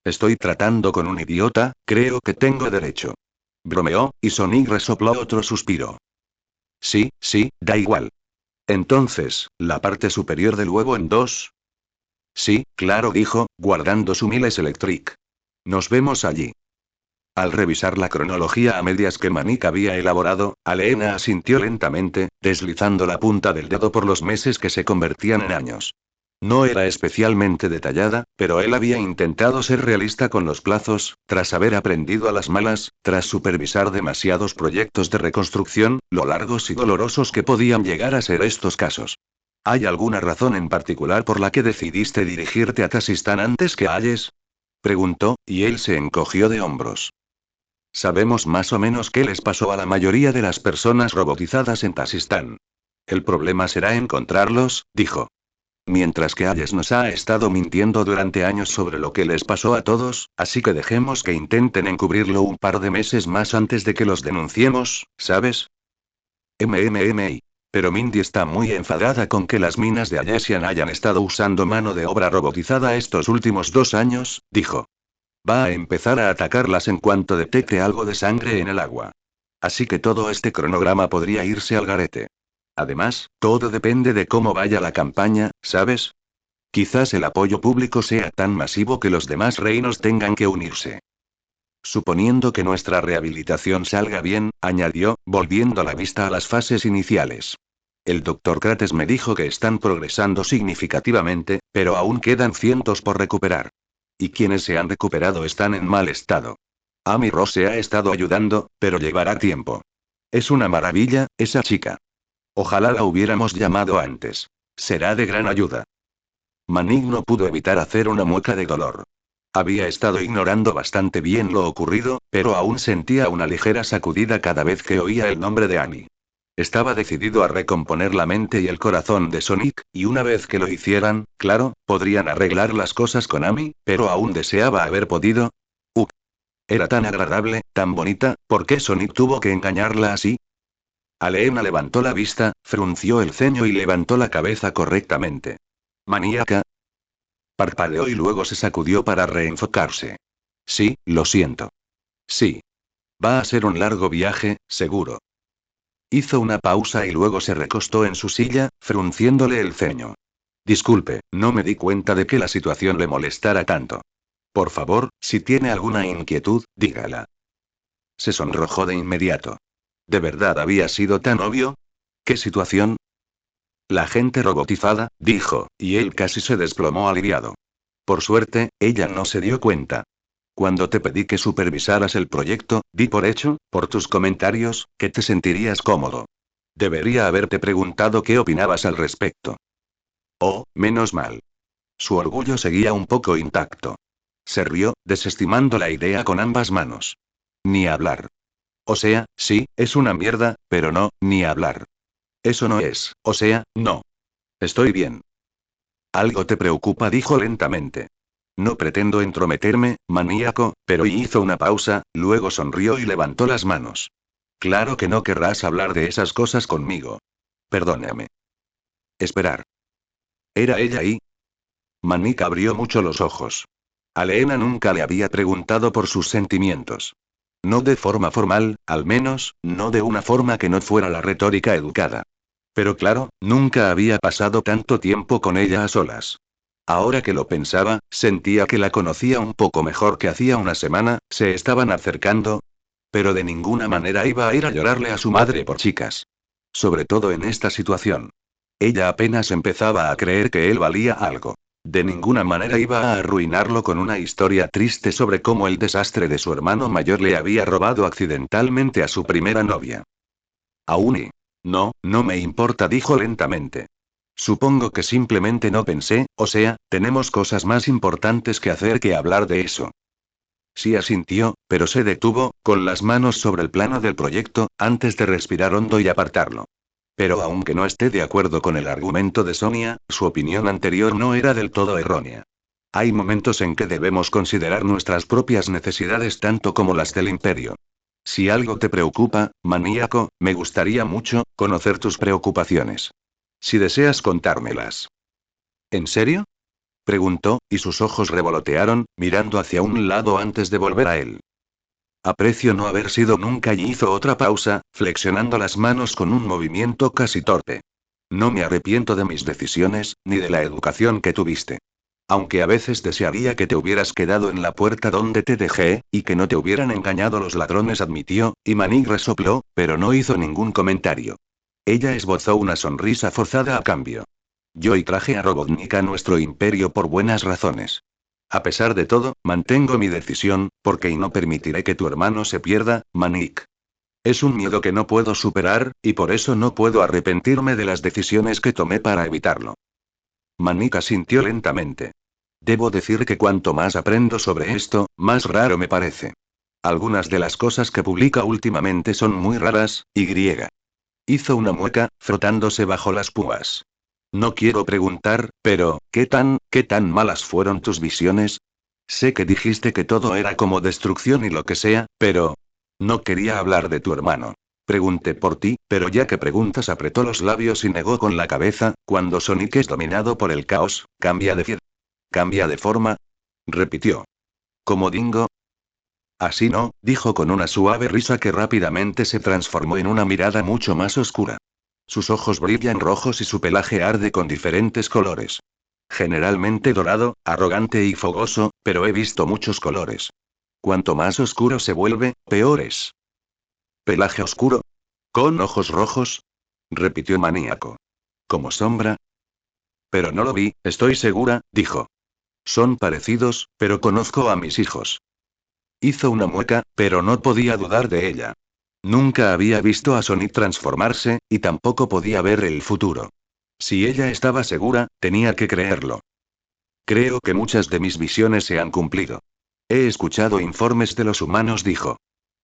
Estoy tratando con un idiota, creo que tengo derecho. Bromeó, y Sonic resopló otro suspiro. Sí, da igual. Entonces, ¿la parte superior del huevo en dos? Sí, claro, dijo, guardando su Miles Electric. Nos vemos allí. Al revisar la cronología a medias que Manik había elaborado, Aleena asintió lentamente, deslizando la punta del dedo por los meses que se convertían en años. No era especialmente detallada, pero él había intentado ser realista con los plazos, tras haber aprendido a las malas, tras supervisar demasiados proyectos de reconstrucción, lo largos y dolorosos que podían llegar a ser estos casos. ¿Hay alguna razón en particular por la que decidiste dirigirte a Tasistán antes que a Ayes? Preguntó, y él se encogió de hombros. Sabemos más o menos qué les pasó a la mayoría de las personas robotizadas en Tasistán. El problema será encontrarlos, dijo. Mientras que Ayes nos ha estado mintiendo durante años sobre lo que les pasó a todos, así que dejemos que intenten encubrirlo un par de meses más antes de que los denunciemos, ¿sabes? MMMI. Pero Mindy está muy enfadada con que las minas de Ayesian hayan estado usando mano de obra robotizada estos últimos 2 años, dijo. Va a empezar a atacarlas en cuanto detecte algo de sangre en el agua. Así que todo este cronograma podría irse al garete. Además, todo depende de cómo vaya la campaña, ¿sabes? Quizás el apoyo público sea tan masivo que los demás reinos tengan que unirse. Suponiendo que nuestra rehabilitación salga bien, añadió, volviendo la vista a las fases iniciales. El doctor Krates me dijo que están progresando significativamente, pero aún quedan cientos por recuperar. Y quienes se han recuperado están en mal estado. Amy Ross se ha estado ayudando, pero llevará tiempo. Es una maravilla, esa chica. Ojalá la hubiéramos llamado antes. Será de gran ayuda. Manig no pudo evitar hacer una mueca de dolor. Había estado ignorando bastante bien lo ocurrido, pero aún sentía una ligera sacudida cada vez que oía el nombre de Amy. Estaba decidido a recomponer la mente y el corazón de Sonic, y una vez que lo hicieran, claro, podrían arreglar las cosas con Amy, pero aún deseaba haber podido. Era tan agradable, tan bonita, ¿por qué Sonic tuvo que engañarla así? Aleena levantó la vista, frunció el ceño y levantó la cabeza correctamente. ¿Maníaca? Parpadeó y luego se sacudió para reenfocarse. Sí, lo siento. Sí. Va a ser un largo viaje, seguro. Hizo una pausa y luego se recostó en su silla, frunciéndole el ceño. Disculpe, no me di cuenta de que la situación le molestara tanto. Por favor, si tiene alguna inquietud, dígala. Se sonrojó de inmediato. ¿De verdad había sido tan obvio? ¿Qué situación? La gente robotizada, dijo, y él casi se desplomó aliviado. Por suerte, ella no se dio cuenta. Cuando te pedí que supervisaras el proyecto, di por hecho, por tus comentarios, que te sentirías cómodo. Debería haberte preguntado qué opinabas al respecto. Oh, menos mal. Su orgullo seguía un poco intacto. Se rió, desestimando la idea con ambas manos. Ni hablar. O sea, sí, es una mierda, pero no, ni hablar. Eso no es, o sea, no. Estoy bien. Algo te preocupa, dijo lentamente. No pretendo entrometerme, maníaco, pero hizo una pausa, luego sonrió y levantó las manos. Claro que no querrás hablar de esas cosas conmigo. Perdóname. Esperar. ¿Era ella ahí? Manik abrió mucho los ojos. Aleena nunca le había preguntado por sus sentimientos. No de forma formal, al menos, no de una forma que no fuera la retórica educada. Pero claro, nunca había pasado tanto tiempo con ella a solas. Ahora que lo pensaba, sentía que la conocía un poco mejor que hacía una semana, se estaban acercando. Pero de ninguna manera iba a ir a llorarle a su madre por chicas. Sobre todo en esta situación. Ella apenas empezaba a creer que él valía algo. De ninguna manera iba a arruinarlo con una historia triste sobre cómo el desastre de su hermano mayor le había robado accidentalmente a su primera novia. Aún. No, no me importa, dijo lentamente. Supongo que simplemente no pensé, o sea, tenemos cosas más importantes que hacer que hablar de eso. Sí asintió, pero se detuvo, con las manos sobre el plano del proyecto, antes de respirar hondo y apartarlo. Pero aunque no esté de acuerdo con el argumento de Sonia, su opinión anterior no era del todo errónea. Hay momentos en que debemos considerar nuestras propias necesidades tanto como las del imperio. Si algo te preocupa, maníaco, me gustaría mucho conocer tus preocupaciones. Si deseas contármelas. ¿En serio? Preguntó, y sus ojos revolotearon, mirando hacia un lado antes de volver a él. Aprecio no haber sido nunca y hizo otra pausa, flexionando las manos con un movimiento casi torpe. No me arrepiento de mis decisiones, ni de la educación que tuviste. Aunque a veces desearía que te hubieras quedado en la puerta donde te dejé, y que no te hubieran engañado los ladrones, admitió, y Manny resopló, pero no hizo ningún comentario. Ella esbozó una sonrisa forzada a cambio. Yo y traje a Robotnik a nuestro imperio por buenas razones. A pesar de todo, mantengo mi decisión, porque y no permitiré que tu hermano se pierda, Manik. Es un miedo que no puedo superar, y por eso no puedo arrepentirme de las decisiones que tomé para evitarlo. Manik asintió lentamente. Debo decir que cuanto más aprendo sobre esto, más raro me parece. Algunas de las cosas que publica últimamente son muy raras, y griega. Hizo una mueca, frotándose bajo las púas. No quiero preguntar, pero, qué tan malas fueron tus visiones? Sé que dijiste que todo era como destrucción y lo que sea, pero... No quería hablar de tu hermano. Pregunté por ti, pero ya que preguntas, apretó los labios y negó con la cabeza. Cuando Sonic es dominado por el caos, cambia de forma. Repitió. ¿Como Dingo? Así no, dijo con una suave risa que rápidamente se transformó en una mirada mucho más oscura. Sus ojos brillan rojos y su pelaje arde con diferentes colores. Generalmente dorado, arrogante y fogoso, pero he visto muchos colores. Cuanto más oscuro se vuelve, peor es. ¿Pelaje oscuro? ¿Con ojos rojos? Repitió maníaco. ¿Como sombra? Pero no lo vi, estoy segura, dijo. Son parecidos, pero conozco a mis hijos. Hizo una mueca, pero no podía dudar de ella. Nunca había visto a Sonic transformarse, y tampoco podía ver el futuro. Si ella estaba segura, tenía que creerlo. Creo que muchas de mis visiones se han cumplido. He escuchado informes de los humanos, dijo.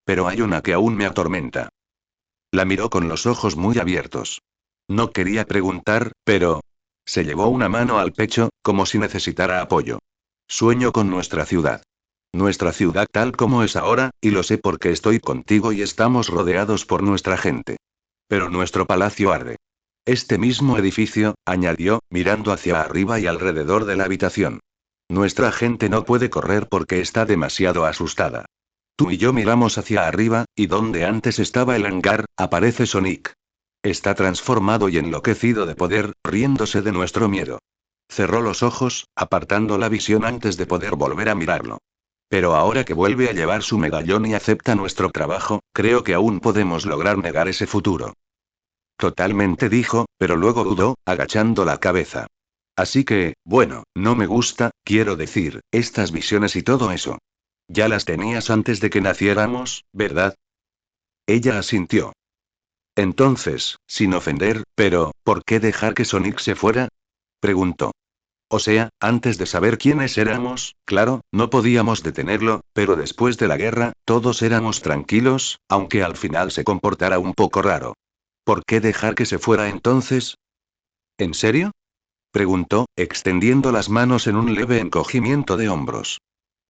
Pero hay una que aún me atormenta. La miró con los ojos muy abiertos. No quería preguntar, pero... Se llevó una mano al pecho, como si necesitara apoyo. Sueño con nuestra ciudad. Nuestra ciudad tal como es ahora, y lo sé porque estoy contigo y estamos rodeados por nuestra gente. Pero nuestro palacio arde. Este mismo edificio, añadió, mirando hacia arriba y alrededor de la habitación. Nuestra gente no puede correr porque está demasiado asustada. Tú y yo miramos hacia arriba, y donde antes estaba el hangar, aparece Sonic. Está transformado y enloquecido de poder, riéndose de nuestro miedo. Cerró los ojos, apartando la visión antes de poder volver a mirarlo. Pero ahora que vuelve a llevar su medallón y acepta nuestro trabajo, creo que aún podemos lograr negar ese futuro. Totalmente, dijo, pero luego dudó, agachando la cabeza. Así que, bueno, no me gusta, quiero decir, estas visiones y todo eso. Ya las tenías antes de que naciéramos, ¿verdad? Ella asintió. Entonces, sin ofender, pero, ¿por qué dejar que Sonic se fuera? Preguntó. O sea, antes de saber quiénes éramos, claro, no podíamos detenerlo, pero después de la guerra, todos éramos tranquilos, aunque al final se comportara un poco raro. ¿Por qué dejar que se fuera entonces? ¿En serio? Preguntó, extendiendo las manos en un leve encogimiento de hombros.